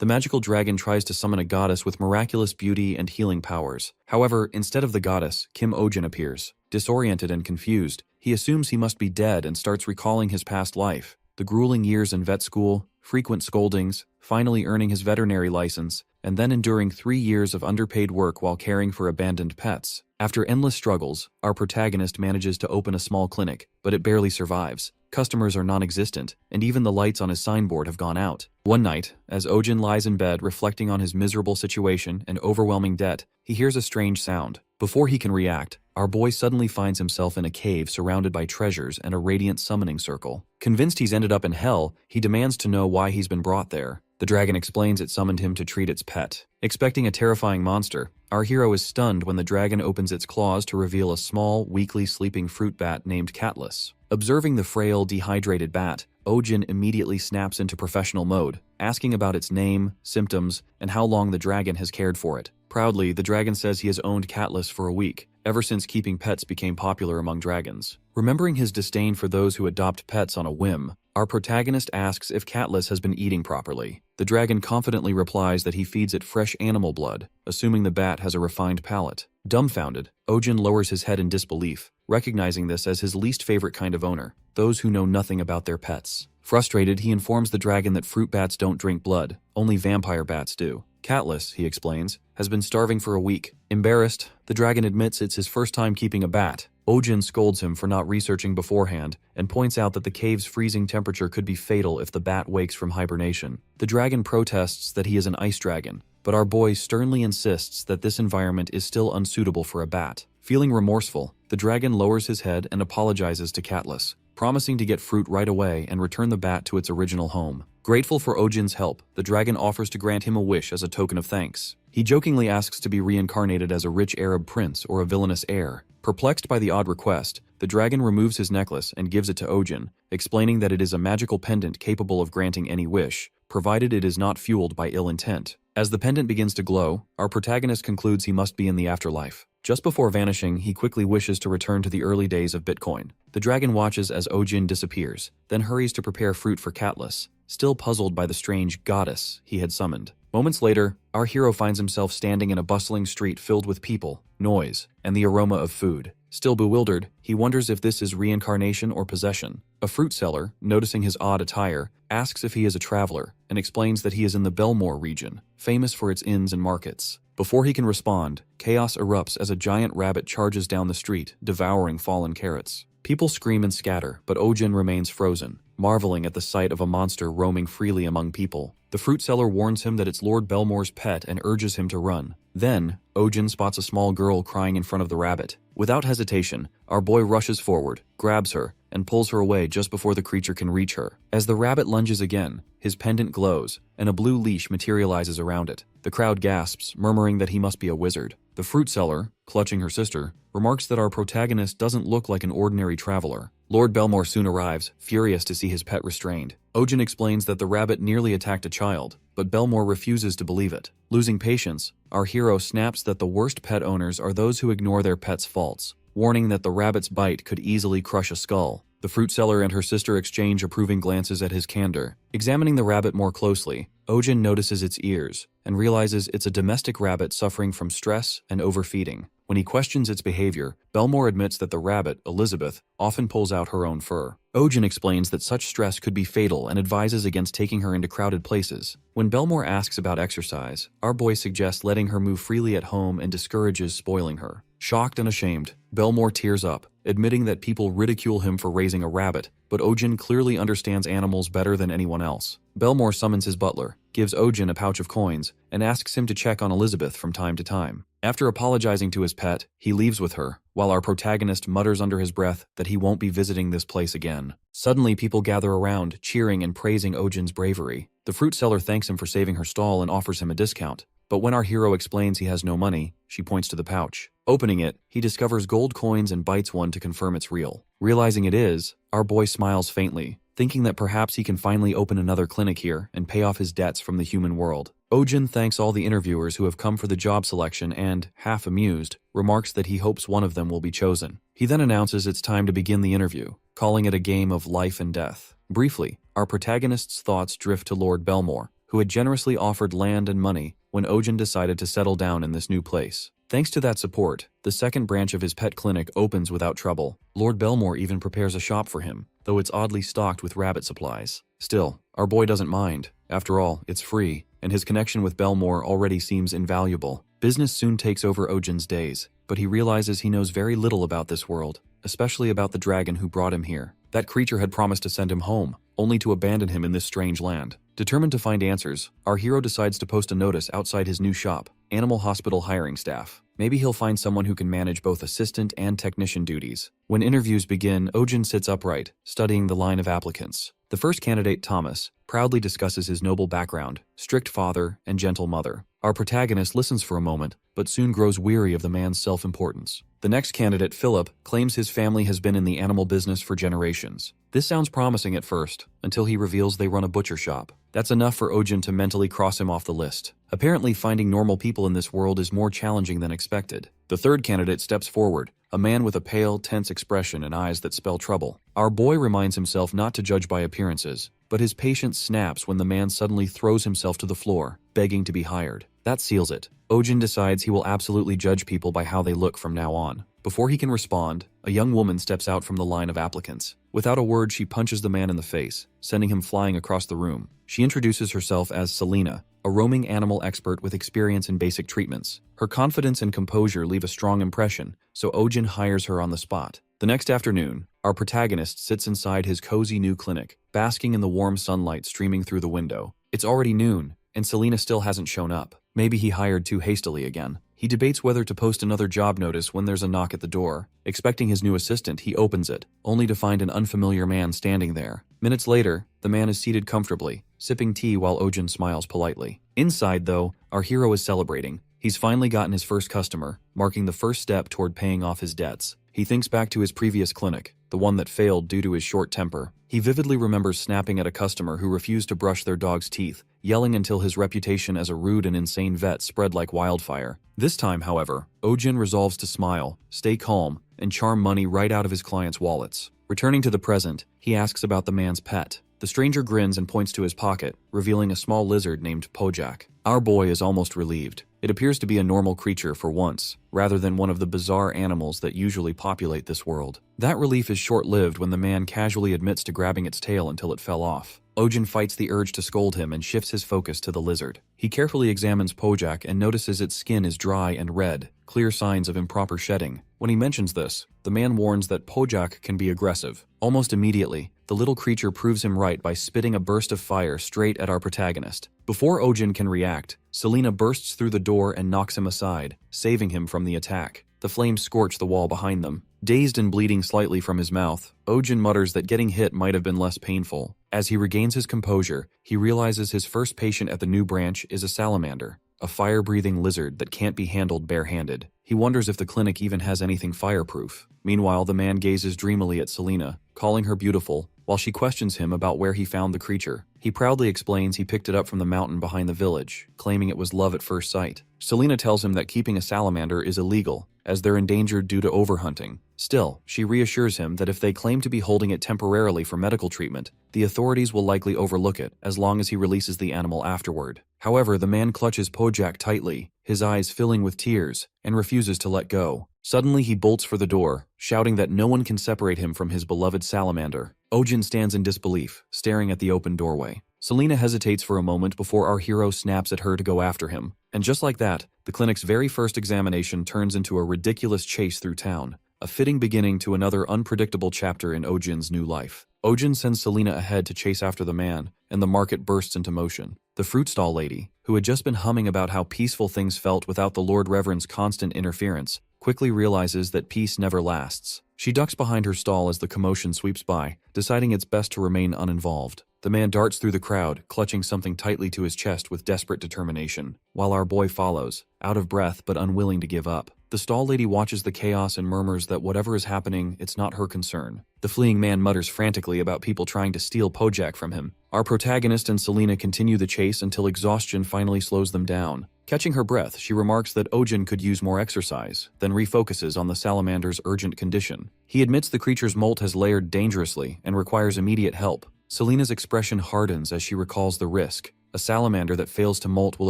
The magical dragon tries to summon a goddess with miraculous beauty and healing powers. However, instead of the goddess, Kim Ojin appears. Disoriented and confused, he assumes he must be dead and starts recalling his past life. The grueling years in vet school, frequent scoldings, finally earning his veterinary license, and then enduring 3 years of underpaid work while caring for abandoned pets. After endless struggles, our protagonist manages to open a small clinic, but it barely survives. Customers are non-existent, and even the lights on his signboard have gone out. One night, as Ojin lies in bed reflecting on his miserable situation and overwhelming debt, he hears a strange sound. Before he can react, our boy suddenly finds himself in a cave surrounded by treasures and a radiant summoning circle. Convinced he's ended up in hell, he demands to know why he's been brought there. The dragon explains it summoned him to treat its pet. Expecting a terrifying monster, our hero is stunned when the dragon opens its claws to reveal a small, weakly sleeping fruit bat named Catless. Observing the frail, dehydrated bat, Ojin immediately snaps into professional mode, asking about its name, symptoms, and how long the dragon has cared for it. Proudly, the dragon says he has owned Catless for a week, ever since keeping pets became popular among dragons. Remembering his disdain for those who adopt pets on a whim, our protagonist asks if Catless has been eating properly. The dragon confidently replies that he feeds it fresh animal blood, assuming the bat has a refined palate. Dumbfounded, Ojin lowers his head in disbelief, recognizing this as his least favorite kind of owner, those who know nothing about their pets. Frustrated, he informs the dragon that fruit bats don't drink blood, only vampire bats do. Catless, he explains, has been starving for a week. Embarrassed, the dragon admits it's his first time keeping a bat. Ojin scolds him for not researching beforehand and points out that the cave's freezing temperature could be fatal if the bat wakes from hibernation. The dragon protests that he is an ice dragon, but our boy sternly insists that this environment is still unsuitable for a bat. Feeling remorseful, the dragon lowers his head and apologizes to Catless, promising to get fruit right away and return the bat to its original home. Grateful for Ojin's help, the dragon offers to grant him a wish as a token of thanks. He jokingly asks to be reincarnated as a rich Arab prince or a villainous heir. Perplexed by the odd request, the dragon removes his necklace and gives it to Ojin, explaining that it is a magical pendant capable of granting any wish, provided it is not fueled by ill intent. As the pendant begins to glow, our protagonist concludes he must be in the afterlife. Just before vanishing, he quickly wishes to return to the early days of Bitcoin. The dragon watches as Ojin disappears, then hurries to prepare fruit for Catless, still puzzled by the strange goddess he had summoned. Moments later, our hero finds himself standing in a bustling street filled with people, noise, and the aroma of food. Still bewildered, he wonders if this is reincarnation or possession. A fruit seller, noticing his odd attire, asks if he is a traveler and explains that he is in the Belmore region, famous for its inns and markets. Before he can respond, chaos erupts as a giant rabbit charges down the street, devouring fallen carrots. People scream and scatter, but Ojin remains frozen, marveling at the sight of a monster roaming freely among people. The fruit seller warns him that it's Lord Belmore's pet and urges him to run. Then, Ojin spots a small girl crying in front of the rabbit. Without hesitation, our boy rushes forward, grabs her, and pulls her away just before the creature can reach her. As the rabbit lunges again, his pendant glows, and a blue leash materializes around it. The crowd gasps, murmuring that he must be a wizard. The fruit seller, clutching her sister, remarks that our protagonist doesn't look like an ordinary traveler. Lord Belmore soon arrives, furious to see his pet restrained. Ojin explains that the rabbit nearly attacked a child, but Belmore refuses to believe it. Losing patience, our hero snaps that the worst pet owners are those who ignore their pet's faults, warning that the rabbit's bite could easily crush a skull. The fruit seller and her sister exchange approving glances at his candor. Examining the rabbit more closely, Ojin notices its ears and realizes it's a domestic rabbit suffering from stress and overfeeding. When he questions its behavior, Belmore admits that the rabbit, Elizabeth, often pulls out her own fur. Ojin explains that such stress could be fatal and advises against taking her into crowded places. When Belmore asks about exercise, our boy suggests letting her move freely at home and discourages spoiling her. Shocked and ashamed, Belmore tears up, admitting that people ridicule him for raising a rabbit, but Ojin clearly understands animals better than anyone else. Belmore summons his butler, gives Ojin a pouch of coins, and asks him to check on Elizabeth from time to time. After apologizing to his pet, he leaves with her, while our protagonist mutters under his breath that he won't be visiting this place again. Suddenly, people gather around, cheering and praising Ojin's bravery. The fruit seller thanks him for saving her stall and offers him a discount. But when our hero explains he has no money, she points to the pouch. Opening it, he discovers gold coins and bites one to confirm it's real. Realizing it is, our boy smiles faintly, thinking that perhaps he can finally open another clinic here and pay off his debts from the human world. Ojin thanks all the interviewers who have come for the job selection and, half amused, remarks that he hopes one of them will be chosen. He then announces it's time to begin the interview, calling it a game of life and death. Briefly, our protagonist's thoughts drift to Lord Belmore, who had generously offered land and money when Ojin decided to settle down in this new place. Thanks to that support, the second branch of his pet clinic opens without trouble. Lord Belmore even prepares a shop for him, though it's oddly stocked with rabbit supplies. Still, our boy doesn't mind. After all, it's free, and his connection with Belmore already seems invaluable. Business soon takes over Ojin's days, but he realizes he knows very little about this world, especially about the dragon who brought him here. That creature had promised to send him home, only to abandon him in this strange land. Determined to find answers, our hero decides to post a notice outside his new shop, Animal Hospital Hiring Staff. Maybe he'll find someone who can manage both assistant and technician duties. When interviews begin, Ojin sits upright, studying the line of applicants. The first candidate, Thomas, proudly discusses his noble background, strict father, and gentle mother. Our protagonist listens for a moment, but soon grows weary of the man's self-importance. The next candidate, Philip, claims his family has been in the animal business for generations. This sounds promising at first, until he reveals they run a butcher shop. That's enough for Ojin to mentally cross him off the list. Apparently, finding normal people in this world is more challenging than expected. The third candidate steps forward, a man with a pale, tense expression and eyes that spell trouble. Our boy reminds himself not to judge by appearances, but his patience snaps when the man suddenly throws himself to the floor, begging to be hired. That seals it. Ojin decides he will absolutely judge people by how they look from now on. Before he can respond, a young woman steps out from the line of applicants. Without a word, she punches the man in the face, sending him flying across the room. She introduces herself as Selena, a roaming animal expert with experience in basic treatments. Her confidence and composure leave a strong impression, so Ojin hires her on the spot. The next afternoon, our protagonist sits inside his cozy new clinic, basking in the warm sunlight streaming through the window. It's already noon, and Selena still hasn't shown up. Maybe he hired too hastily again. He debates whether to post another job notice when there's a knock at the door. Expecting his new assistant, he opens it, only to find an unfamiliar man standing there. Minutes later, the man is seated comfortably, sipping tea while Ojin smiles politely. Inside, though, our hero is celebrating. He's finally gotten his first customer, marking the first step toward paying off his debts. He thinks back to his previous clinic, the one that failed due to his short temper. He vividly remembers snapping at a customer who refused to brush their dog's teeth, yelling until his reputation as a rude and insane vet spread like wildfire. This time, however, Ojin resolves to smile, stay calm, and charm money right out of his clients' wallets. Returning to the present, he asks about the man's pet. The stranger grins and points to his pocket, revealing a small lizard named Pojak. Our boy is almost relieved. It appears to be a normal creature for once, rather than one of the bizarre animals that usually populate this world. That relief is short-lived when the man casually admits to grabbing its tail until it fell off. Ojin fights the urge to scold him and shifts his focus to the lizard. He carefully examines Pojak and notices its skin is dry and red, clear signs of improper shedding. When he mentions this, the man warns that Pojak can be aggressive. Almost immediately, the little creature proves him right by spitting a burst of fire straight at our protagonist. Before Ojin can react, Selena bursts through the door and knocks him aside, saving him from the attack. The flames scorch the wall behind them. Dazed and bleeding slightly from his mouth, Ojin mutters that getting hit might have been less painful. As he regains his composure, he realizes his first patient at the new branch is a salamander, a fire-breathing lizard that can't be handled bare-handed. He wonders if the clinic even has anything fireproof. Meanwhile, the man gazes dreamily at Selena, calling her beautiful, while she questions him about where he found the creature. He proudly explains he picked it up from the mountain behind the village, claiming it was love at first sight. Selena tells him that keeping a salamander is illegal, as they're endangered due to overhunting. Still, she reassures him that if they claim to be holding it temporarily for medical treatment, the authorities will likely overlook it as long as he releases the animal afterward. However, the man clutches Pojak tightly, his eyes filling with tears, and refuses to let go. Suddenly, he bolts for the door, shouting that no one can separate him from his beloved salamander. Ojin stands in disbelief, staring at the open doorway. Selena hesitates for a moment before our hero snaps at her to go after him. And just like that, the clinic's very first examination turns into a ridiculous chase through town, a fitting beginning to another unpredictable chapter in Ojin's new life. Ojin sends Selena ahead to chase after the man, and the market bursts into motion. The fruit stall lady, who had just been humming about how peaceful things felt without the Lord Reverend's constant interference, quickly realizes that peace never lasts. She ducks behind her stall as the commotion sweeps by, deciding it's best to remain uninvolved. The man darts through the crowd, clutching something tightly to his chest with desperate determination, while our boy follows, out of breath but unwilling to give up. The stall lady watches the chaos and murmurs that whatever is happening, it's not her concern. The fleeing man mutters frantically about people trying to steal Pojak from him. Our protagonist and Selena continue the chase until exhaustion finally slows them down. Catching her breath, she remarks that Ojin could use more exercise, then refocuses on the salamander's urgent condition. He admits the creature's molt has layered dangerously and requires immediate help. Selena's expression hardens as she recalls the risk. A salamander that fails to molt will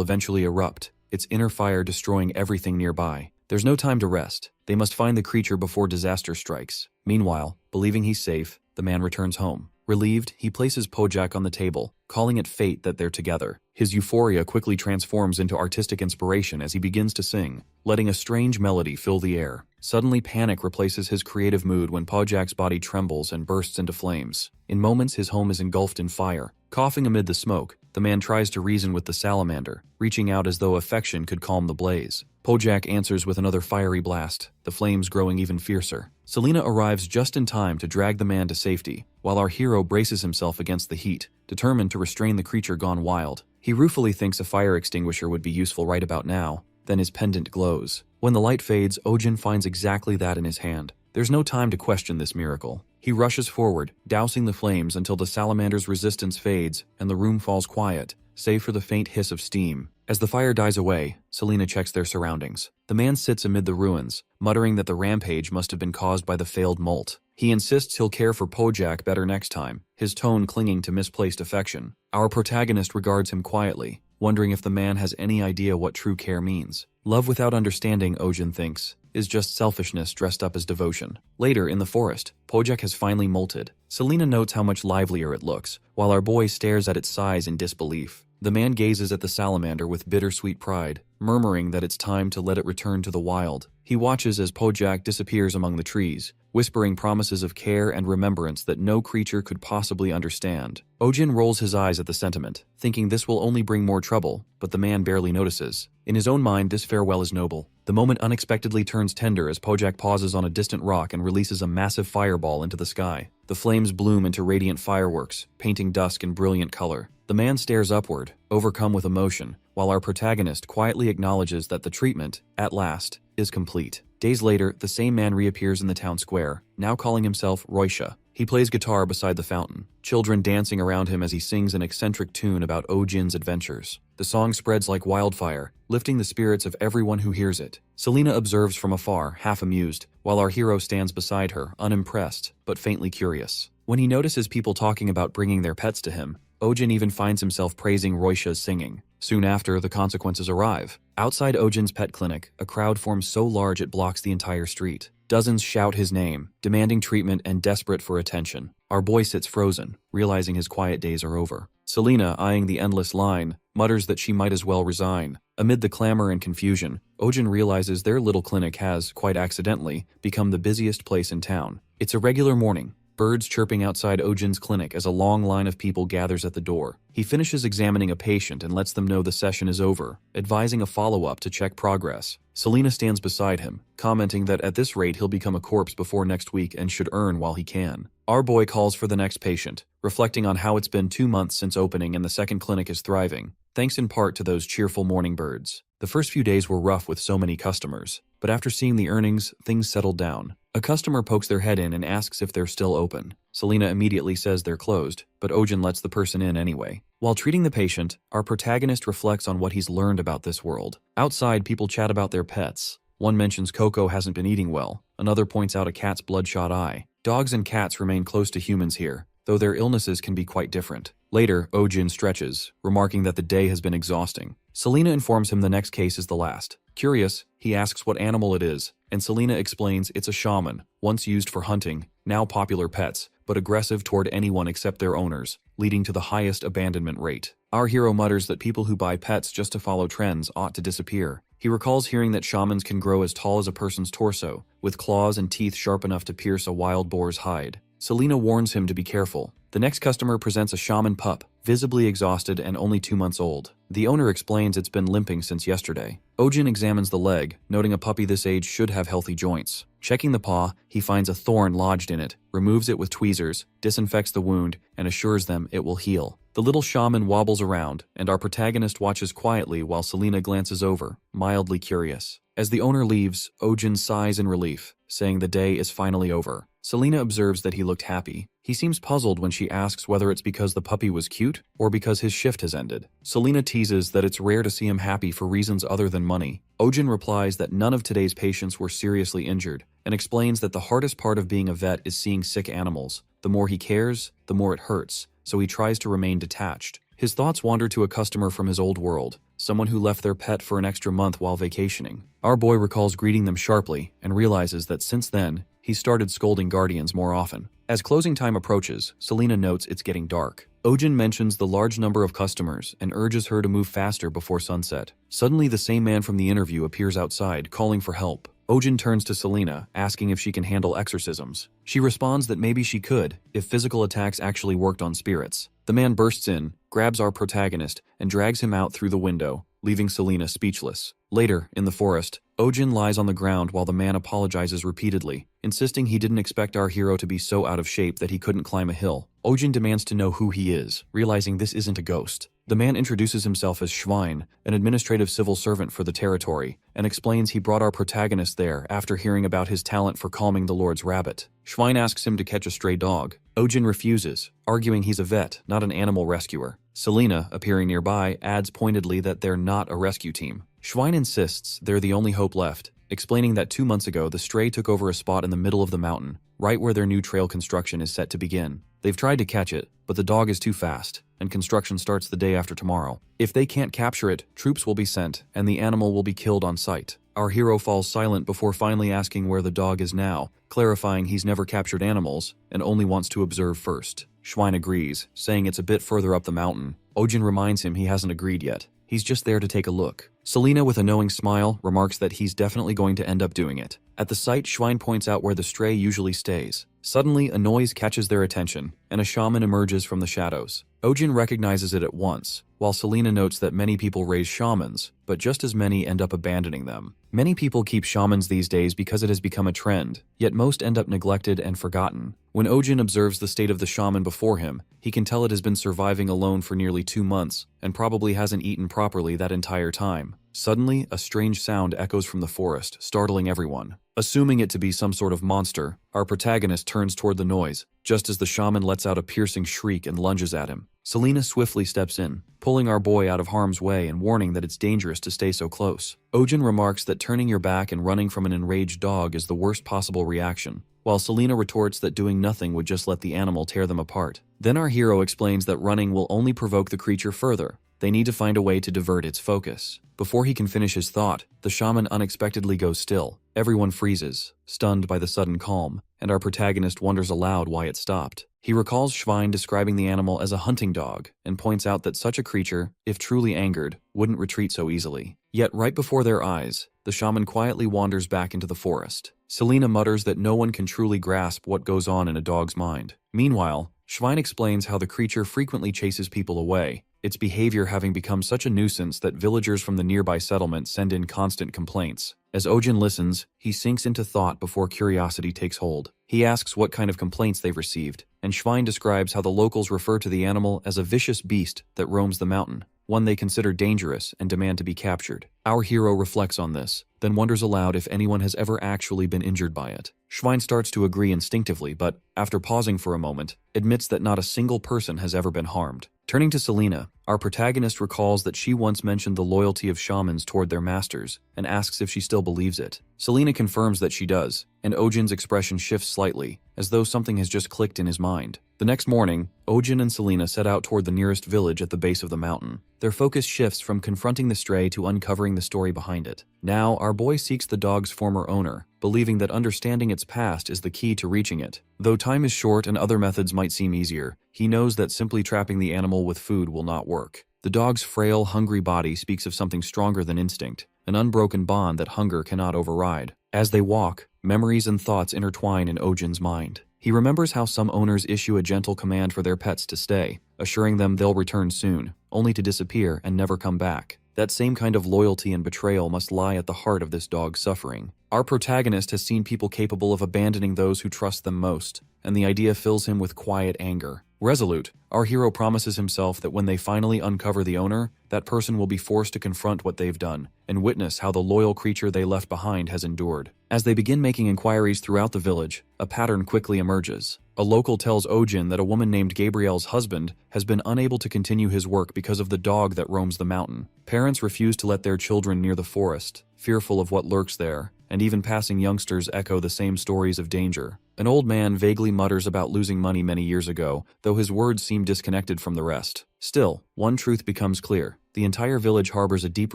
eventually erupt, its inner fire destroying everything nearby. There's no time to rest. They must find the creature before disaster strikes. Meanwhile, believing he's safe, the man returns home. Relieved, he places Pojak on the table, calling it fate that they're together. His euphoria quickly transforms into artistic inspiration as he begins to sing, letting a strange melody fill the air. Suddenly, panic replaces his creative mood when Pojak's body trembles and bursts into flames. In moments, his home is engulfed in fire. Coughing amid the smoke, the man tries to reason with the salamander, reaching out as though affection could calm the blaze. Pojak answers with another fiery blast, the flames growing even fiercer. Selena arrives just in time to drag the man to safety, while our hero braces himself against the heat, determined to restrain the creature gone wild. He ruefully thinks a fire extinguisher would be useful right about now, then his pendant glows. When the light fades, Ojin finds exactly that in his hand. There's no time to question this miracle. He rushes forward, dousing the flames until the salamander's resistance fades and the room falls quiet, save for the faint hiss of steam. As the fire dies away, Selena checks their surroundings. The man sits amid the ruins, muttering that the rampage must have been caused by the failed molt. He insists he'll care for Pojak better next time, his tone clinging to misplaced affection. Our protagonist regards him quietly, wondering if the man has any idea what true care means. Love without understanding, Ojin thinks, is just selfishness dressed up as devotion. Later, in the forest, Pojak has finally molted. Selena notes how much livelier it looks, while our boy stares at its size in disbelief. The man gazes at the salamander with bittersweet pride, murmuring that it's time to let it return to the wild. He watches as Pojak disappears among the trees, whispering promises of care and remembrance that no creature could possibly understand. Ojin rolls his eyes at the sentiment, thinking this will only bring more trouble, but the man barely notices. In his own mind, this farewell is noble. The moment unexpectedly turns tender as Pojak pauses on a distant rock and releases a massive fireball into the sky. The flames bloom into radiant fireworks, painting dusk in brilliant color. The man stares upward, overcome with emotion, while our protagonist quietly acknowledges that the treatment, at last, is complete. Days later, the same man reappears in the town square, now calling himself Roisha. He plays guitar beside the fountain, children dancing around him as he sings an eccentric tune about Ojin's adventures. The song spreads like wildfire, lifting the spirits of everyone who hears it. Selena observes from afar, half amused, while our hero stands beside her, unimpressed, but faintly curious. When he notices people talking about bringing their pets to him, Ojin even finds himself praising Roisha's singing. Soon after, the consequences arrive. Outside Ojin's pet clinic, a crowd forms so large it blocks the entire street. Dozens shout his name, demanding treatment and desperate for attention. Our boy sits frozen, realizing his quiet days are over. Selena, eyeing the endless line, mutters that she might as well resign. Amid the clamor and confusion, Ojin realizes their little clinic has, quite accidentally, become the busiest place in town. It's a regular morning, birds chirping outside Ojin's clinic as a long line of people gathers at the door. He finishes examining a patient and lets them know the session is over, advising a follow-up to check progress. Selena stands beside him, commenting that at this rate he'll become a corpse before next week and should earn while he can. Our boy calls for the next patient, reflecting on how it's been 2 months since opening and the second clinic is thriving, thanks in part to those cheerful morning birds. The first few days were rough with so many customers, but after seeing the earnings, things settled down. A customer pokes their head in and asks if they're still open. Selena immediately says they're closed, but Ojin lets the person in anyway. While treating the patient, our protagonist reflects on what he's learned about this world. Outside, people chat about their pets. One mentions Coco hasn't been eating well. Another points out a cat's bloodshot eye. Dogs and cats remain close to humans here, though their illnesses can be quite different. Later, Ojin stretches, remarking that the day has been exhausting. Selena informs him the next case is the last. Curious, he asks what animal it is, and Selena explains it's a shaman, once used for hunting, now popular pets, but aggressive toward anyone except their owners, leading to the highest abandonment rate. Our hero mutters that people who buy pets just to follow trends ought to disappear. He recalls hearing that shamans can grow as tall as a person's torso, with claws and teeth sharp enough to pierce a wild boar's hide. Selena warns him to be careful. The next customer presents a shaman pup, visibly exhausted and only 2 months old. The owner explains it's been limping since yesterday. Ojin examines the leg, noting a puppy this age should have healthy joints. Checking the paw, he finds a thorn lodged in it, removes it with tweezers, disinfects the wound, and assures them it will heal. The little shaman wobbles around, and our protagonist watches quietly while Selena glances over, mildly curious. As the owner leaves, Ojin sighs in relief, saying the day is finally over. Selena observes that he looked happy. He seems puzzled when she asks whether it's because the puppy was cute or because his shift has ended. Selena teases that it's rare to see him happy for reasons other than money. Ojin replies that none of today's patients were seriously injured and explains that the hardest part of being a vet is seeing sick animals. The more he cares, the more it hurts, so he tries to remain detached. His thoughts wander to a customer from his old world, someone who left their pet for an extra month while vacationing. Our boy recalls greeting them sharply and realizes that since then, he started scolding guardians more often. As closing time approaches, Selena notes it's getting dark. Ojin mentions the large number of customers and urges her to move faster before sunset. Suddenly, the same man from the interview appears outside, calling for help. Ojin turns to Selena, asking if she can handle exorcisms. She responds that maybe she could, if physical attacks actually worked on spirits. The man bursts in, grabs our protagonist, and drags him out through the window, leaving Selena speechless. Later, in the forest, Ojin lies on the ground while the man apologizes repeatedly, insisting he didn't expect our hero to be so out of shape that he couldn't climb a hill. Ojin demands to know who he is, realizing this isn't a ghost. The man introduces himself as Schwein, an administrative civil servant for the territory, and explains he brought our protagonist there after hearing about his talent for calming the Lord's rabbit. Schwein asks him to catch a stray dog. Ojin refuses, arguing he's a vet, not an animal rescuer. Selena, appearing nearby, adds pointedly that they're not a rescue team. Schwein insists they're the only hope left, explaining that 2 months ago the stray took over a spot in the middle of the mountain, right where their new trail construction is set to begin. They've tried to catch it, but the dog is too fast, and construction starts the day after tomorrow. If they can't capture it, troops will be sent, and the animal will be killed on sight. Our hero falls silent before finally asking where the dog is now, clarifying he's never captured animals, and only wants to observe first. Schwein agrees, saying it's a bit further up the mountain. Ojin reminds him he hasn't agreed yet. He's just there to take a look. Selena, with a knowing smile, remarks that he's definitely going to end up doing it. At the site, Schwein points out where the stray usually stays. Suddenly, a noise catches their attention, and a shaman emerges from the shadows. Ojin recognizes it at once, while Selena notes that many people raise shamans, but just as many end up abandoning them. Many people keep shamans these days because it has become a trend, yet most end up neglected and forgotten. When Ojin observes the state of the shaman before him, he can tell it has been surviving alone for nearly 2 months, and probably hasn't eaten properly that entire time. Suddenly, a strange sound echoes from the forest, startling everyone. Assuming it to be some sort of monster, our protagonist turns toward the noise, just as the shaman lets out a piercing shriek and lunges at him. Selena swiftly steps in, pulling our boy out of harm's way and warning that it's dangerous to stay so close. Ojin remarks that turning your back and running from an enraged dog is the worst possible reaction, while Selena retorts that doing nothing would just let the animal tear them apart. Then our hero explains that running will only provoke the creature further. They need to find a way to divert its focus. Before he can finish his thought, the shaman unexpectedly goes still. Everyone freezes, stunned by the sudden calm, and our protagonist wonders aloud why it stopped. He recalls Schwein describing the animal as a hunting dog, and points out that such a creature, if truly angered, wouldn't retreat so easily. Yet right before their eyes, the shaman quietly wanders back into the forest. Selena mutters that no one can truly grasp what goes on in a dog's mind. Meanwhile, Schwein explains how the creature frequently chases people away, its behavior having become such a nuisance that villagers from the nearby settlement send in constant complaints. As Ojin listens, he sinks into thought before curiosity takes hold. He asks what kind of complaints they've received, and Schwein describes how the locals refer to the animal as a vicious beast that roams the mountain, one they consider dangerous and demand to be captured. Our hero reflects on this, then wonders aloud if anyone has ever actually been injured by it. Schwein starts to agree instinctively, but, after pausing for a moment, admits that not a single person has ever been harmed. Turning to Selena, our protagonist recalls that she once mentioned the loyalty of shamans toward their masters, and asks if she still believes it. Selena confirms that she does, and Ojin's expression shifts slightly, as though something has just clicked in his mind. The next morning, Ojin and Selena set out toward the nearest village at the base of the mountain. Their focus shifts from confronting the stray to uncovering the story behind it. Now, our boy seeks the dog's former owner, believing that understanding its past is the key to reaching it. Though time is short and other methods might seem easier, he knows that simply trapping the animal with food will not work. The dog's frail, hungry body speaks of something stronger than instinct, an unbroken bond that hunger cannot override. As they walk, memories and thoughts intertwine in Ojin's mind. He remembers how some owners issue a gentle command for their pets to stay, assuring them they'll return soon, only to disappear and never come back. That same kind of loyalty and betrayal must lie at the heart of this dog's suffering. Our protagonist has seen people capable of abandoning those who trust them most, and the idea fills him with quiet anger. Resolute, our hero promises himself that when they finally uncover the owner, that person will be forced to confront what they've done, and witness how the loyal creature they left behind has endured. As they begin making inquiries throughout the village, a pattern quickly emerges. A local tells Ojin that a woman named Gabrielle's husband has been unable to continue his work because of the dog that roams the mountain. Parents refuse to let their children near the forest, fearful of what lurks there, and even passing youngsters echo the same stories of danger. An old man vaguely mutters about losing money many years ago, though his words seem disconnected from the rest. Still, one truth becomes clear. The entire village harbors a deep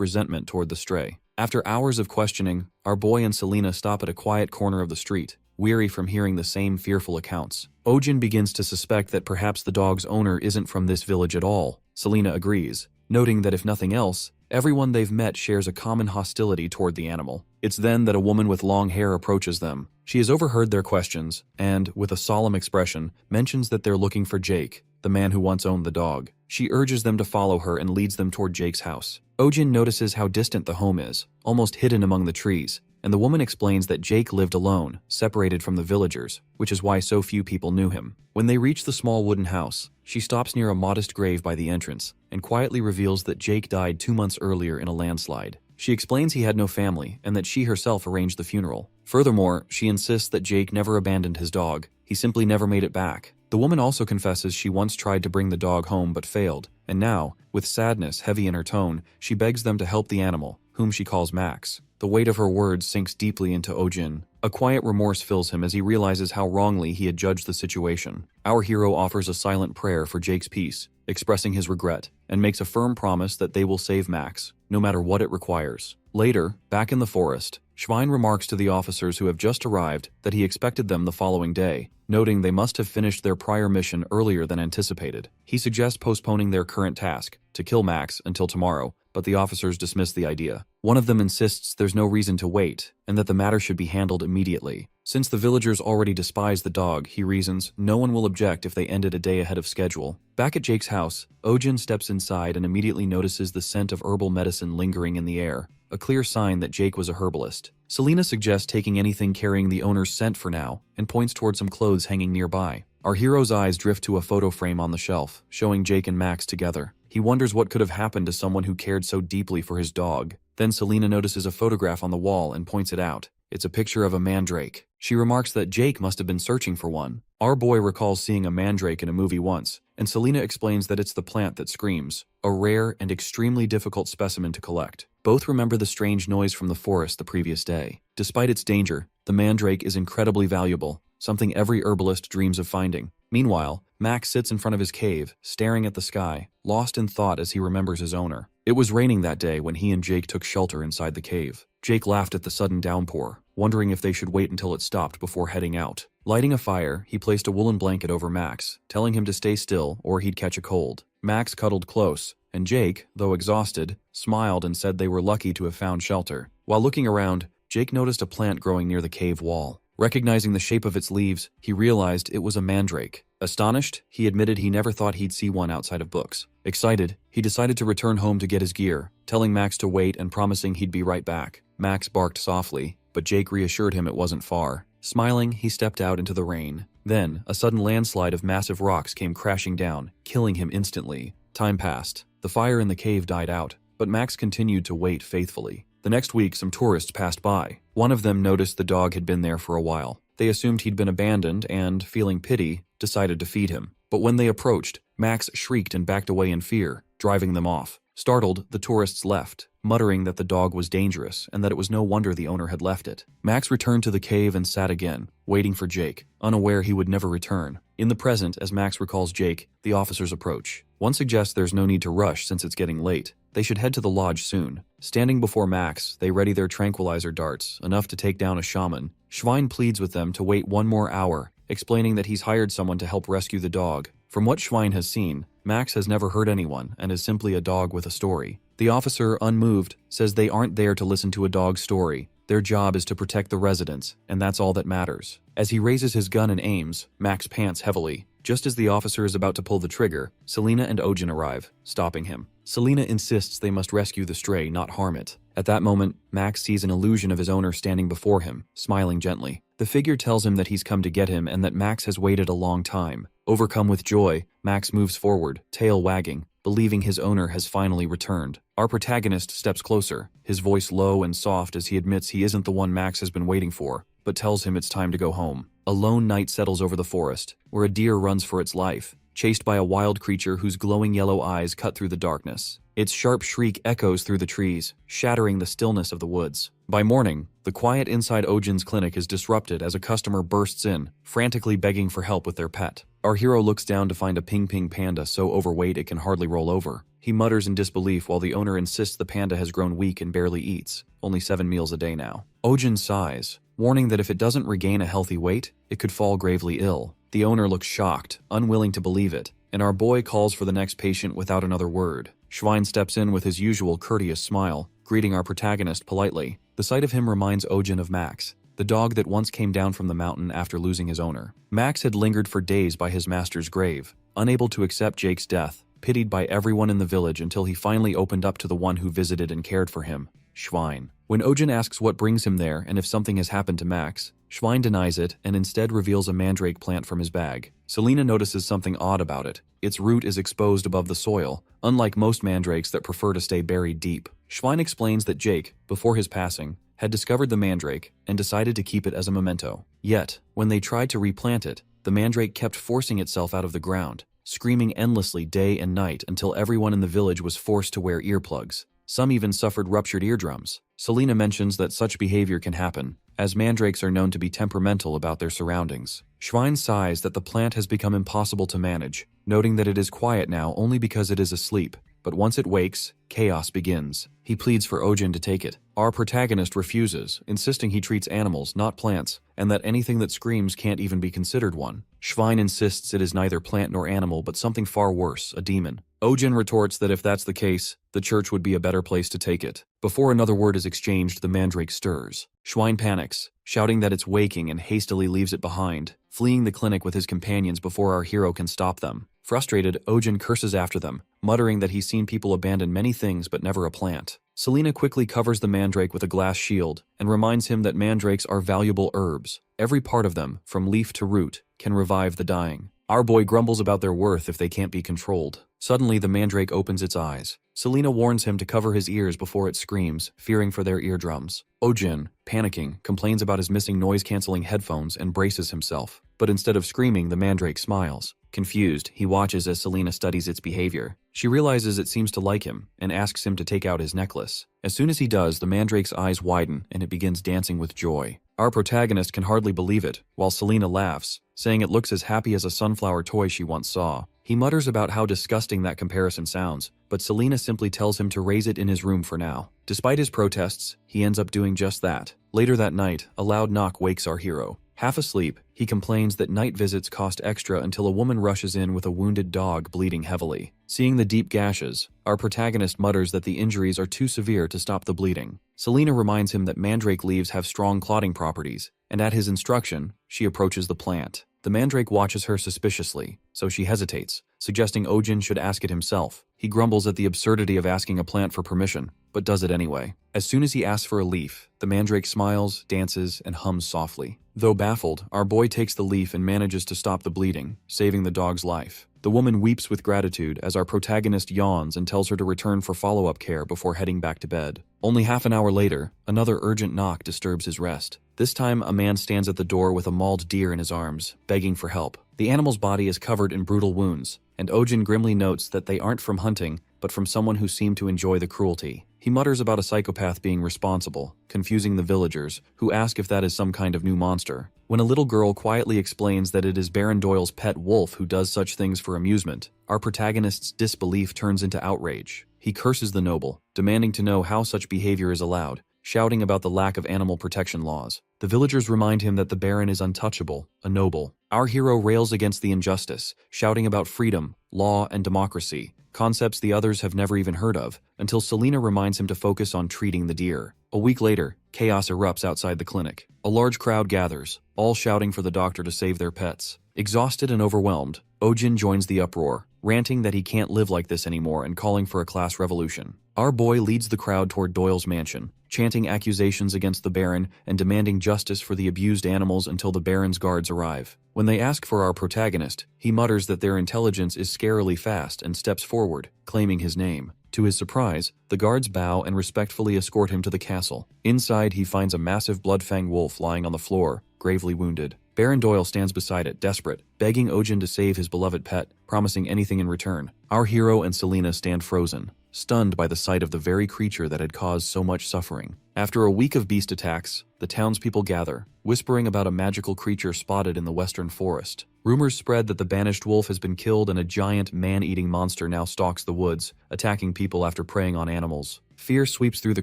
resentment toward the stray. After hours of questioning, our boy and Selena stop at a quiet corner of the street, weary from hearing the same fearful accounts. Ojin begins to suspect that perhaps the dog's owner isn't from this village at all. Selena agrees, noting that if nothing else, everyone they've met shares a common hostility toward the animal. It's then that a woman with long hair approaches them. She has overheard their questions and, with a solemn expression, mentions that they're looking for Jake, the man who once owned the dog. She urges them to follow her and leads them toward Jake's house. Ojin notices how distant the home is, almost hidden among the trees, and the woman explains that Jake lived alone, separated from the villagers, which is why so few people knew him. When they reach the small wooden house, she stops near a modest grave by the entrance and quietly reveals that Jake died 2 months earlier in a landslide. She explains he had no family and that she herself arranged the funeral. Furthermore, she insists that Jake never abandoned his dog. He simply never made it back. The woman also confesses she once tried to bring the dog home but failed, and now, with sadness heavy in her tone, she begs them to help the animal, whom she calls Max. The weight of her words sinks deeply into Ojin. A quiet remorse fills him as he realizes how wrongly he had judged the situation. Our hero offers a silent prayer for Jake's peace, expressing his regret, and makes a firm promise that they will save Max, no matter what it requires. Later, back in the forest, Schwein remarks to the officers who have just arrived that he expected them the following day, noting they must have finished their prior mission earlier than anticipated. He suggests postponing their current task, to kill Max, until tomorrow, but the officers dismiss the idea. One of them insists there's no reason to wait, and that the matter should be handled immediately. Since the villagers already despise the dog, he reasons, no one will object if they ended a day ahead of schedule. Back at Jake's house, Ojin steps inside and immediately notices the scent of herbal medicine lingering in the air, a clear sign that Jake was a herbalist. Selena suggests taking anything carrying the owner's scent for now, and points toward some clothes hanging nearby. Our hero's eyes drift to a photo frame on the shelf, showing Jake and Max together. He wonders what could have happened to someone who cared so deeply for his dog. Then Selena notices a photograph on the wall and points it out. It's a picture of a mandrake. She remarks that Jake must have been searching for one. Our boy recalls seeing a mandrake in a movie once, and Selena explains that it's the plant that screams, a rare and extremely difficult specimen to collect. Both remember the strange noise from the forest the previous day. Despite its danger, the mandrake is incredibly valuable, something every herbalist dreams of finding. Meanwhile, Max sits in front of his cave, staring at the sky, lost in thought as he remembers his owner. It was raining that day when he and Jake took shelter inside the cave. Jake laughed at the sudden downpour, wondering if they should wait until it stopped before heading out. Lighting a fire, he placed a woolen blanket over Max, telling him to stay still or he'd catch a cold. Max cuddled close, and Jake, though exhausted, smiled and said they were lucky to have found shelter. While looking around, Jake noticed a plant growing near the cave wall. Recognizing the shape of its leaves, he realized it was a mandrake. Astonished, he admitted he never thought he'd see one outside of books. Excited, he decided to return home to get his gear, telling Max to wait and promising he'd be right back. Max barked softly, but Jake reassured him it wasn't far. Smiling, he stepped out into the rain. Then, a sudden landslide of massive rocks came crashing down, killing him instantly. Time passed. The fire in the cave died out, but Max continued to wait faithfully. The next week, some tourists passed by. One of them noticed the dog had been there for a while. They assumed he'd been abandoned and, feeling pity, decided to feed him. But when they approached, Max shrieked and backed away in fear, driving them off. Startled, the tourists left, muttering that the dog was dangerous and that it was no wonder the owner had left it. Max returned to the cave and sat again, waiting for Jake, unaware he would never return. In the present, as Max recalls Jake, the officers approach. One suggests there's no need to rush since it's getting late. They should head to the lodge soon. Standing before Max, they ready their tranquilizer darts, enough to take down a shaman. Schwein pleads with them to wait 1 more hour, explaining that he's hired someone to help rescue the dog. From what Schwein has seen, Max has never hurt anyone and is simply a dog with a story. The officer, unmoved, says they aren't there to listen to a dog's story. Their job is to protect the residents, and that's all that matters. As he raises his gun and aims, Max pants heavily. Just as the officer is about to pull the trigger, Selena and Ojin arrive, stopping him. Selena insists they must rescue the stray, not harm it. At that moment, Max sees an illusion of his owner standing before him, smiling gently. The figure tells him that he's come to get him and that Max has waited a long time. Overcome with joy, Max moves forward, tail wagging, believing his owner has finally returned. Our protagonist steps closer, his voice low and soft as he admits he isn't the one Max has been waiting for, but tells him it's time to go home. A lone night settles over the forest, where a deer runs for its life. chased by a wild creature whose glowing yellow eyes cut through the darkness. Its sharp shriek echoes through the trees, shattering the stillness of the woods. By morning, the quiet inside Ojin's clinic is disrupted as a customer bursts in, frantically begging for help with their pet. Our hero looks down to find a ping-ping panda so overweight it can hardly roll over. He mutters in disbelief while the owner insists the panda has grown weak and barely eats, only 7 meals a day now. Ojin sighs, warning that if it doesn't regain a healthy weight, it could fall gravely ill. The owner looks shocked, unwilling to believe it, and our boy calls for the next patient without another word. Schwein steps in with his usual courteous smile, greeting our protagonist politely. The sight of him reminds Ojin of Max, the dog that once came down from the mountain after losing his owner. Max had lingered for days by his master's grave, unable to accept Jake's death, pitied by everyone in the village until he finally opened up to the one who visited and cared for him, Schwein. When Ojin asks what brings him there and if something has happened to Max, Schwein denies it and instead reveals a mandrake plant from his bag. Selena notices something odd about it. Its root is exposed above the soil, unlike most mandrakes that prefer to stay buried deep. Schwein explains that Jake, before his passing, had discovered the mandrake and decided to keep it as a memento. Yet, when they tried to replant it, the mandrake kept forcing itself out of the ground, screaming endlessly day and night until everyone in the village was forced to wear earplugs. Some even suffered ruptured eardrums. Selena mentions that such behavior can happen, as mandrakes are known to be temperamental about their surroundings. Schwein sighs that the plant has become impossible to manage, noting that it is quiet now only because it is asleep, but once it wakes, chaos begins. He pleads for Ojin to take it. Our protagonist refuses, insisting he treats animals, not plants, and that anything that screams can't even be considered one. Schwein insists it is neither plant nor animal but something far worse, a demon. Ojin retorts that if that's the case, the church would be a better place to take it. Before another word is exchanged, the mandrake stirs. Schwein panics, shouting that it's waking and hastily leaves it behind, fleeing the clinic with his companions before our hero can stop them. Frustrated, Ojin curses after them, muttering that he's seen people abandon many things but never a plant. Selena quickly covers the mandrake with a glass shield and reminds him that mandrakes are valuable herbs. Every part of them, from leaf to root, can revive the dying. Our boy grumbles about their worth if they can't be controlled. Suddenly, the mandrake opens its eyes. Selena warns him to cover his ears before it screams, fearing for their eardrums. Ojin, panicking, complains about his missing noise-canceling headphones and braces himself. But instead of screaming, the mandrake smiles. Confused, he watches as Selena studies its behavior. She realizes it seems to like him and asks him to take out his necklace. As soon as he does, the mandrake's eyes widen and it begins dancing with joy. Our protagonist can hardly believe it, while Selena laughs, saying it looks as happy as a sunflower toy she once saw. He mutters about how disgusting that comparison sounds, but Selena simply tells him to raise it in his room for now. Despite his protests, he ends up doing just that. Later that night, a loud knock wakes our hero. Half asleep, he complains that night visits cost extra until a woman rushes in with a wounded dog bleeding heavily. Seeing the deep gashes, our protagonist mutters that the injuries are too severe to stop the bleeding. Selena reminds him that mandrake leaves have strong clotting properties, and at his instruction, she approaches the plant. The mandrake watches her suspiciously, so she hesitates, suggesting Ojin should ask it himself. He grumbles at the absurdity of asking a plant for permission, but does it anyway. As soon as he asks for a leaf, the mandrake smiles, dances, and hums softly. Though baffled, our boy takes the leaf and manages to stop the bleeding, saving the dog's life. The woman weeps with gratitude as our protagonist yawns and tells her to return for follow-up care before heading back to bed. Only half an hour later, another urgent knock disturbs his rest. This time, a man stands at the door with a mauled deer in his arms, begging for help. The animal's body is covered in brutal wounds, and Ojin grimly notes that they aren't from hunting, but from someone who seemed to enjoy the cruelty. He mutters about a psychopath being responsible, confusing the villagers, who ask if that is some kind of new monster. When a little girl quietly explains that it is Baron Doyle's pet wolf who does such things for amusement, our protagonist's disbelief turns into outrage. He curses the noble, demanding to know how such behavior is allowed, shouting about the lack of animal protection laws. The villagers remind him that the Baron is untouchable, a noble. Our hero rails against the injustice, shouting about freedom, law, and democracy, concepts the others have never even heard of, until Selena reminds him to focus on treating the deer. A week later, chaos erupts outside the clinic. A large crowd gathers, all shouting for the doctor to save their pets. Exhausted and overwhelmed, Ojin joins the uproar, ranting that he can't live like this anymore and calling for a class revolution. Our boy leads the crowd toward Doyle's mansion, chanting accusations against the Baron and demanding justice for the abused animals until the Baron's guards arrive. When they ask for our protagonist, he mutters that their intelligence is scarily fast and steps forward, claiming his name. To his surprise, the guards bow and respectfully escort him to the castle. Inside, he finds a massive blood-fanged wolf lying on the floor, gravely wounded. Baron Doyle stands beside it, desperate, begging Ojin to save his beloved pet, promising anything in return. Our hero and Selena stand frozen, stunned by the sight of the very creature that had caused so much suffering. After a week of beast attacks, the townspeople gather, whispering about a magical creature spotted in the western forest. Rumors spread that the banished wolf has been killed and a giant man-eating monster now stalks the woods, attacking people after preying on animals. Fear sweeps through the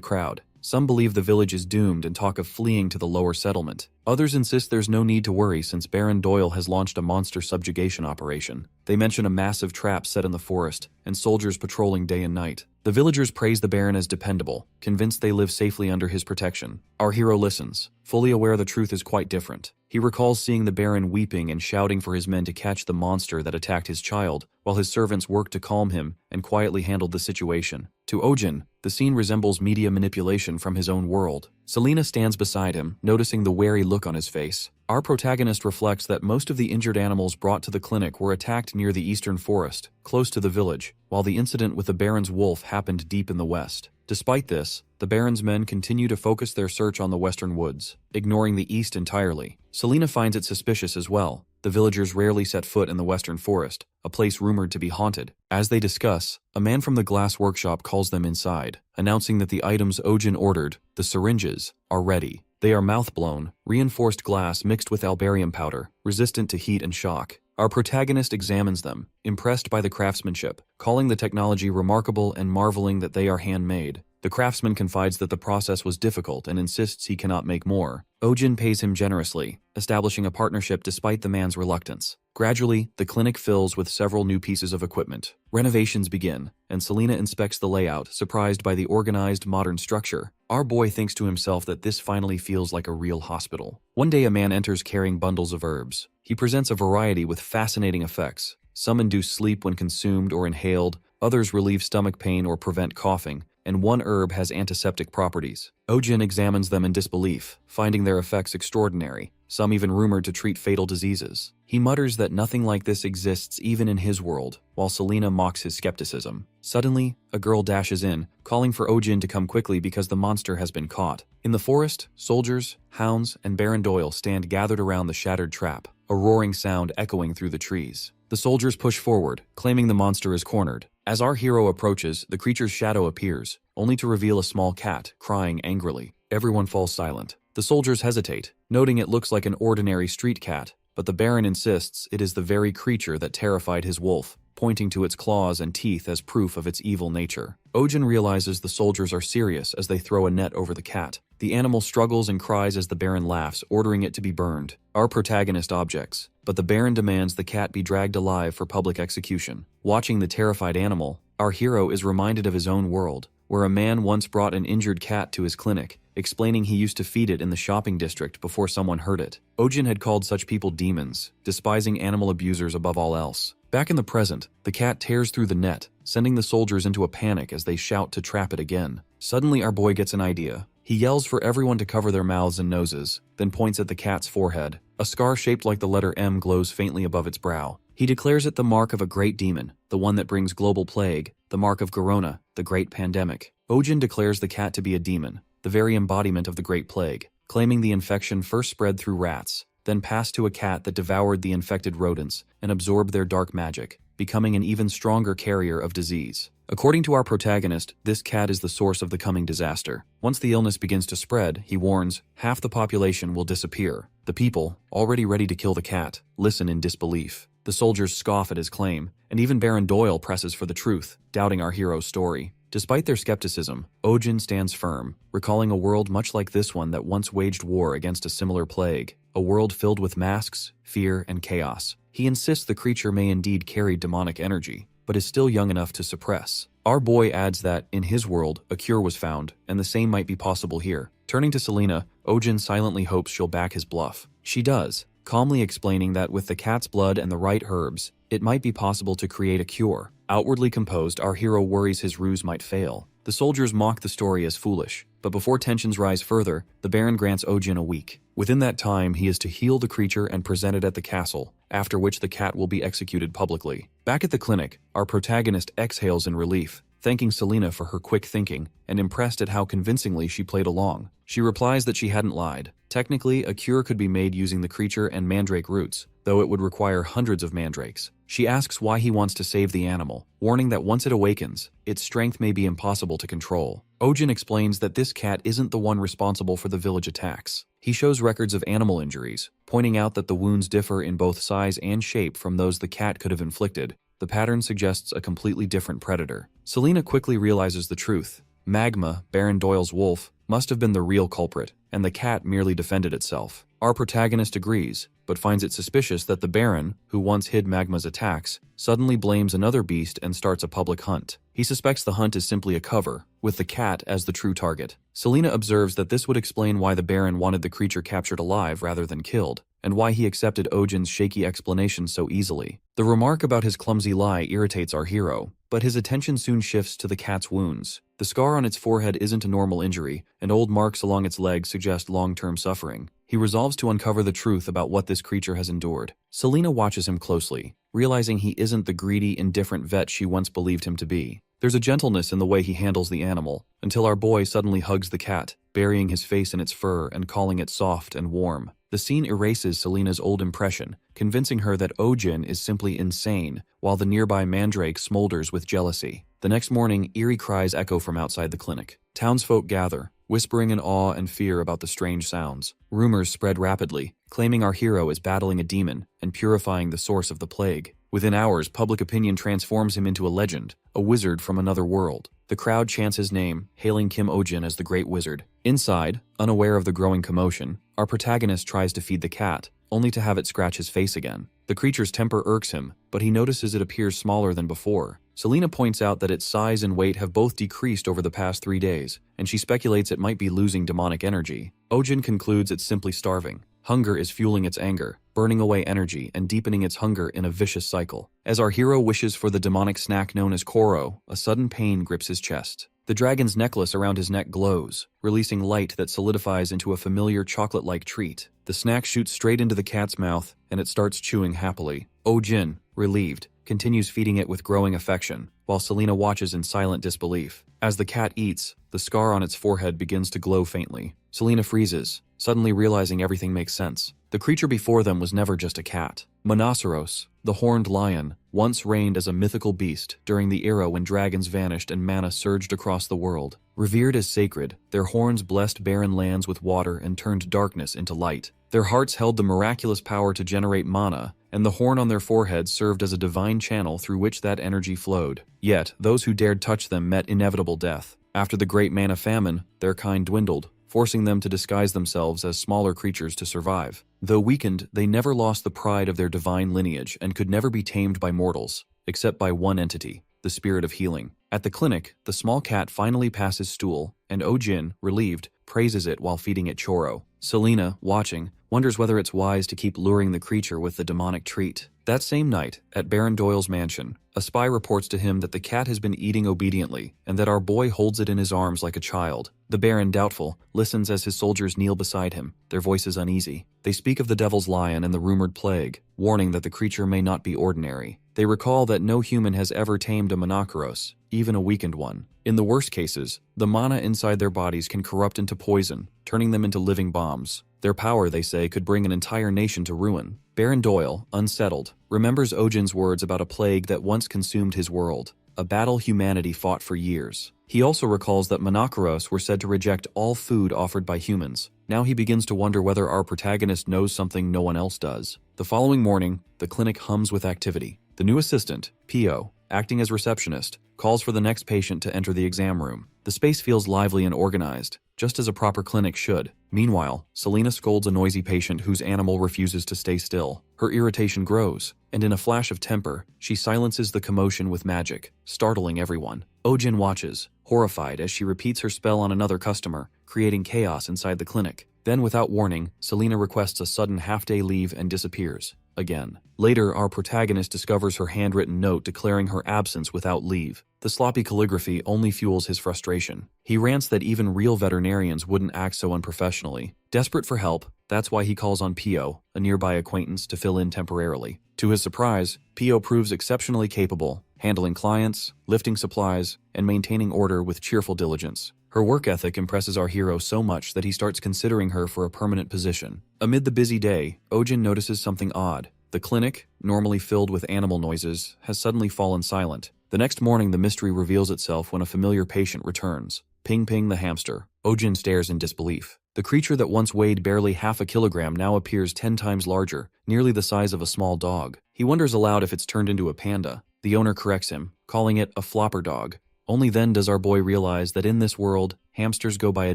crowd. Some believe the village is doomed and talk of fleeing to the lower settlement. Others insist there's no need to worry since Baron Doyle has launched a monster subjugation operation. They mention a massive trap set in the forest and soldiers patrolling day and night. The villagers praise the Baron as dependable, convinced they live safely under his protection. Our hero listens, fully aware the truth is quite different. He recalls seeing the Baron weeping and shouting for his men to catch the monster that attacked his child, while his servants worked to calm him and quietly handled the situation. To Ojin, the scene resembles media manipulation from his own world. Selena stands beside him, noticing the wary look on his face. Our protagonist reflects that most of the injured animals brought to the clinic were attacked near the eastern forest, close to the village, while the incident with the Baron's wolf happened deep in the west. Despite this, the Baron's men continue to focus their search on the western woods, ignoring the east entirely. Selena finds it suspicious as well. The villagers rarely set foot in the western forest, a place rumored to be haunted. As they discuss, a man from the glass workshop calls them inside, announcing that the items Ojin ordered, the syringes, are ready. They are mouth-blown, reinforced glass mixed with albarium powder, resistant to heat and shock. Our protagonist examines them, impressed by the craftsmanship, calling the technology remarkable and marveling that they are handmade. The craftsman confides that the process was difficult and insists he cannot make more. Ojin pays him generously, establishing a partnership despite the man's reluctance. Gradually, the clinic fills with several new pieces of equipment. Renovations begin, and Selena inspects the layout, surprised by the organized modern structure. Our boy thinks to himself that this finally feels like a real hospital. One day a man enters carrying bundles of herbs. He presents a variety with fascinating effects. Some induce sleep when consumed or inhaled, others relieve stomach pain or prevent coughing, and one herb has antiseptic properties. Ojin examines them in disbelief, finding their effects extraordinary, some even rumored to treat fatal diseases. He mutters that nothing like this exists even in his world, while Selena mocks his skepticism. Suddenly, a girl dashes in, calling for Ojin to come quickly because the monster has been caught. In the forest, soldiers, hounds, and Baron Doyle stand gathered around the shattered trap, a roaring sound echoing through the trees. The soldiers push forward, claiming the monster is cornered. As our hero approaches, the creature's shadow appears, only to reveal a small cat, crying angrily. Everyone falls silent. The soldiers hesitate, noting it looks like an ordinary street cat, but the Baron insists it is the very creature that terrified his wolf, pointing to its claws and teeth as proof of its evil nature. Ojin realizes the soldiers are serious as they throw a net over the cat. The animal struggles and cries as the Baron laughs, ordering it to be burned. Our protagonist objects, but the Baron demands the cat be dragged alive for public execution. Watching the terrified animal, our hero is reminded of his own world, where a man once brought an injured cat to his clinic, explaining he used to feed it in the shopping district before someone hurt it. Ojin had called such people demons, despising animal abusers above all else. Back in the present, the cat tears through the net, sending the soldiers into a panic as they shout to trap it again. Suddenly our boy gets an idea. He yells for everyone to cover their mouths and noses, then points at the cat's forehead. A scar shaped like the letter M glows faintly above its brow. He declares it the mark of a great demon, the one that brings global plague, the mark of Corona, the great pandemic. Ojin declares the cat to be a demon, the very embodiment of the Great Plague, claiming the infection first spread through rats, then passed to a cat that devoured the infected rodents and absorbed their dark magic, becoming an even stronger carrier of disease. According to our protagonist, this cat is the source of the coming disaster. Once the illness begins to spread, he warns, half the population will disappear. The people, already ready to kill the cat, listen in disbelief. The soldiers scoff at his claim, and even Baron Doyle presses for the truth, doubting our hero's story. Despite their skepticism, Ojin stands firm, recalling a world much like this one that once waged war against a similar plague, a world filled with masks, fear, and chaos. He insists the creature may indeed carry demonic energy, but is still young enough to suppress. Our boy adds that, in his world, a cure was found, and the same might be possible here. Turning to Selena, Ojin silently hopes she'll back his bluff. She does, calmly explaining that with the cat's blood and the right herbs, it might be possible to create a cure. Outwardly composed, our hero worries his ruse might fail. The soldiers mock the story as foolish, but before tensions rise further, the Baron grants Ojin a week. Within that time, he is to heal the creature and present it at the castle, after which the cat will be executed publicly. Back at the clinic, our protagonist exhales in relief, thanking Selena for her quick thinking and impressed at how convincingly she played along. She replies that she hadn't lied, Technically, a cure could be made using the creature and mandrake roots, though it would require hundreds of mandrakes. She asks why he wants to save the animal, warning that once it awakens, its strength may be impossible to control. Ojin explains that this cat isn't the one responsible for the village attacks. He shows records of animal injuries, pointing out that the wounds differ in both size and shape from those the cat could have inflicted. The pattern suggests a completely different predator. Selena quickly realizes the truth. Magma, Baron Doyle's wolf, must have been the real culprit, and the cat merely defended itself. Our protagonist agrees, but finds it suspicious that the Baron, who once hid Magma's attacks, suddenly blames another beast and starts a public hunt. He suspects the hunt is simply a cover, with the cat as the true target. Selena observes that this would explain why the Baron wanted the creature captured alive rather than killed, and why he accepted Ojin's shaky explanation so easily. The remark about his clumsy lie irritates our hero, but his attention soon shifts to the cat's wounds. The scar on its forehead isn't a normal injury, and old marks along its legs suggest long-term suffering. He resolves to uncover the truth about what this creature has endured. Selena watches him closely, realizing he isn't the greedy, indifferent vet she once believed him to be. There's a gentleness in the way he handles the animal, until our boy suddenly hugs the cat, burying his face in its fur and calling it soft and warm. The scene erases Selena's old impression, convincing her that Ojin is simply insane, while the nearby mandrake smolders with jealousy. The next morning, eerie cries echo from outside the clinic. Townsfolk gather, whispering in awe and fear about the strange sounds. Rumors spread rapidly, claiming our hero is battling a demon and purifying the source of the plague. Within hours, public opinion transforms him into a legend, a wizard from another world. The crowd chants his name, hailing Kim Ojin as the Great Wizard. Inside, unaware of the growing commotion, our protagonist tries to feed the cat, only to have it scratch his face again. The creature's temper irks him, but he notices it appears smaller than before. Selena points out that its size and weight have both decreased over the past 3 days, and she speculates it might be losing demonic energy. Ojin concludes it's simply starving. Hunger is fueling its anger, burning away energy and deepening its hunger in a vicious cycle. As our hero wishes for the demonic snack known as Koro, a sudden pain grips his chest. The dragon's necklace around his neck glows, releasing light that solidifies into a familiar chocolate-like treat. The snack shoots straight into the cat's mouth, and it starts chewing happily. Ojin, relieved, continues feeding it with growing affection, while Selena watches in silent disbelief. As the cat eats, the scar on its forehead begins to glow faintly. Selena freezes, suddenly realizing everything makes sense. The creature before them was never just a cat. Monoceros, the horned lion, once reigned as a mythical beast during the era when dragons vanished and mana surged across the world. Revered as sacred, their horns blessed barren lands with water and turned darkness into light. Their hearts held the miraculous power to generate mana, and the horn on their foreheads served as a divine channel through which that energy flowed. Yet, those who dared touch them met inevitable death. After the great mana famine, their kind dwindled, forcing them to disguise themselves as smaller creatures to survive. Though weakened, they never lost the pride of their divine lineage and could never be tamed by mortals, except by one entity, the spirit of healing. At the clinic, the small cat finally passes stool, and Ojin, relieved, praises it while feeding it choro. Selena, watching, wonders whether it's wise to keep luring the creature with the demonic treat. That same night, at Baron Doyle's mansion, a spy reports to him that the cat has been eating obediently, and that our boy holds it in his arms like a child. The Baron, doubtful, listens as his soldiers kneel beside him, their voices uneasy. They speak of the devil's lion and the rumored plague, warning that the creature may not be ordinary. They recall that no human has ever tamed a monoceros, even a weakened one. In the worst cases, the mana inside their bodies can corrupt into poison, turning them into living bombs. Their power, they say, could bring an entire nation to ruin. Baron Doyle, unsettled, remembers Ojin's words about a plague that once consumed his world, a battle humanity fought for years. He also recalls that monoceros were said to reject all food offered by humans. Now he begins to wonder whether our protagonist knows something no one else does. The following morning, the clinic hums with activity. The new assistant, Pio, acting as receptionist, calls for the next patient to enter the exam room. The space feels lively and organized, just as a proper clinic should. Meanwhile, Selena scolds a noisy patient whose animal refuses to stay still. Her irritation grows, and in a flash of temper, she silences the commotion with magic, startling everyone. Ojin watches, horrified as she repeats her spell on another customer, creating chaos inside the clinic. Then, without warning, Selena requests a sudden half-day leave and disappears. Again. Later, our protagonist discovers her handwritten note declaring her absence without leave. The sloppy calligraphy only fuels his frustration. He rants that even real veterinarians wouldn't act so unprofessionally. Desperate for help, that's why he calls on Pio, a nearby acquaintance, to fill in temporarily. To his surprise, Pio proves exceptionally capable, handling clients, lifting supplies, and maintaining order with cheerful diligence. Her work ethic impresses our hero so much that he starts considering her for a permanent position. Amid the busy day, Ojin notices something odd. The clinic, normally filled with animal noises, has suddenly fallen silent. The next morning, the mystery reveals itself when a familiar patient returns. Ping Ping the hamster. Ojin stares in disbelief. The creature that once weighed barely half a kilogram now appears 10 times larger, nearly the size of a small dog. He wonders aloud if it's turned into a panda. The owner corrects him, calling it a flopper dog. Only then does our boy realize that in this world, hamsters go by a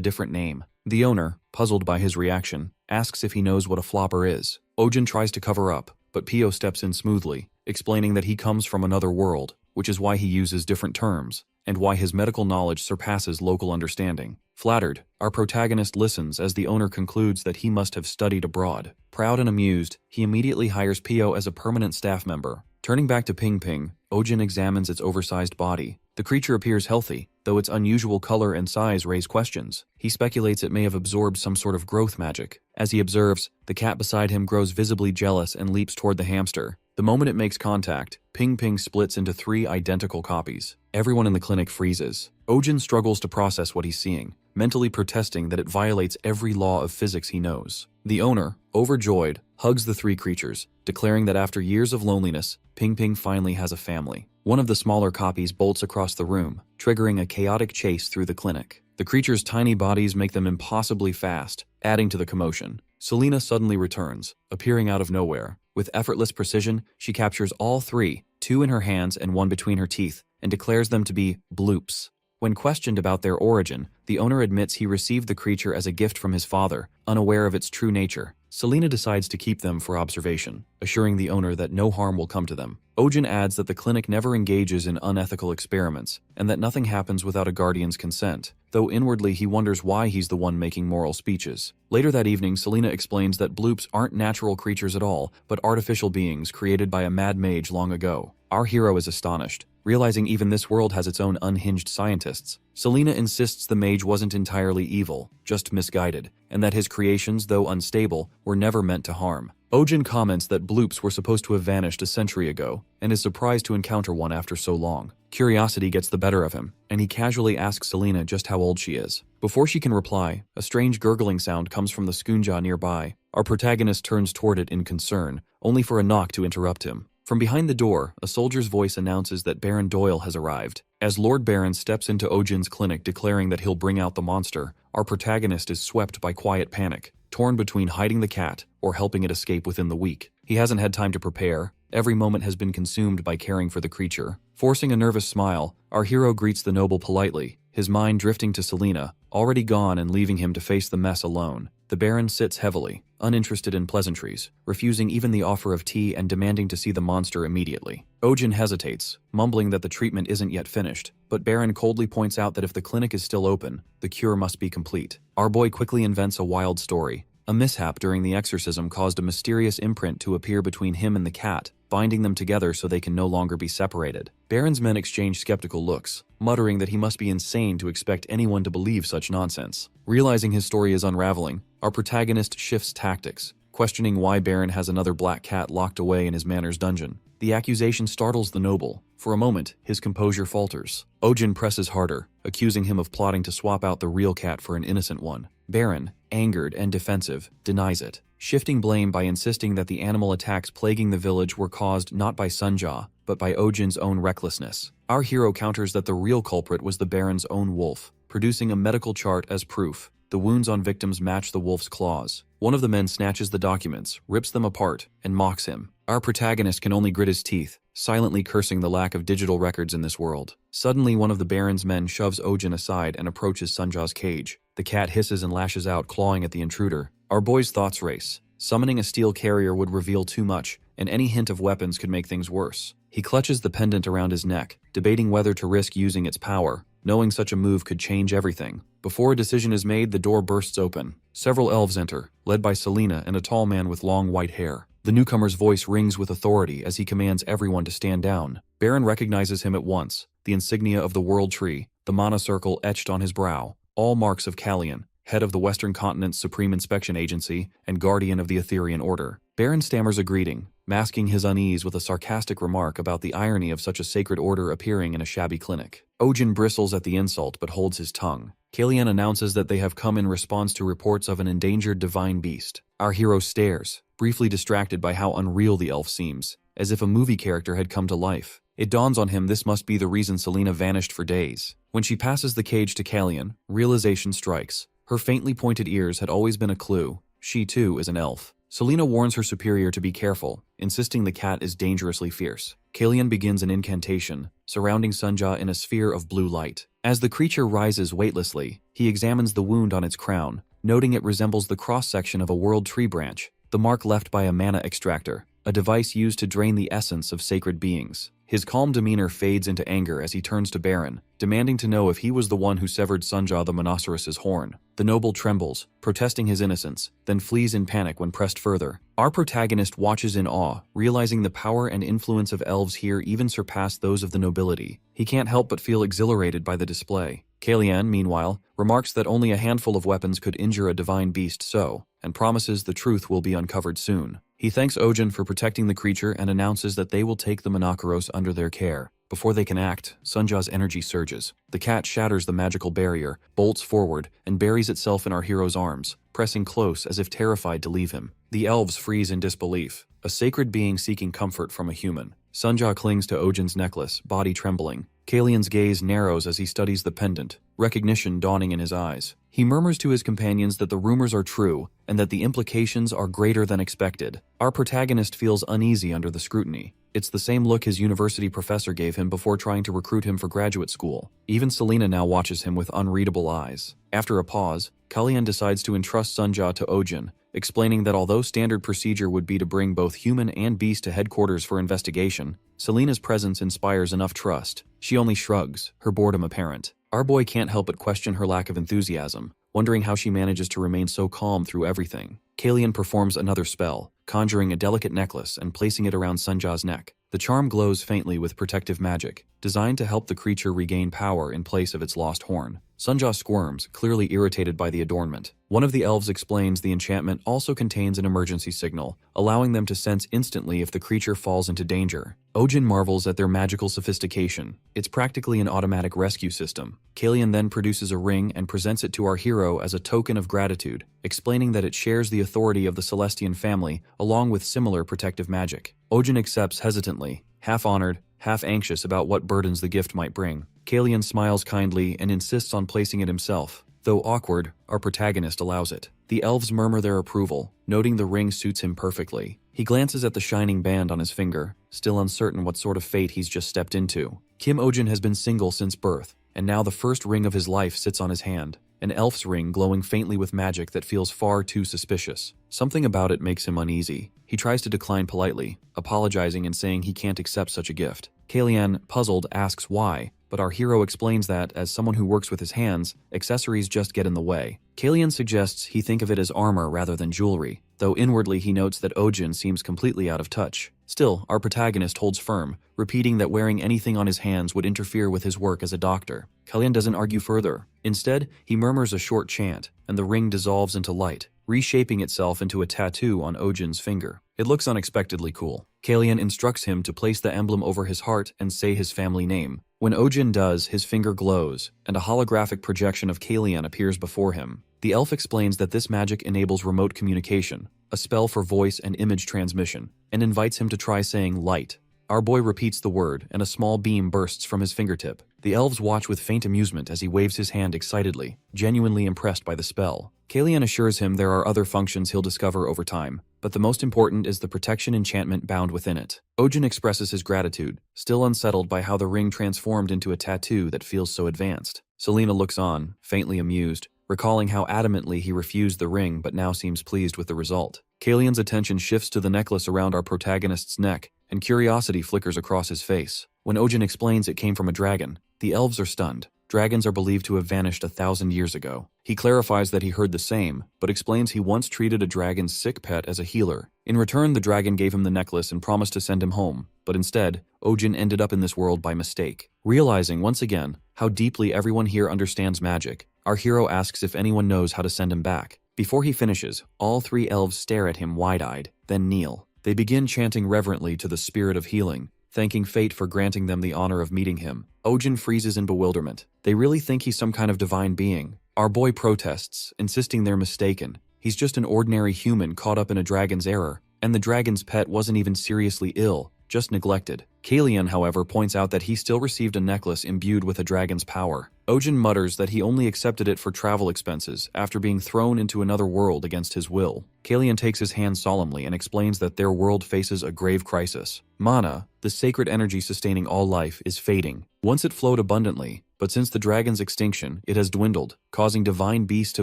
different name. The owner, puzzled by his reaction, asks if he knows what a flopper is. Ojin tries to cover up, but Pio steps in smoothly, explaining that he comes from another world, which is why he uses different terms, and why his medical knowledge surpasses local understanding. Flattered, our protagonist listens as the owner concludes that he must have studied abroad. Proud and amused, he immediately hires Pio as a permanent staff member. Turning back to Ping Ping, Ojin examines its oversized body. The creature appears healthy, though its unusual color and size raise questions. He speculates it may have absorbed some sort of growth magic. As he observes, the cat beside him grows visibly jealous and leaps toward the hamster. The moment it makes contact, Ping Ping splits into 3 identical copies. Everyone in the clinic freezes. Ojin struggles to process what he's seeing, mentally protesting that it violates every law of physics he knows. The owner, overjoyed, hugs the 3 creatures, declaring that after years of loneliness, Ping Ping finally has a family. One of the smaller copies bolts across the room, triggering a chaotic chase through the clinic. The creature's tiny bodies make them impossibly fast, adding to the commotion. Selena suddenly returns, appearing out of nowhere. With effortless precision, she captures all 3, 2 in her hands and 1 between her teeth, and declares them to be bloops. When questioned about their origin, the owner admits he received the creature as a gift from his father, unaware of its true nature. Selena decides to keep them for observation, assuring the owner that no harm will come to them. Ojin adds that the clinic never engages in unethical experiments, and that nothing happens without a guardian's consent, though inwardly he wonders why he's the one making moral speeches. Later that evening, Selena explains that bloops aren't natural creatures at all, but artificial beings created by a mad mage long ago. Our hero is astonished, realizing even this world has its own unhinged scientists. Selena insists the mage wasn't entirely evil, just misguided, and that his creations, though unstable, were never meant to harm. Ojin comments that bloops were supposed to have vanished a century ago, and is surprised to encounter one after so long. Curiosity gets the better of him, and he casually asks Selena just how old she is. Before she can reply, a strange gurgling sound comes from the skunja nearby. Our protagonist turns toward it in concern, only for a knock to interrupt him. From behind the door, a soldier's voice announces that Baron Doyle has arrived. As Lord Baron steps into Ojin's clinic declaring that he'll bring out the monster, our protagonist is swept by quiet panic, torn between hiding the cat or helping it escape within the week. He hasn't had time to prepare. Every moment has been consumed by caring for the creature. Forcing a nervous smile, our hero greets the noble politely, his mind drifting to Selena, already gone and leaving him to face the mess alone. The Baron sits heavily, uninterested in pleasantries, refusing even the offer of tea and demanding to see the monster immediately. Ojin hesitates, mumbling that the treatment isn't yet finished, but Baron coldly points out that if the clinic is still open, the cure must be complete. Our boy quickly invents a wild story. A mishap during the exorcism caused a mysterious imprint to appear between him and the cat, binding them together so they can no longer be separated. Baron's men exchange skeptical looks, muttering that he must be insane to expect anyone to believe such nonsense. Realizing his story is unraveling, our protagonist shifts tactics, questioning why Baron has another black cat locked away in his manor's dungeon. The accusation startles the noble. For a moment, his composure falters. Ojin presses harder, accusing him of plotting to swap out the real cat for an innocent one. Baron, angered and defensive, denies it, shifting blame by insisting that the animal attacks plaguing the village were caused not by Sunja, but by Ojin's own recklessness. Our hero counters that the real culprit was the Baron's own wolf, producing a medical chart as proof. The wounds on victims match the wolf's claws. One of the men snatches the documents, rips them apart, and mocks him. Our protagonist can only grit his teeth, silently cursing the lack of digital records in this world. Suddenly, one of the Baron's men shoves Ojin aside and approaches Sunja's cage. The cat hisses and lashes out, clawing at the intruder. Our boy's thoughts race. Summoning a steel carrier would reveal too much, and any hint of weapons could make things worse. He clutches the pendant around his neck, debating whether to risk using its power, knowing such a move could change everything. Before a decision is made, the door bursts open. Several elves enter, led by Selena and a tall man with long white hair. The newcomer's voice rings with authority as he commands everyone to stand down. Baron recognizes him at once, the insignia of the World Tree, the mana circle etched on his brow, all marks of Kallian, head of the Western Continent's Supreme Inspection Agency and guardian of the Etherian Order. Baron stammers a greeting, masking his unease with a sarcastic remark about the irony of such a sacred order appearing in a shabby clinic. Ojin bristles at the insult but holds his tongue. Kalian announces that they have come in response to reports of an endangered divine beast. Our hero stares, briefly distracted by how unreal the elf seems, as if a movie character had come to life. It dawns on him this must be the reason Selena vanished for days. When she passes the cage to Kalian, realization strikes. Her faintly pointed ears had always been a clue. She too is an elf. Selena warns her superior to be careful, insisting the cat is dangerously fierce. Kalian begins an incantation, surrounding Sunja in a sphere of blue light. As the creature rises weightlessly, he examines the wound on its crown, noting it resembles the cross-section of a world tree branch, the mark left by a mana extractor, a device used to drain the essence of sacred beings. His calm demeanor fades into anger as he turns to Baron, demanding to know if he was the one who severed Sunja the Monoceros' horn. The noble trembles, protesting his innocence, then flees in panic when pressed further. Our protagonist watches in awe, realizing the power and influence of elves here even surpass those of the nobility. He can't help but feel exhilarated by the display. Kalian, meanwhile, remarks that only a handful of weapons could injure a divine beast so, and promises the truth will be uncovered soon. He thanks Ojin for protecting the creature and announces that they will take the Monoceros under their care. Before they can act, Sunja's energy surges. The cat shatters the magical barrier, bolts forward, and buries itself in our hero's arms, pressing close as if terrified to leave him. The elves freeze in disbelief, a sacred being seeking comfort from a human. Sunja clings to Ojin's necklace, body trembling. Kalian's gaze narrows as he studies the pendant, recognition dawning in his eyes. He murmurs to his companions that the rumors are true, and that the implications are greater than expected. Our protagonist feels uneasy under the scrutiny. It's the same look his university professor gave him before trying to recruit him for graduate school. Even Selena now watches him with unreadable eyes. After a pause, Kalian decides to entrust Sunja to Ojin, explaining that although standard procedure would be to bring both human and beast to headquarters for investigation, Selena's presence inspires enough trust. She only shrugs, her boredom apparent. Our boy can't help but question her lack of enthusiasm, wondering how she manages to remain so calm through everything. Kalian performs another spell, conjuring a delicate necklace and placing it around Sunja's neck. The charm glows faintly with protective magic, designed to help the creature regain power in place of its lost horn. Sunja squirms, clearly irritated by the adornment. One of the elves explains the enchantment also contains an emergency signal, allowing them to sense instantly if the creature falls into danger. Ojin marvels at their magical sophistication. It's practically an automatic rescue system. Kalian then produces a ring and presents it to our hero as a token of gratitude, explaining that it shares the authority of the Celestian family along with similar protective magic. Ojin accepts hesitantly, half honored, half anxious about what burdens the gift might bring. Kalian smiles kindly and insists on placing it himself. Though awkward, our protagonist allows it. The elves murmur their approval, noting the ring suits him perfectly. He glances at the shining band on his finger, still uncertain what sort of fate he's just stepped into. Kim Ojin has been single since birth, and now the first ring of his life sits on his hand. An elf's ring glowing faintly with magic that feels far too suspicious. Something about it makes him uneasy. He tries to decline politely, apologizing and saying he can't accept such a gift. Kalian, puzzled, asks why, but our hero explains that, as someone who works with his hands, accessories just get in the way. Kalian suggests he think of it as armor rather than jewelry, though inwardly he notes that Ojin seems completely out of touch. Still, our protagonist holds firm, repeating that wearing anything on his hands would interfere with his work as a doctor. Kalian doesn't argue further. Instead, he murmurs a short chant, and the ring dissolves into light, reshaping itself into a tattoo on Ojin's finger. It looks unexpectedly cool. Kalian instructs him to place the emblem over his heart and say his family name. When Ojin does, his finger glows, and a holographic projection of Kalian appears before him. The elf explains that this magic enables remote communication, a spell for voice and image transmission, and invites him to try saying light. Our boy repeats the word, and a small beam bursts from his fingertip. The elves watch with faint amusement as he waves his hand excitedly, genuinely impressed by the spell. Kalian assures him there are other functions he'll discover over time, but the most important is the protection enchantment bound within it. Ojin expresses his gratitude, still unsettled by how the ring transformed into a tattoo that feels so advanced. Selena looks on, faintly amused, recalling how adamantly he refused the ring but now seems pleased with the result. Kalian's attention shifts to the necklace around our protagonist's neck, and curiosity flickers across his face. When Ojin explains it came from a dragon, the elves are stunned. Dragons are believed to have vanished 1,000 years ago. He clarifies that he heard the same, but explains he once treated a dragon's sick pet as a healer. In return, the dragon gave him the necklace and promised to send him home, but instead, Ojin ended up in this world by mistake. Realizing once again how deeply everyone here understands magic, our hero asks if anyone knows how to send him back. Before he finishes, all three elves stare at him wide-eyed, then kneel. They begin chanting reverently to the spirit of healing, thanking fate for granting them the honor of meeting him. Ojin freezes in bewilderment. They really think he's some kind of divine being. Our boy protests, insisting they're mistaken. He's just an ordinary human caught up in a dragon's error, and the dragon's pet wasn't even seriously ill, just neglected. Kalian, however, points out that he still received a necklace imbued with a dragon's power. Ojin mutters that he only accepted it for travel expenses after being thrown into another world against his will. Kalian takes his hand solemnly and explains that their world faces a grave crisis. Mana, the sacred energy sustaining all life, is fading. Once it flowed abundantly, but since the dragon's extinction, it has dwindled, causing divine beasts to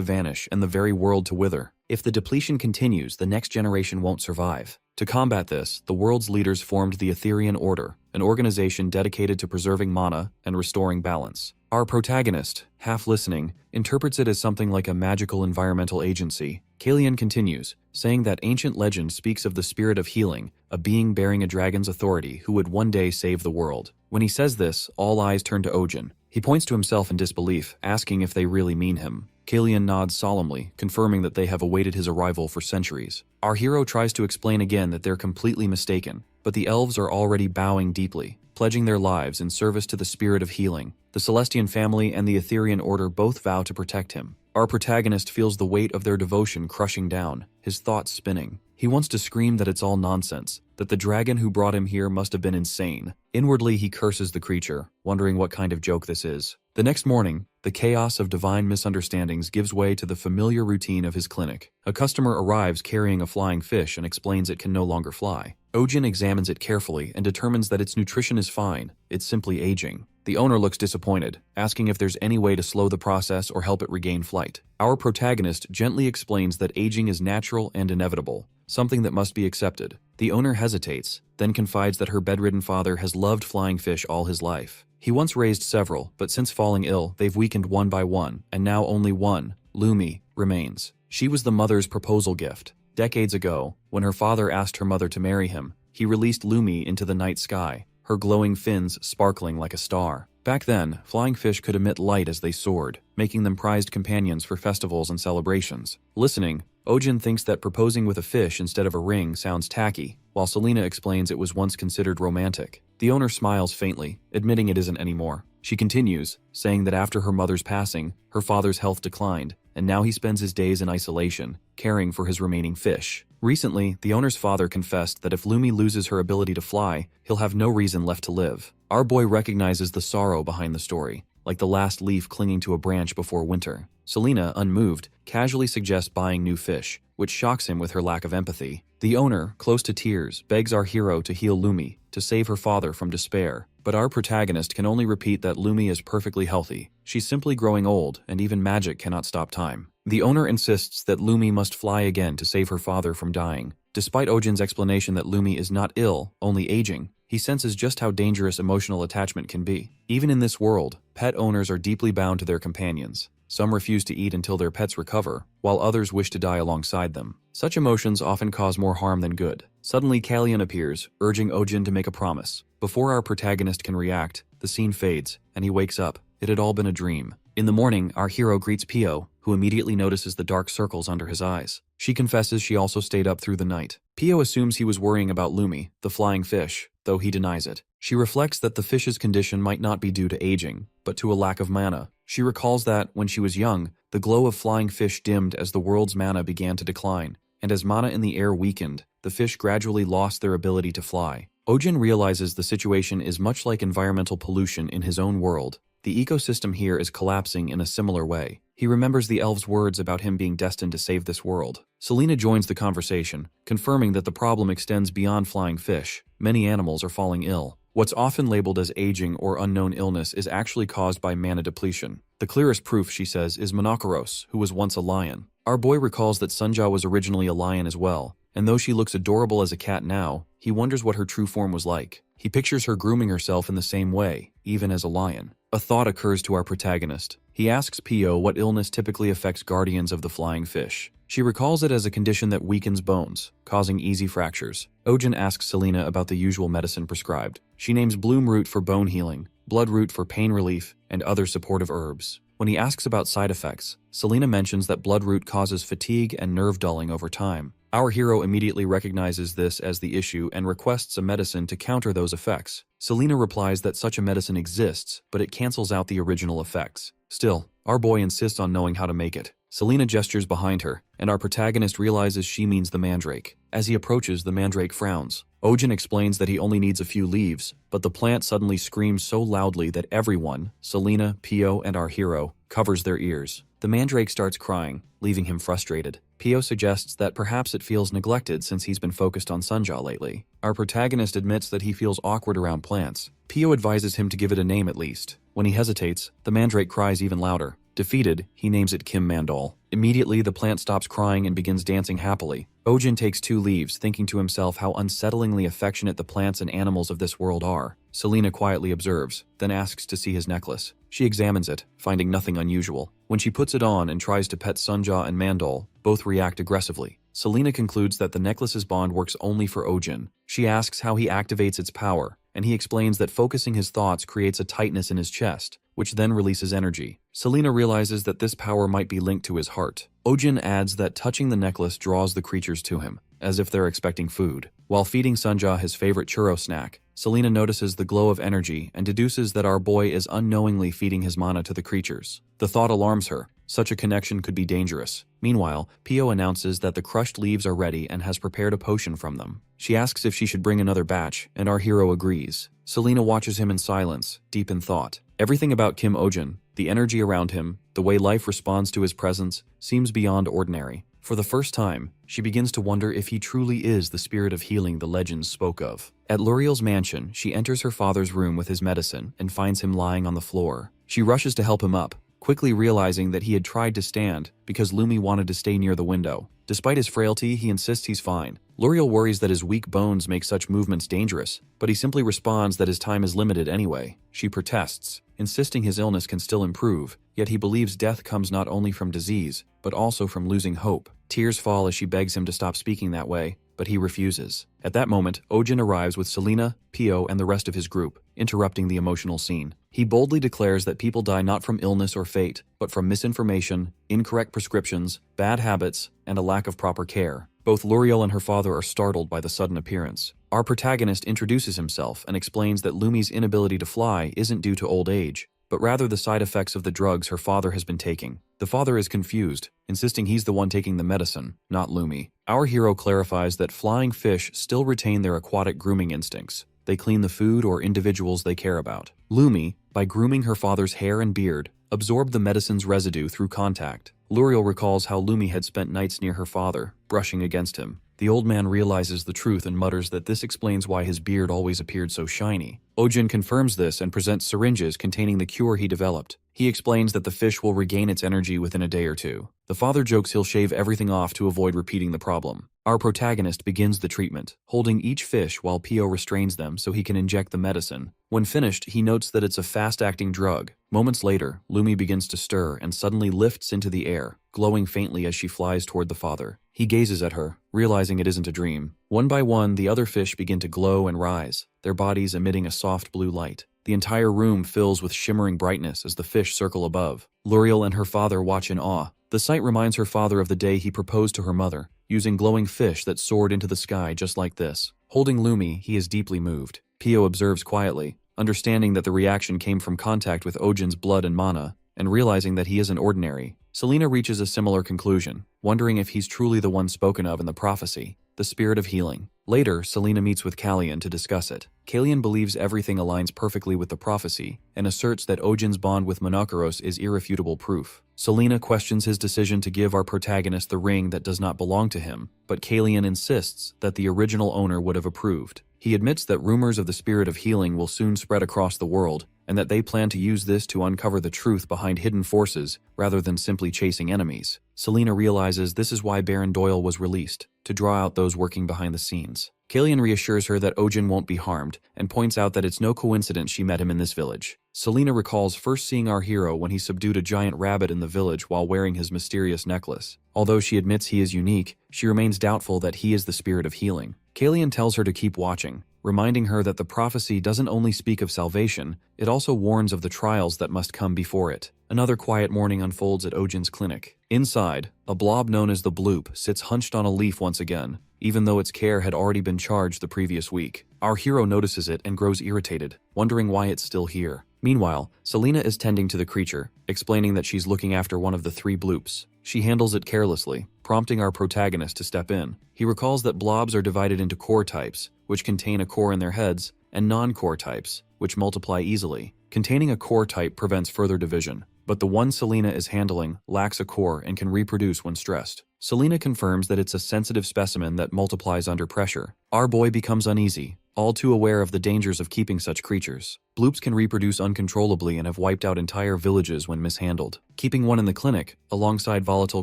vanish and the very world to wither. If the depletion continues, the next generation won't survive. To combat this, the world's leaders formed the Etherian Order, an organization dedicated to preserving mana and restoring balance. Our protagonist, half listening, interprets it as something like a magical environmental agency. Kalian continues, saying that ancient legend speaks of the spirit of healing, a being bearing a dragon's authority who would one day save the world. When he says this, all eyes turn to Ojin. He points to himself in disbelief, asking if they really mean him. Kalian nods solemnly, confirming that they have awaited his arrival for centuries. Our hero tries to explain again that they're completely mistaken, but the elves are already bowing deeply, pledging their lives in service to the spirit of healing. The Celestian family and the Etherian Order both vow to protect him. Our protagonist feels the weight of their devotion crushing down, his thoughts spinning. He wants to scream that it's all nonsense, that the dragon who brought him here must have been insane. Inwardly, he curses the creature, wondering what kind of joke this is. The next morning, the chaos of divine misunderstandings gives way to the familiar routine of his clinic. A customer arrives carrying a flying fish and explains it can no longer fly. Ojin examines it carefully and determines that its nutrition is fine, it's simply aging. The owner looks disappointed, asking if there's any way to slow the process or help it regain flight. Our protagonist gently explains that aging is natural and inevitable, something that must be accepted. The owner hesitates, then confides that her bedridden father has loved flying fish all his life. He once raised several, but since falling ill, they've weakened one by one, and now only one, Lumi, remains. She was the mother's proposal gift. Decades ago, when her father asked her mother to marry him, he released Lumi into the night sky, her glowing fins sparkling like a star. Back then, flying fish could emit light as they soared, making them prized companions for festivals and celebrations. Listening, Ojin thinks that proposing with a fish instead of a ring sounds tacky, while Selena explains it was once considered romantic. The owner smiles faintly, admitting it isn't anymore. She continues, saying that after her mother's passing, her father's health declined, and now he spends his days in isolation, caring for his remaining fish. Recently, the owner's father confessed that if Lumi loses her ability to fly, he'll have no reason left to live. Our boy recognizes the sorrow behind the story, like the last leaf clinging to a branch before winter. Selena, unmoved, casually suggests buying new fish, which shocks him with her lack of empathy. The owner, close to tears, begs our hero to heal Lumi, to save her father from despair. But our protagonist can only repeat that Lumi is perfectly healthy. She's simply growing old, and even magic cannot stop time. The owner insists that Lumi must fly again to save her father from dying. Despite Ojin's explanation that Lumi is not ill, only aging, he senses just how dangerous emotional attachment can be. Even in this world, pet owners are deeply bound to their companions. Some refuse to eat until their pets recover, while others wish to die alongside them. Such emotions often cause more harm than good. Suddenly, Kalian appears, urging Ojin to make a promise. Before our protagonist can react, the scene fades, and he wakes up. It had all been a dream. In the morning, our hero greets Pio, who immediately notices the dark circles under his eyes. She confesses she also stayed up through the night. Pio assumes he was worrying about Lumi, the flying fish, though he denies it. She reflects that the fish's condition might not be due to aging, but to a lack of mana. She recalls that, when she was young, the glow of flying fish dimmed as the world's mana began to decline, and as mana in the air weakened, the fish gradually lost their ability to fly. Ojin realizes the situation is much like environmental pollution in his own world. The ecosystem here is collapsing in a similar way. He remembers the elves' words about him being destined to save this world. Selena joins the conversation, confirming that the problem extends beyond flying fish. Many animals are falling ill. What's often labeled as aging or unknown illness is actually caused by mana depletion. The clearest proof, she says, is Monokoros, who was once a lion. Our boy recalls that Sunja was originally a lion as well, and though she looks adorable as a cat now, he wonders what her true form was like. He pictures her grooming herself in the same way, even as a lion. A thought occurs to our protagonist. He asks Pio what illness typically affects guardians of the flying fish. She recalls it as a condition that weakens bones, causing easy fractures. Ojin asks Selena about the usual medicine prescribed. She names bloom root for bone healing, bloodroot for pain relief, and other supportive herbs. When he asks about side effects, Selena mentions that bloodroot causes fatigue and nerve dulling over time. Our hero immediately recognizes this as the issue and requests a medicine to counter those effects. Selena replies that such a medicine exists, but it cancels out the original effects. Still, our boy insists on knowing how to make it. Selena gestures behind her, and our protagonist realizes she means the mandrake. As he approaches, the mandrake frowns. Ojin explains that he only needs a few leaves, but the plant suddenly screams so loudly that everyone, Selena, Pio, and our hero, covers their ears. The mandrake starts crying, leaving him frustrated. Pio suggests that perhaps it feels neglected since he's been focused on Sunja lately. Our protagonist admits that he feels awkward around plants. Pio advises him to give it a name at least. When he hesitates, the mandrake cries even louder. Defeated, he names it Kim Mandol. Immediately, the plant stops crying and begins dancing happily. Ojin takes 2 leaves, thinking to himself how unsettlingly affectionate the plants and animals of this world are. Selena quietly observes, then asks to see his necklace. She examines it, finding nothing unusual. When she puts it on and tries to pet Sunja and Mandol, both react aggressively. Selena concludes that the necklace's bond works only for Ojin. She asks how he activates its power, and he explains that focusing his thoughts creates a tightness in his chest, which then releases energy. Selena realizes that this power might be linked to his heart. Ojin adds that touching the necklace draws the creatures to him, as if they're expecting food. While feeding Sunja his favorite churro snack, Selena notices the glow of energy and deduces that our boy is unknowingly feeding his mana to the creatures. The thought alarms her. Such a connection could be dangerous. Meanwhile, Pio announces that the crushed leaves are ready and has prepared a potion from them. She asks if she should bring another batch, and our hero agrees. Selena watches him in silence, deep in thought. Everything about Kim Ojin, the energy around him, the way life responds to his presence, seems beyond ordinary. For the first time, she begins to wonder if he truly is the spirit of healing the legends spoke of. At Luriel's mansion, she enters her father's room with his medicine and finds him lying on the floor. She rushes to help him up, quickly realizing that he had tried to stand because Lumi wanted to stay near the window. Despite his frailty, he insists he's fine. Luriel worries that his weak bones make such movements dangerous, but he simply responds that his time is limited anyway. She protests, insisting his illness can still improve, yet he believes death comes not only from disease, but also from losing hope. Tears fall as she begs him to stop speaking that way, but he refuses. At that moment, Ojin arrives with Selena, Pio, and the rest of his group, interrupting the emotional scene. He boldly declares that people die not from illness or fate, but from misinformation, incorrect prescriptions, bad habits, and a lack of proper care. Both Luriel and her father are startled by the sudden appearance. Our protagonist introduces himself and explains that Lumi's inability to fly isn't due to old age, but rather the side effects of the drugs her father has been taking. The father is confused, insisting he's the one taking the medicine, not Lumi. Our hero clarifies that flying fish still retain their aquatic grooming instincts. They clean the food or individuals they care about. Lumi, by grooming her father's hair and beard, absorbed the medicine's residue through contact. Luriel recalls how Lumi had spent nights near her father, brushing against him. The old man realizes the truth and mutters that this explains why his beard always appeared so shiny. Ojin confirms this and presents syringes containing the cure he developed. He explains that the fish will regain its energy within a day or two. The father jokes he'll shave everything off to avoid repeating the problem. Our protagonist begins the treatment, holding each fish while Pio restrains them so he can inject the medicine. When finished, he notes that it's a fast-acting drug. Moments later, Lumi begins to stir and suddenly lifts into the air, glowing faintly as she flies toward the father. He gazes at her, realizing it isn't a dream. One by one, the other fish begin to glow and rise, their bodies emitting a soft blue light. The entire room fills with shimmering brightness as the fish circle above. Luriel and her father watch in awe. The sight reminds her father of the day he proposed to her mother, using glowing fish that soared into the sky just like this. Holding Lumi, he is deeply moved. Pio observes quietly, understanding that the reaction came from contact with Ojin's blood and mana, and realizing that he isn't ordinary. Selena reaches a similar conclusion, wondering if he's truly the one spoken of in the prophecy, the spirit of healing. Later, Selena meets with Kallian to discuss it. Kallian believes everything aligns perfectly with the prophecy, and asserts that Ojin's bond with Monoceros is irrefutable proof. Selena questions his decision to give our protagonist the ring that does not belong to him, but Kallian insists that the original owner would have approved. He admits that rumors of the spirit of healing will soon spread across the world, and that they plan to use this to uncover the truth behind hidden forces rather than simply chasing enemies. Selena realizes this is why Baron Doyle was released, to draw out those working behind the scenes. Kallian reassures her that Ojin won't be harmed, and points out that it's no coincidence she met him in this village. Selena recalls first seeing our hero when he subdued a giant rabbit in the village while wearing his mysterious necklace. Although she admits he is unique, she remains doubtful that he is the spirit of healing. Kallian tells her to keep watching, reminding her that the prophecy doesn't only speak of salvation, it also warns of the trials that must come before it. Another quiet morning unfolds at Ojin's clinic. Inside, a blob known as the Bloop sits hunched on a leaf once again, even though its care had already been charged the previous week. Our hero notices it and grows irritated, wondering why it's still here. Meanwhile, Selena is tending to the creature, explaining that she's looking after one of the 3 bloops. She handles it carelessly, prompting our protagonist to step in. He recalls that blobs are divided into core types, which contain a core in their heads, and non-core types, which multiply easily. Containing a core type prevents further division, but the one Selena is handling lacks a core and can reproduce when stressed. Selena confirms that it's a sensitive specimen that multiplies under pressure. Our boy becomes uneasy, all too aware of the dangers of keeping such creatures. Bloops can reproduce uncontrollably and have wiped out entire villages when mishandled. Keeping one in the clinic, alongside volatile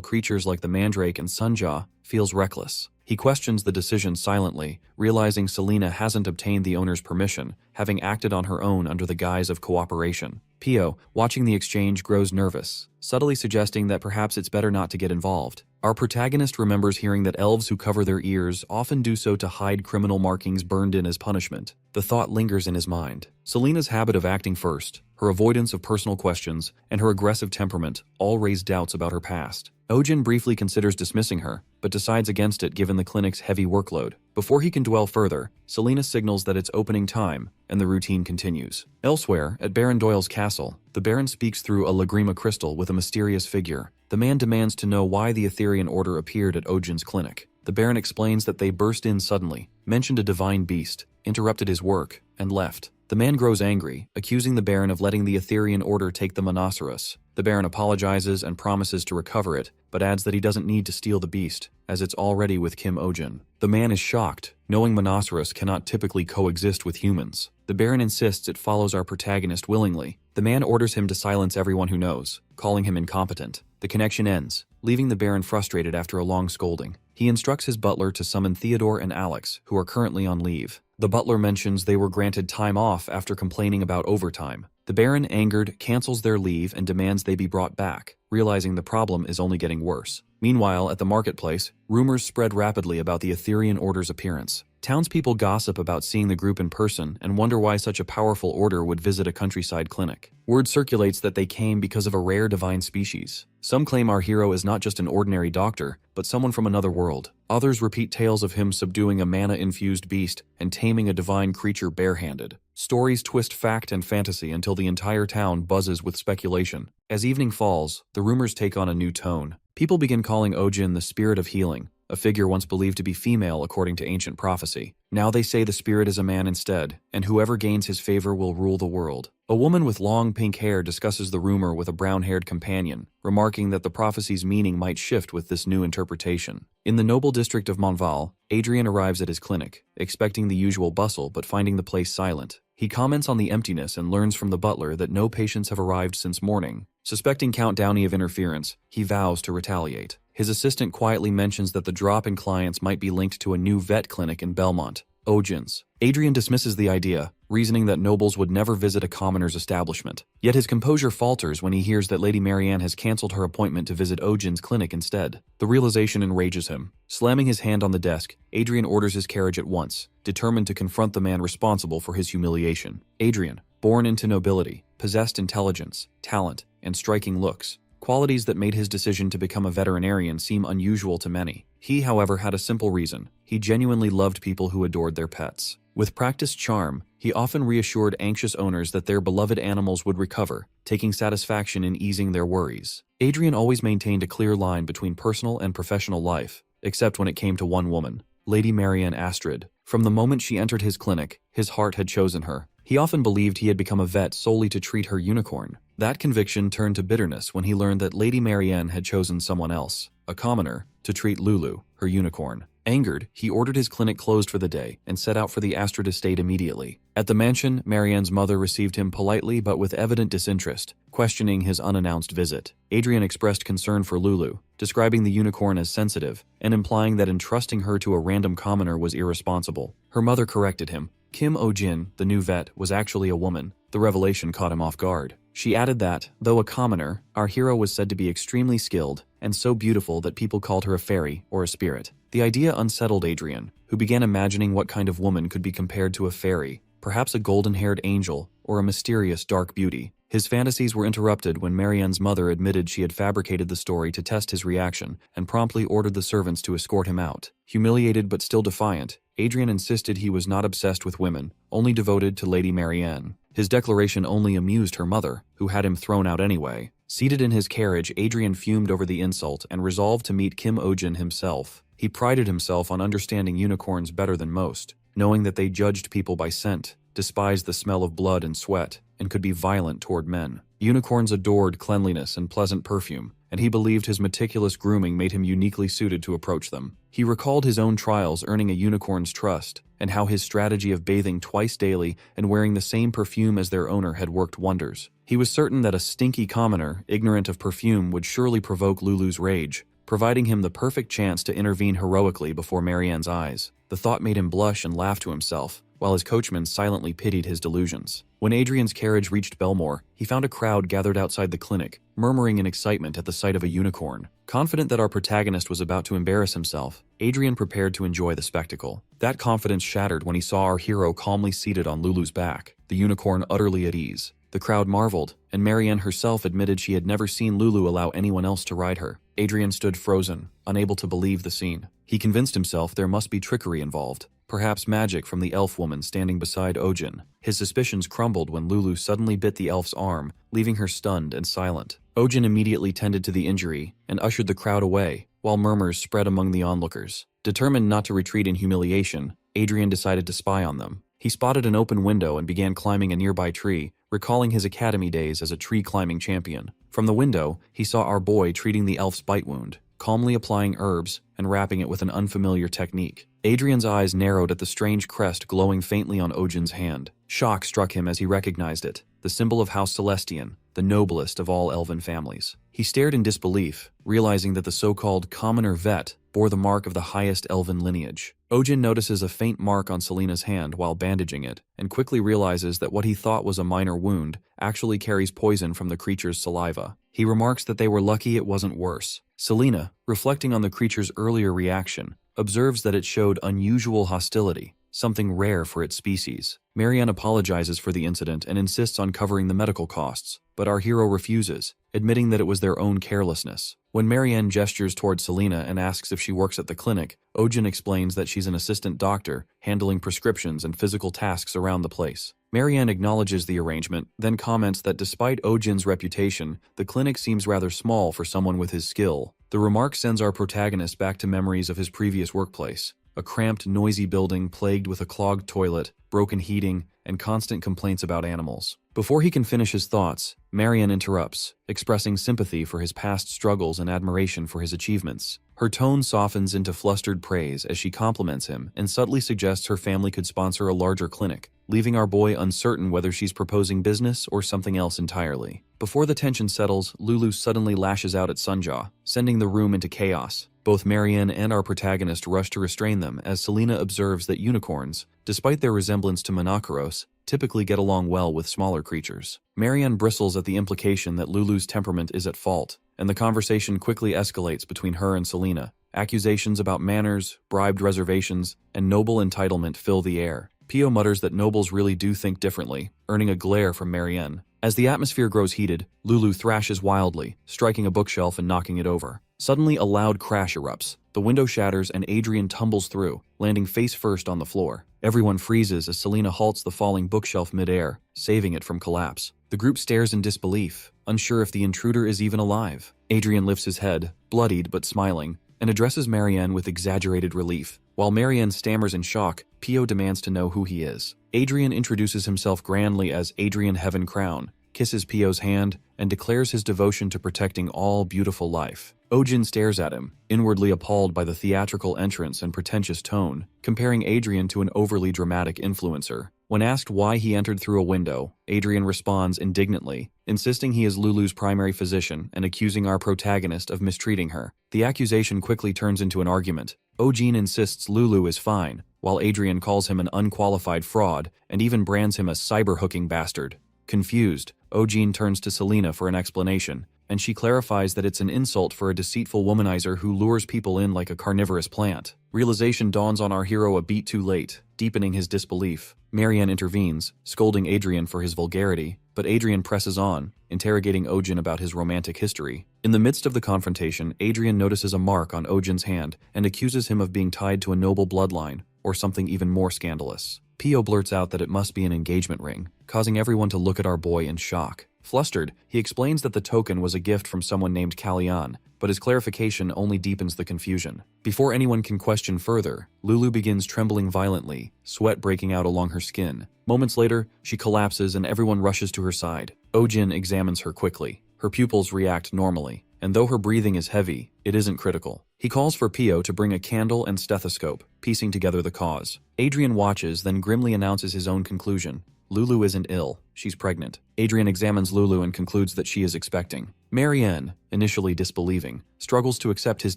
creatures like the Mandrake and Sunjaw, feels reckless. He questions the decision silently, realizing Selena hasn't obtained the owner's permission, having acted on her own under the guise of cooperation. Pio, watching the exchange, grows nervous, subtly suggesting that perhaps it's better not to get involved. Our protagonist remembers hearing that elves who cover their ears often do so to hide criminal markings burned in as punishment. The thought lingers in his mind. Selena's habit of acting first, her avoidance of personal questions, and her aggressive temperament all raise doubts about her past. Ojin briefly considers dismissing her, but decides against it given the clinic's heavy workload. Before he can dwell further, Selena signals that it's opening time, and the routine continues. Elsewhere, at Baron Doyle's castle, the Baron speaks through a Lagrima crystal with a mysterious figure. The man demands to know why the Etherian Order appeared at Ojin's clinic. The Baron explains that they burst in suddenly, mentioned a divine beast, interrupted his work, and left. The man grows angry, accusing the Baron of letting the Etherian Order take the Monoceros. The Baron apologizes and promises to recover it, but adds that he doesn't need to steal the beast, as it's already with Kim Ojin. The man is shocked, knowing Monoceros cannot typically coexist with humans. The Baron insists it follows our protagonist willingly. The man orders him to silence everyone who knows, calling him incompetent. The connection ends, leaving the Baron frustrated after a long scolding. He instructs his butler to summon Theodore and Alex, who are currently on leave. The butler mentions they were granted time off after complaining about overtime. The Baron, angered, cancels their leave and demands they be brought back, realizing the problem is only getting worse. Meanwhile, at the marketplace, rumors spread rapidly about the Etherian Order's appearance. Townspeople gossip about seeing the group in person and wonder why such a powerful order would visit a countryside clinic. Word circulates that they came because of a rare divine species. Some claim our hero is not just an ordinary doctor, but someone from another world. Others repeat tales of him subduing a mana-infused beast and taming a divine creature barehanded. Stories twist fact and fantasy until the entire town buzzes with speculation. As evening falls, the rumors take on a new tone. People begin calling Ojin the Spirit of Healing, a figure once believed to be female according to ancient prophecy. Now they say the spirit is a man instead, and whoever gains his favor will rule the world. A woman with long pink hair discusses the rumor with a brown-haired companion, remarking that the prophecy's meaning might shift with this new interpretation. In the noble district of Manhwa, Adrian arrives at his clinic, expecting the usual bustle but finding the place silent. He comments on the emptiness and learns from the butler that no patients have arrived since morning. Suspecting Count Downey of interference, he vows to retaliate. His assistant quietly mentions that the drop in clients might be linked to a new vet clinic in Belmont, Ojin's. Adrian dismisses the idea, reasoning that nobles would never visit a commoner's establishment. Yet his composure falters when he hears that Lady Marianne has cancelled her appointment to visit Ojin's clinic instead. The realization enrages him. Slamming his hand on the desk, Adrian orders his carriage at once, determined to confront the man responsible for his humiliation. Adrian, born into nobility, possessed intelligence, talent, and striking looks, qualities that made his decision to become a veterinarian seem unusual to many. He, however, had a simple reason. He genuinely loved people who adored their pets. With practiced charm, he often reassured anxious owners that their beloved animals would recover, taking satisfaction in easing their worries. Adrian always maintained a clear line between personal and professional life, except when it came to one woman, Lady Marianne Astrid. From the moment she entered his clinic, his heart had chosen her. He often believed he had become a vet solely to treat her unicorn. That conviction turned to bitterness when he learned that Lady Marianne had chosen someone else, a commoner, to treat Lulu, her unicorn. Angered, he ordered his clinic closed for the day and set out for the Astrid estate immediately. At the mansion, Marianne's mother received him politely but with evident disinterest, questioning his unannounced visit. Adrian expressed concern for Lulu, describing the unicorn as sensitive and implying that entrusting her to a random commoner was irresponsible. Her mother corrected him. Kim Ojin, the new vet, was actually a woman. The revelation caught him off guard. She added that, though a commoner, our hero was said to be extremely skilled and so beautiful that people called her a fairy or a spirit. The idea unsettled Adrian, who began imagining what kind of woman could be compared to a fairy, perhaps a golden-haired angel or a mysterious dark beauty. His fantasies were interrupted when Marianne's mother admitted she had fabricated the story to test his reaction and promptly ordered the servants to escort him out. Humiliated but still defiant, Adrien insisted he was not obsessed with women, only devoted to Lady Marianne. His declaration only amused her mother, who had him thrown out anyway. Seated in his carriage, Adrien fumed over the insult and resolved to meet Kim Ojin himself. He prided himself on understanding unicorns better than most, knowing that they judged people by scent, despised the smell of blood and sweat, and could be violent toward men. Unicorns adored cleanliness and pleasant perfume, and he believed his meticulous grooming made him uniquely suited to approach them. He recalled his own trials earning a unicorn's trust, and how his strategy of bathing twice daily and wearing the same perfume as their owner had worked wonders. He was certain that a stinky commoner, ignorant of perfume, would surely provoke Lulu's rage, providing him the perfect chance to intervene heroically before Marianne's eyes. The thought made him blush and laugh to himself, while his coachman silently pitied his delusions. When Adrien's carriage reached Belmore, he found a crowd gathered outside the clinic, murmuring in excitement at the sight of a unicorn. Confident that our protagonist was about to embarrass himself, Adrien prepared to enjoy the spectacle. That confidence shattered when he saw our hero calmly seated on Lulu's back, the unicorn utterly at ease. The crowd marveled, and Marianne herself admitted she had never seen Lulu allow anyone else to ride her. Adrien stood frozen, unable to believe the scene. He convinced himself there must be trickery involved, perhaps magic from the elf woman standing beside Ojin. His suspicions crumbled when Lulu suddenly bit the elf's arm, leaving her stunned and silent. Ojin immediately tended to the injury and ushered the crowd away, while murmurs spread among the onlookers. Determined not to retreat in humiliation, Adrien decided to spy on them. He spotted an open window and began climbing a nearby tree, recalling his academy days as a tree-climbing champion. From the window, he saw our boy treating the elf's bite wound, calmly applying herbs and wrapping it with an unfamiliar technique. Adrien's eyes narrowed at the strange crest glowing faintly on Ojin's hand. Shock struck him as he recognized it, the symbol of House Celestian, the noblest of all elven families. He stared in disbelief, realizing that the so-called commoner vet bore the mark of the highest elven lineage. Ojin notices a faint mark on Selena's hand while bandaging it, and quickly realizes that what he thought was a minor wound actually carries poison from the creature's saliva. He remarks that they were lucky it wasn't worse. Selena, reflecting on the creature's earlier reaction, observes that it showed unusual hostility, something rare for its species. Marianne apologizes for the incident and insists on covering the medical costs, but our hero refuses, admitting that it was their own carelessness. When Marianne gestures toward Selena and asks if she works at the clinic, Ojin explains that she's an assistant doctor, handling prescriptions and physical tasks around the place. Marianne acknowledges the arrangement, then comments that despite Ojin's reputation, the clinic seems rather small for someone with his skill. The remark sends our protagonist back to memories of his previous workplace, a cramped, noisy building plagued with a clogged toilet, broken heating, and constant complaints about animals. Before he can finish his thoughts, Marianne interrupts, expressing sympathy for his past struggles and admiration for his achievements. Her tone softens into flustered praise as she compliments him and subtly suggests her family could sponsor a larger clinic, leaving our boy uncertain whether she's proposing business or something else entirely. Before the tension settles, Lulu suddenly lashes out at Sunjaw, sending the room into chaos. Both Marianne and our protagonist rush to restrain them as Selena observes that unicorns, despite their resemblance to monoceros, typically get along well with smaller creatures. Marianne bristles at the implication that Lulu's temperament is at fault, and the conversation quickly escalates between her and Selena. Accusations about manners, bribed reservations, and noble entitlement fill the air. Pio mutters that nobles really do think differently, earning a glare from Marianne. As the atmosphere grows heated, Lulu thrashes wildly, striking a bookshelf and knocking it over. Suddenly, a loud crash erupts. The window shatters and Adrien tumbles through, landing face first on the floor. Everyone freezes as Selena halts the falling bookshelf midair, saving it from collapse. The group stares in disbelief, unsure if the intruder is even alive. Adrien lifts his head, bloodied but smiling, and addresses Marianne with exaggerated relief. While Marianne stammers in shock, Pio demands to know who he is. Adrien introduces himself grandly as Adrien Heaven Crown, kisses Pio's hand, and declares his devotion to protecting all beautiful life. Ojin stares at him, inwardly appalled by the theatrical entrance and pretentious tone, comparing Adrien to an overly dramatic influencer. When asked why he entered through a window, Adrien responds indignantly, insisting he is Lulu's primary physician and accusing our protagonist of mistreating her. The accusation quickly turns into an argument. Ojin insists Lulu is fine, while Adrien calls him an unqualified fraud and even brands him a cyber-hooking bastard. Confused, Ojin turns to Selena for an explanation, and she clarifies that it's an insult for a deceitful womanizer who lures people in like a carnivorous plant. Realization dawns on our hero a beat too late, deepening his disbelief. Marianne intervenes, scolding Adrian for his vulgarity, but Adrian presses on, interrogating Ojin about his romantic history. In the midst of the confrontation, Adrian notices a mark on Ojin's hand and accuses him of being tied to a noble bloodline, or something even more scandalous. Pio blurts out that it must be an engagement ring, causing everyone to look at our boy in shock. Flustered, he explains that the token was a gift from someone named Kalyan, but his clarification only deepens the confusion. Before anyone can question further, Lulu begins trembling violently, sweat breaking out along her skin. Moments later, she collapses and everyone rushes to her side. Ojin examines her quickly. Her pupils react normally, and though her breathing is heavy, it isn't critical. He calls for Pio to bring a candle and stethoscope, piecing together the cause. Adrian watches, then grimly announces his own conclusion. Lulu isn't ill, she's pregnant. Adrian examines Lulu and concludes that she is expecting. Marianne, initially disbelieving, struggles to accept his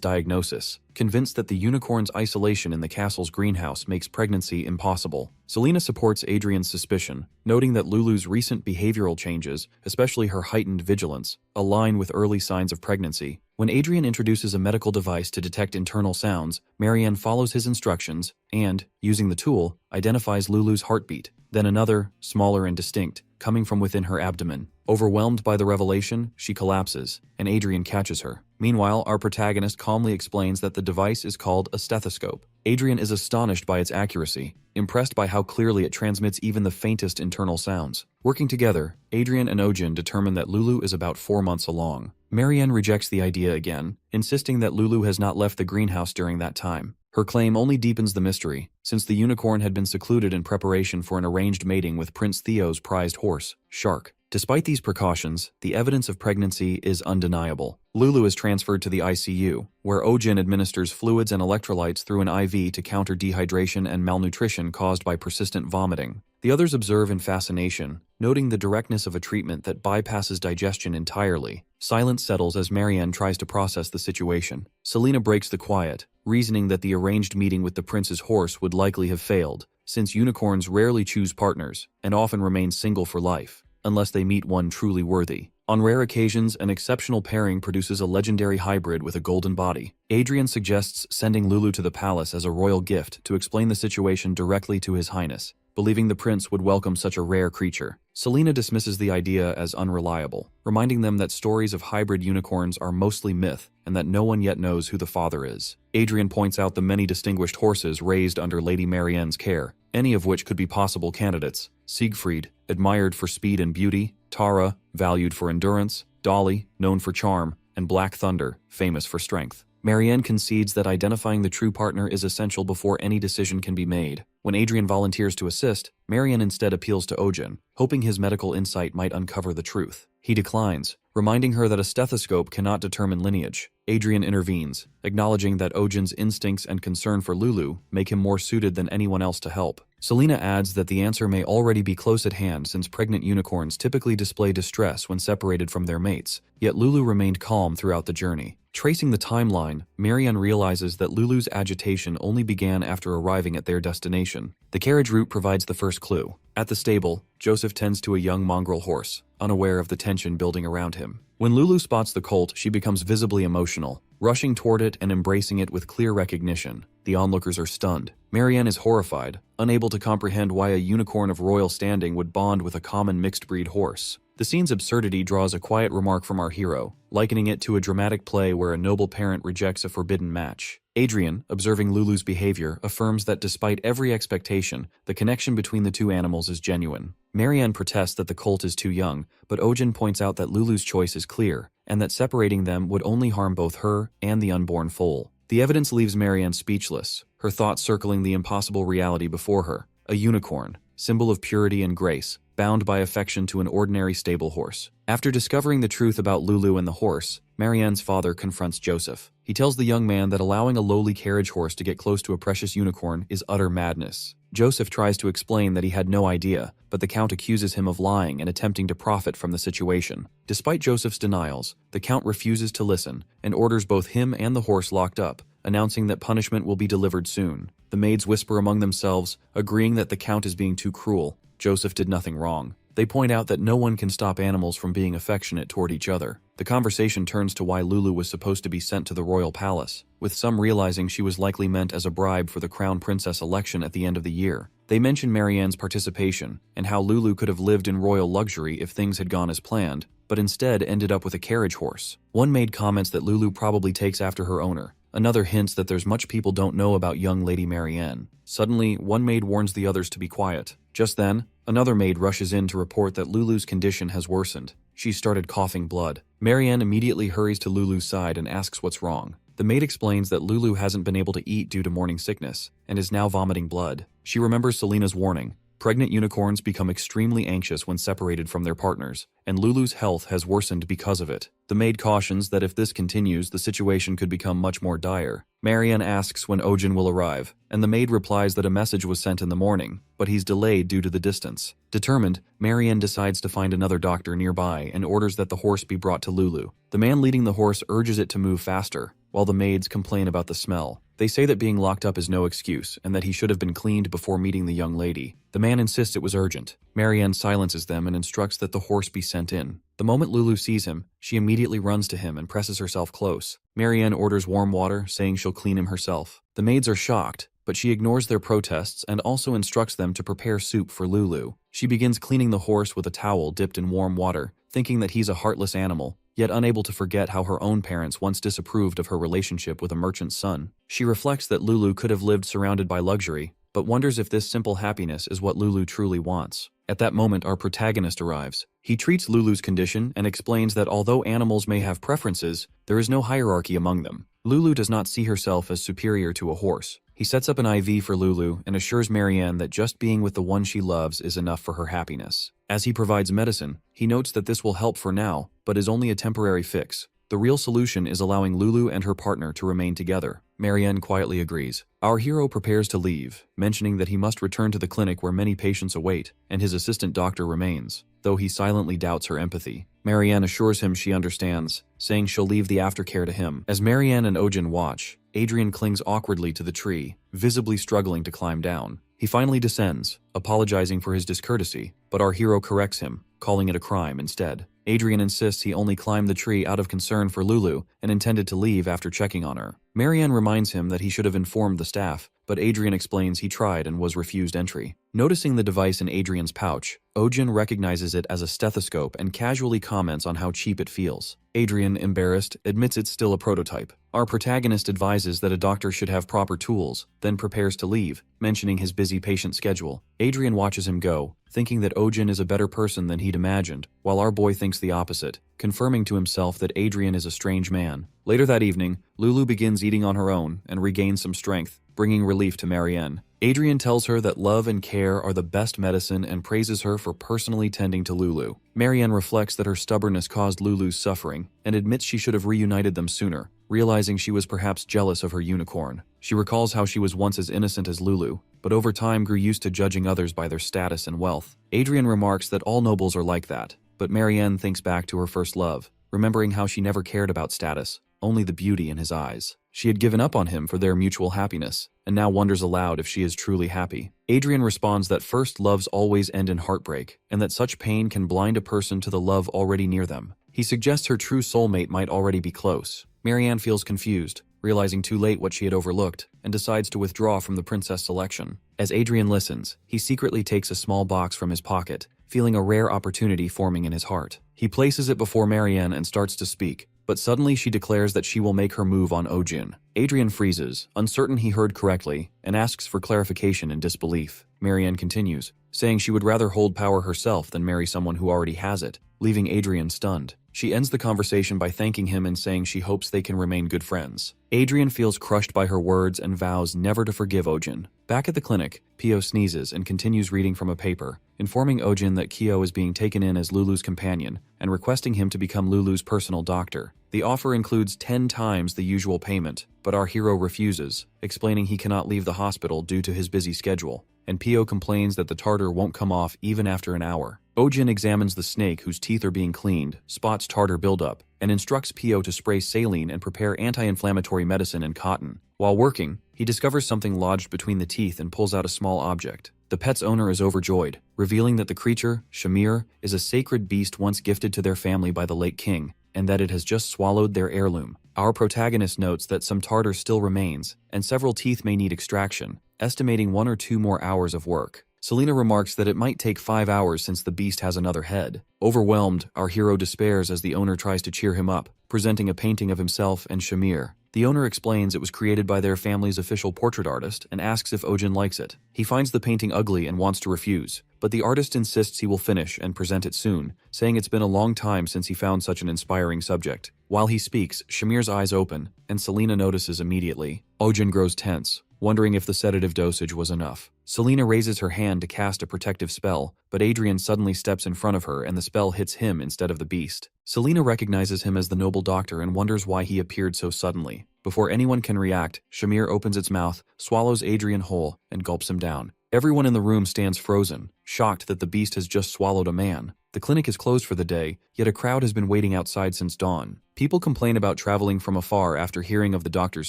diagnosis, convinced that the unicorn's isolation in the castle's greenhouse makes pregnancy impossible. Selena supports Adrian's suspicion, noting that Lulu's recent behavioral changes, especially her heightened vigilance, align with early signs of pregnancy. When Adrian introduces a medical device to detect internal sounds, Marianne follows his instructions and, using the tool, identifies Lulu's heartbeat. Then another, smaller and distinct, coming from within her abdomen. Overwhelmed by the revelation, she collapses, and Adrian catches her. Meanwhile, our protagonist calmly explains that the device is called a stethoscope. Adrian is astonished by its accuracy, impressed by how clearly it transmits even the faintest internal sounds. Working together, Adrian and Ojin determine that Lulu is about 4 months along. Marianne rejects the idea again, insisting that Lulu has not left the greenhouse during that time. Her claim only deepens the mystery, since the unicorn had been secluded in preparation for an arranged mating with Prince Theo's prized horse, Shark. Despite these precautions, the evidence of pregnancy is undeniable. Lulu is transferred to the ICU, where Ojin administers fluids and electrolytes through an IV to counter dehydration and malnutrition caused by persistent vomiting. The others observe in fascination, noting the directness of a treatment that bypasses digestion entirely. Silence settles as Marianne tries to process the situation. Selena breaks the quiet, reasoning that the arranged meeting with the prince's horse would likely have failed, since unicorns rarely choose partners and often remain single for life, unless they meet one truly worthy. On rare occasions, an exceptional pairing produces a legendary hybrid with a golden body. Adrian suggests sending Lulu to the palace as a royal gift to explain the situation directly to His Highness, believing the prince would welcome such a rare creature. Selena dismisses the idea as unreliable, reminding them that stories of hybrid unicorns are mostly myth and that no one yet knows who the father is. Adrian points out the many distinguished horses raised under Lady Marianne's care, any of which could be possible candidates. Siegfried, admired for speed and beauty, Tara, valued for endurance, Dolly, known for charm, and Black Thunder, famous for strength. Marianne concedes that identifying the true partner is essential before any decision can be made. When Adrian volunteers to assist, Marianne instead appeals to Ojin, hoping his medical insight might uncover the truth. He declines, reminding her that a stethoscope cannot determine lineage. Adrian intervenes, acknowledging that Ojin's instincts and concern for Lulu make him more suited than anyone else to help. Selena adds that the answer may already be close at hand since pregnant unicorns typically display distress when separated from their mates, yet Lulu remained calm throughout the journey. Tracing the timeline, Marianne realizes that Lulu's agitation only began after arriving at their destination. The carriage route provides the first clue. At the stable, Joseph tends to a young mongrel horse, unaware of the tension building around him. When Lulu spots the colt, she becomes visibly emotional, rushing toward it and embracing it with clear recognition. The onlookers are stunned. Marianne is horrified, unable to comprehend why a unicorn of royal standing would bond with a common mixed-breed horse. The scene's absurdity draws a quiet remark from our hero, likening it to a dramatic play where a noble parent rejects a forbidden match. Adrian, observing Lulu's behavior, affirms that despite every expectation, the connection between the two animals is genuine. Marianne protests that the colt is too young, but Ojin points out that Lulu's choice is clear, and that separating them would only harm both her and the unborn foal. The evidence leaves Marianne speechless, her thoughts circling the impossible reality before her. A unicorn, symbol of purity and grace, bound by affection to an ordinary stable horse. After discovering the truth about Lulu and the horse, Marianne's father confronts Joseph. He tells the young man that allowing a lowly carriage horse to get close to a precious unicorn is utter madness. Joseph tries to explain that he had no idea, but the Count accuses him of lying and attempting to profit from the situation. Despite Joseph's denials, the Count refuses to listen and orders both him and the horse locked up, announcing that punishment will be delivered soon. The maids whisper among themselves, agreeing that the Count is being too cruel. Joseph did nothing wrong. They point out that no one can stop animals from being affectionate toward each other. The conversation turns to why Lulu was supposed to be sent to the royal palace, with some realizing she was likely meant as a bribe for the crown princess election at the end of the year. They mention Marianne's participation, and how Lulu could have lived in royal luxury if things had gone as planned, but instead ended up with a carriage horse. One maid comments that Lulu probably takes after her owner. Another hints that there's much people don't know about young Lady Marianne. Suddenly, one maid warns the others to be quiet. Just then, another maid rushes in to report that Lulu's condition has worsened. She started coughing blood. Marianne immediately hurries to Lulu's side and asks what's wrong. The maid explains that Lulu hasn't been able to eat due to morning sickness, and is now vomiting blood. She remembers Selena's warning. Pregnant unicorns become extremely anxious when separated from their partners, and Lulu's health has worsened because of it. The maid cautions that if this continues, the situation could become much more dire. Marianne asks when Ojin will arrive, and the maid replies that a message was sent in the morning, but he's delayed due to the distance. Determined, Marianne decides to find another doctor nearby and orders that the horse be brought to Lulu. The man leading the horse urges it to move faster, while the maids complain about the smell. They say that being locked up is no excuse, and that he should have been cleaned before meeting the young lady. The man insists it was urgent. Marianne silences them and instructs that the horse be sent in. The moment Lulu sees him, she immediately runs to him and presses herself close. Marianne orders warm water, saying she'll clean him herself. The maids are shocked, but she ignores their protests and also instructs them to prepare soup for Lulu. She begins cleaning the horse with a towel dipped in warm water, thinking that he's a heartless animal, yet unable to forget how her own parents once disapproved of her relationship with a merchant's son. She reflects that Lulu could have lived surrounded by luxury, but wonders if this simple happiness is what Lulu truly wants. At that moment, our protagonist arrives. He treats Lulu's condition and explains that although animals may have preferences, there is no hierarchy among them. Lulu does not see herself as superior to a horse. He sets up an IV for Lulu and assures Marianne that just being with the one she loves is enough for her happiness. As he provides medicine, he notes that this will help for now, but is only a temporary fix. The real solution is allowing Lulu and her partner to remain together. Marianne quietly agrees. Our hero prepares to leave, mentioning that he must return to the clinic where many patients await, and his assistant doctor remains, though he silently doubts her empathy. Marianne assures him she understands, saying she'll leave the aftercare to him. As Marianne and Ojin watch, Adrian clings awkwardly to the tree, visibly struggling to climb down. He finally descends, apologizing for his discourtesy, but our hero corrects him, calling it a crime instead. Adrian insists he only climbed the tree out of concern for Lulu and intended to leave after checking on her. Marianne reminds him that he should have informed the staff, but Adrian explains he tried and was refused entry. Noticing the device in Adrian's pouch, Ojin recognizes it as a stethoscope and casually comments on how cheap it feels. Adrian, embarrassed, admits it's still a prototype. Our protagonist advises that a doctor should have proper tools, then prepares to leave, mentioning his busy patient schedule. Adrian watches him go, thinking that Ojin is a better person than he'd imagined, while our boy thinks the opposite, confirming to himself that Adrian is a strange man. Later that evening, Lulu begins eating on her own and regains some strength, bringing relief to Marianne. Adrian tells her that love and care are the best medicine and praises her for personally tending to Lulu. Marianne reflects that her stubbornness caused Lulu's suffering and admits she should have reunited them sooner, realizing she was perhaps jealous of her unicorn. She recalls how she was once as innocent as Lulu, but over time grew used to judging others by their status and wealth. Adrian remarks that all nobles are like that, but Marianne thinks back to her first love, remembering how she never cared about status, only the beauty in his eyes. She had given up on him for their mutual happiness, and now wonders aloud if she is truly happy. Adrian responds that first loves always end in heartbreak, and that such pain can blind a person to the love already near them. He suggests her true soulmate might already be close. Marianne feels confused, realizing too late what she had overlooked, and decides to withdraw from the princess selection. As Adrian listens, he secretly takes a small box from his pocket, feeling a rare opportunity forming in his heart. He places it before Marianne and starts to speak, but suddenly she declares that she will make her move on Ojin. Adrian freezes, uncertain he heard correctly, and asks for clarification in disbelief. Marianne continues, saying she would rather hold power herself than marry someone who already has it, leaving Adrian stunned. She ends the conversation by thanking him and saying she hopes they can remain good friends. Adrian feels crushed by her words and vows never to forgive Ojin. Back at the clinic, Pio sneezes and continues reading from a paper, informing Ojin that Kyo is being taken in as Lulu's companion and requesting him to become Lulu's personal doctor. The offer includes 10 times the usual payment, but our hero refuses, explaining he cannot leave the hospital due to his busy schedule, and Pio complains that the tartar won't come off even after an hour. Ojin examines the snake whose teeth are being cleaned, spots tartar buildup, and instructs Pio to spray saline and prepare anti-inflammatory medicine in cotton. While working, he discovers something lodged between the teeth and pulls out a small object. The pet's owner is overjoyed, revealing that the creature, Shamir, is a sacred beast once gifted to their family by the late king, and that it has just swallowed their heirloom. Our protagonist notes that some tartar still remains, and several teeth may need extraction, estimating 1 or 2 more hours of work. Selena remarks that it might take 5 hours since the beast has another head. Overwhelmed, our hero despairs as the owner tries to cheer him up, presenting a painting of himself and Shamir. The owner explains it was created by their family's official portrait artist and asks if Ojin likes it. He finds the painting ugly and wants to refuse, but the artist insists he will finish and present it soon, saying it's been a long time since he found such an inspiring subject. While he speaks, Shamir's eyes open, and Selena notices immediately. Ojin grows tense, wondering if the sedative dosage was enough. Selena raises her hand to cast a protective spell, but Adrian suddenly steps in front of her and the spell hits him instead of the beast. Selena recognizes him as the noble doctor and wonders why he appeared so suddenly. Before anyone can react, Shamir opens its mouth, swallows Adrian whole, and gulps him down. Everyone in the room stands frozen, shocked that the beast has just swallowed a man. The clinic is closed for the day, yet a crowd has been waiting outside since dawn. People complain about traveling from afar after hearing of the doctor's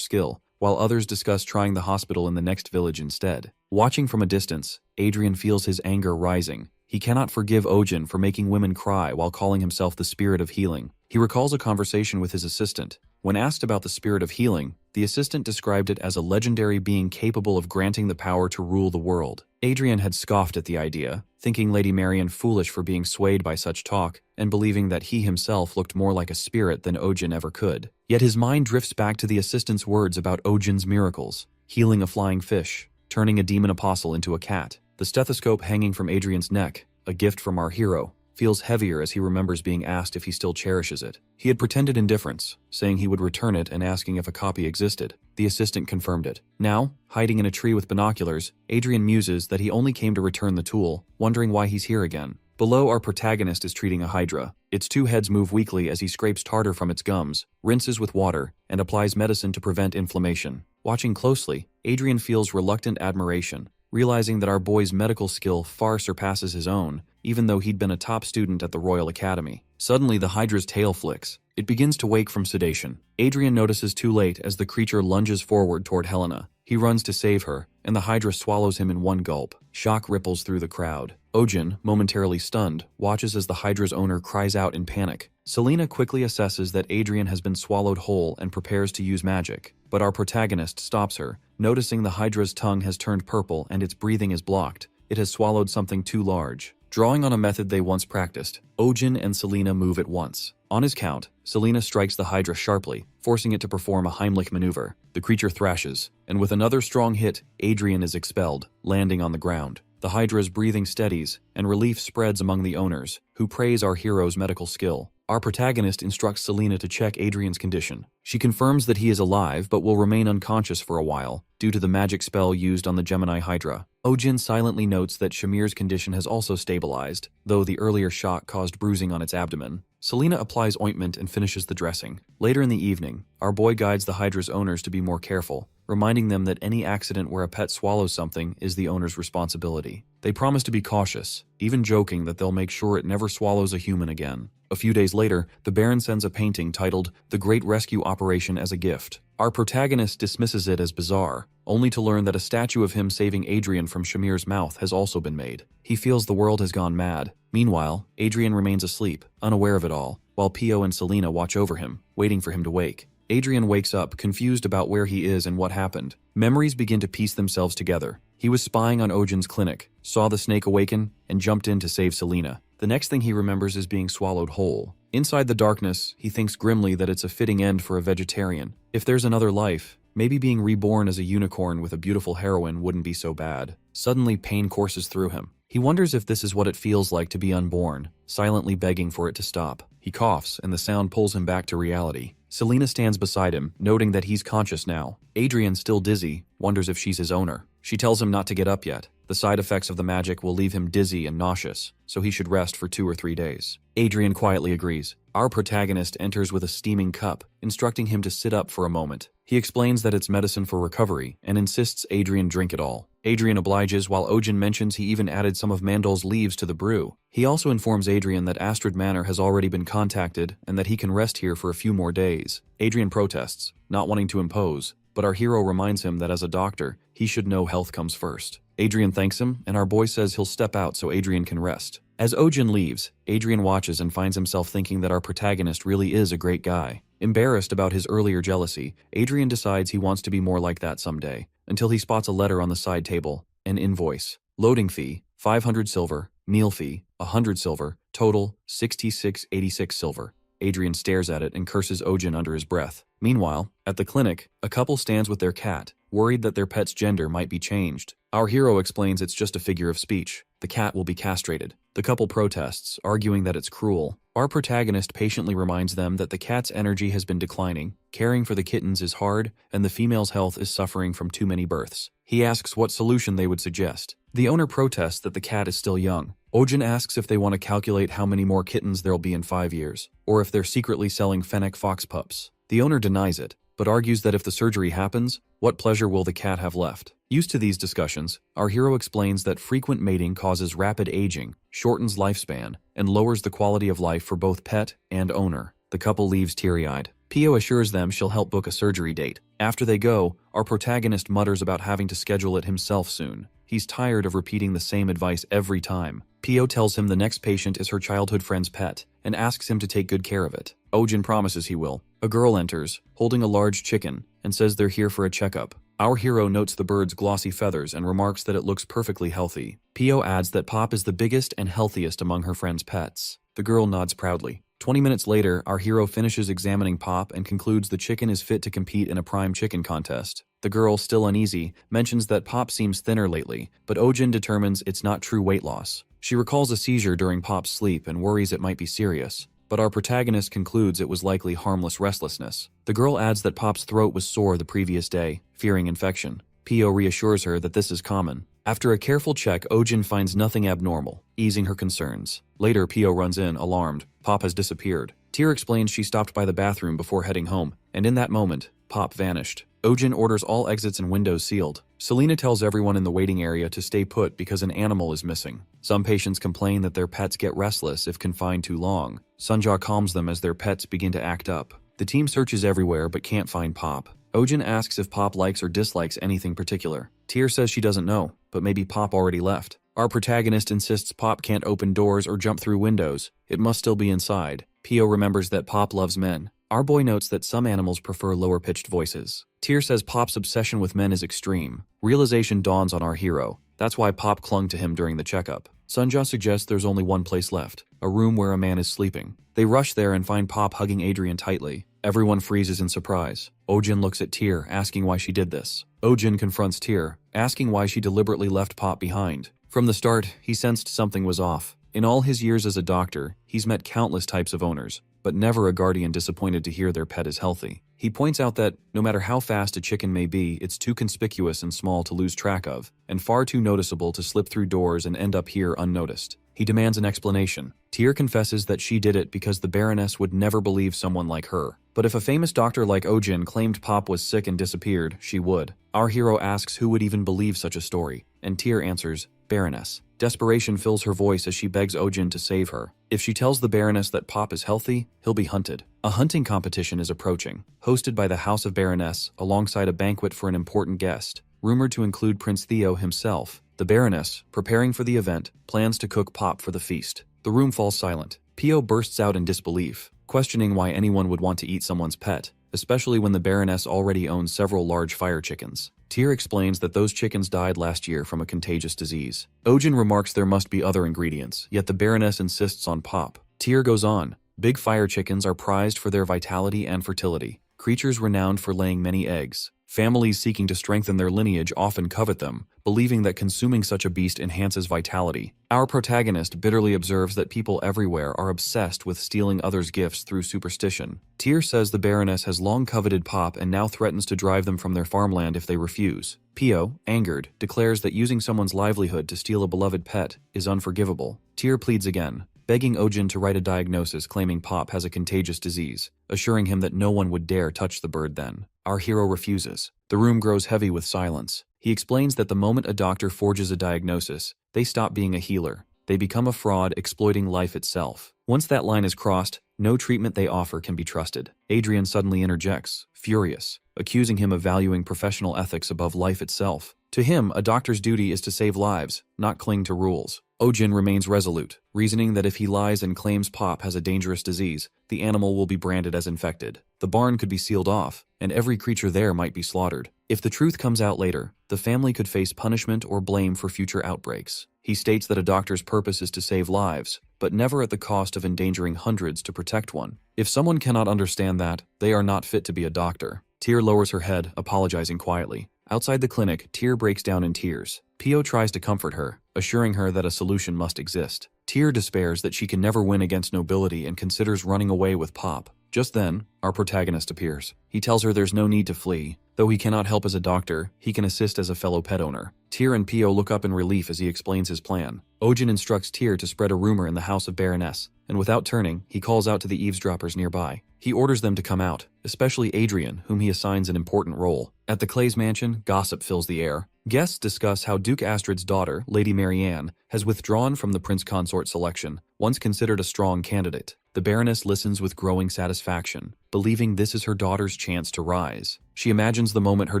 skill, while others discuss trying the hospital in the next village instead. Watching from a distance, Adrian feels his anger rising. He cannot forgive Ojin for making women cry while calling himself the spirit of healing. He recalls a conversation with his assistant. When asked about the spirit of healing, the assistant described it as a legendary being capable of granting the power to rule the world. Adrian had scoffed at the idea, thinking Lady Marian foolish for being swayed by such talk, and believing that he himself looked more like a spirit than Ojin ever could. Yet his mind drifts back to the assistant's words about Ojin's miracles, healing a flying fish, turning a demon apostle into a cat. The stethoscope hanging from Adrian's neck, a gift from our hero, feels heavier as he remembers being asked if he still cherishes it. He had pretended indifference, saying he would return it and asking if a copy existed. The assistant confirmed it. Now, hiding in a tree with binoculars, Adrian muses that he only came to return the tool, wondering why he's here again. Below, our protagonist is treating a hydra. Its 2 heads move weakly as he scrapes tartar from its gums, rinses with water, and applies medicine to prevent inflammation. Watching closely, Adrian feels reluctant admiration, realizing that our boy's medical skill far surpasses his own, even though he'd been a top student at the Royal Academy. Suddenly, the hydra's tail flicks. It begins to wake from sedation. Adrian notices too late as the creature lunges forward toward Helena. He runs to save her, and the hydra swallows him in one gulp. Shock ripples through the crowd. Ojin, momentarily stunned, watches as the hydra's owner cries out in panic. Selena quickly assesses that Adrian has been swallowed whole and prepares to use magic, but our protagonist stops her, noticing the hydra's tongue has turned purple and its breathing is blocked. It has swallowed something too large. Drawing on a method they once practiced, Ojin and Selena move at once. On his count, Selena strikes the hydra sharply, forcing it to perform a Heimlich maneuver. The creature thrashes, and with another strong hit, Adrian is expelled, landing on the ground. The hydra's breathing steadies, and relief spreads among the owners, who praise our hero's medical skill. Our protagonist instructs Selena to check Adrian's condition. She confirms that he is alive but will remain unconscious for a while, due to the magic spell used on the Gemini Hydra. Ojin silently notes that Shamir's condition has also stabilized, though the earlier shock caused bruising on its abdomen. Selena applies ointment and finishes the dressing. Later in the evening, our boy guides the Hydra's owners to be more careful, reminding them that any accident where a pet swallows something is the owner's responsibility. They promise to be cautious, even joking that they'll make sure it never swallows a human again. A few days later, the Baron sends a painting titled The Great Rescue Operation as a gift. Our protagonist dismisses it as bizarre, only to learn that a statue of him saving Adrian from Shamir's mouth has also been made. He feels the world has gone mad. Meanwhile, Adrian remains asleep, unaware of it all, while Pio and Selena watch over him, waiting for him to wake. Adrian wakes up, confused about where he is and what happened. Memories begin to piece themselves together. He was spying on Ojin's clinic, saw the snake awaken, and jumped in to save Selena. The next thing he remembers is being swallowed whole. Inside the darkness, he thinks grimly that it's a fitting end for a vegetarian. If there's another life, maybe being reborn as a unicorn with a beautiful heroine wouldn't be so bad. Suddenly, pain courses through him. He wonders if this is what it feels like to be unborn, silently begging for it to stop. He coughs, and the sound pulls him back to reality. Selena stands beside him, noting that he's conscious now. Adrian, still dizzy, wonders if she's his owner. She tells him not to get up yet. The side effects of the magic will leave him dizzy and nauseous, so he should rest for 2 or 3 days. Adrian quietly agrees. Our protagonist enters with a steaming cup, instructing him to sit up for a moment. He explains that it's medicine for recovery, and insists Adrian drink it all. Adrian obliges, while Ojin mentions he even added some of Mandol's leaves to the brew. He also informs Adrian that Astrid Manor has already been contacted, and that he can rest here for a few more days. Adrian protests, not wanting to impose, but our hero reminds him that as a doctor, he should know health comes first. Adrian thanks him, and our boy says he'll step out so Adrian can rest. As Ojin leaves, Adrian watches and finds himself thinking that our protagonist really is a great guy. Embarrassed about his earlier jealousy, Adrian decides he wants to be more like that someday, until he spots a letter on the side table, an invoice. Loading fee, 500 silver, meal fee, 100 silver, total, 6686 silver. Adrian stares at it and curses Ojin under his breath. Meanwhile, at the clinic, a couple stands with their cat, worried that their pet's gender might be changed. Our hero explains it's just a figure of speech. The cat will be castrated. The couple protests, arguing that it's cruel. Our protagonist patiently reminds them that the cat's energy has been declining, caring for the kittens is hard, and the female's health is suffering from too many births. He asks what solution they would suggest. The owner protests that the cat is still young. Ojin asks if they want to calculate how many more kittens there'll be in 5 years, or if they're secretly selling fennec fox pups. The owner denies it, but argues that if the surgery happens, what pleasure will the cat have left? Used to these discussions, our hero explains that frequent mating causes rapid aging, shortens lifespan, and lowers the quality of life for both pet and owner. The couple leaves teary-eyed. Pio assures them she'll help book a surgery date. After they go, our protagonist mutters about having to schedule it himself soon. He's tired of repeating the same advice every time. Pio tells him the next patient is her childhood friend's pet, and asks him to take good care of it. Ojin promises he will. A girl enters, holding a large chicken, and says they're here for a checkup. Our hero notes the bird's glossy feathers and remarks that it looks perfectly healthy. Pio adds that Pop is the biggest and healthiest among her friend's pets. The girl nods proudly. 20 minutes later, our hero finishes examining Pop and concludes the chicken is fit to compete in a prime chicken contest. The girl, still uneasy, mentions that Pop seems thinner lately, but Ojin determines it's not true weight loss. She recalls a seizure during Pop's sleep and worries it might be serious, but our protagonist concludes it was likely harmless restlessness. The girl adds that Pop's throat was sore the previous day, fearing infection. Pio reassures her that this is common. After a careful check, Ojin finds nothing abnormal, easing her concerns. Later, Pio runs in, alarmed. Pop has disappeared. Tyr explains she stopped by the bathroom before heading home, and in that moment, Pop vanished. Ojin orders all exits and windows sealed. Selena tells everyone in the waiting area to stay put because an animal is missing. Some patients complain that their pets get restless if confined too long. Sunja calms them as their pets begin to act up. The team searches everywhere but can't find Pop. Ojin asks if Pop likes or dislikes anything particular. Tyr says she doesn't know, but maybe Pop already left. Our protagonist insists Pop can't open doors or jump through windows. It must still be inside. Pio remembers that Pop loves men. Our boy notes that some animals prefer lower-pitched voices. Tyr says Pop's obsession with men is extreme. Realization dawns on our hero. That's why Pop clung to him during the checkup. Sunja suggests there's only one place left, a room where a man is sleeping. They rush there and find Pop hugging Adrian tightly. Everyone freezes in surprise. Ojin looks at Tyr, asking why she did this. Ojin confronts Tyr, asking why she deliberately left Pop behind. From the start, he sensed something was off. In all his years as a doctor, he's met countless types of owners, but never a guardian disappointed to hear their pet is healthy. He points out that, no matter how fast a chicken may be, it's too conspicuous and small to lose track of, and far too noticeable to slip through doors and end up here unnoticed. He demands an explanation. Tyr confesses that she did it because the Baroness would never believe someone like her. But if a famous doctor like Ojin claimed Pop was sick and disappeared, she would. Our hero asks who would even believe such a story, and Tyr answers, Baroness. Desperation fills her voice as she begs Ojin to save her. If she tells the Baroness that Pop is healthy, he'll be hunted. A hunting competition is approaching, hosted by the House of Baroness alongside a banquet for an important guest, rumored to include Prince Theo himself. The Baroness, preparing for the event, plans to cook Pop for the feast. The room falls silent. Pio bursts out in disbelief, questioning why anyone would want to eat someone's pet, especially when the Baroness already owns several large fire chickens. Tyr explains that those chickens died last year from a contagious disease. Ojin remarks there must be other ingredients, yet the Baroness insists on Pop. Tyr goes on. Big fire chickens are prized for their vitality and fertility, creatures renowned for laying many eggs. Families seeking to strengthen their lineage often covet them, believing that consuming such a beast enhances vitality. Our protagonist bitterly observes that people everywhere are obsessed with stealing others' gifts through superstition. Tyr says the Baroness has long coveted Pop and now threatens to drive them from their farmland if they refuse. Pio, angered, declares that using someone's livelihood to steal a beloved pet is unforgivable. Tyr pleads again, begging Ojin to write a diagnosis claiming Pop has a contagious disease, assuring him that no one would dare touch the bird then. Our hero refuses. The room grows heavy with silence. He explains that the moment a doctor forges a diagnosis, they stop being a healer. They become a fraud exploiting life itself. Once that line is crossed, no treatment they offer can be trusted. Adrian suddenly interjects, furious, accusing him of valuing professional ethics above life itself. To him, a doctor's duty is to save lives, not cling to rules. Ojin remains resolute, reasoning that if he lies and claims Pop has a dangerous disease, the animal will be branded as infected. The barn could be sealed off, and every creature there might be slaughtered. If the truth comes out later, the family could face punishment or blame for future outbreaks. He states that a doctor's purpose is to save lives, but never at the cost of endangering hundreds to protect one. If someone cannot understand that, they are not fit to be a doctor. Tyr lowers her head, apologizing quietly. Outside the clinic, Tyr breaks down in tears. Pio tries to comfort her, assuring her that a solution must exist. Tyr despairs that she can never win against nobility and considers running away with Pop. Just then, our protagonist appears. He tells her there's no need to flee. Though he cannot help as a doctor, he can assist as a fellow pet owner. Tyr and Pio look up in relief as he explains his plan. Ojin instructs Tyr to spread a rumor in the house of Baroness, and without turning, he calls out to the eavesdroppers nearby. He orders them to come out, especially Adrian, whom he assigns an important role. At the Clay's mansion, gossip fills the air. Guests discuss how Duke Astrid's daughter, Lady Marianne, has withdrawn from the prince consort selection, once considered a strong candidate. The Baroness listens with growing satisfaction, believing this is her daughter's chance to rise. She imagines the moment her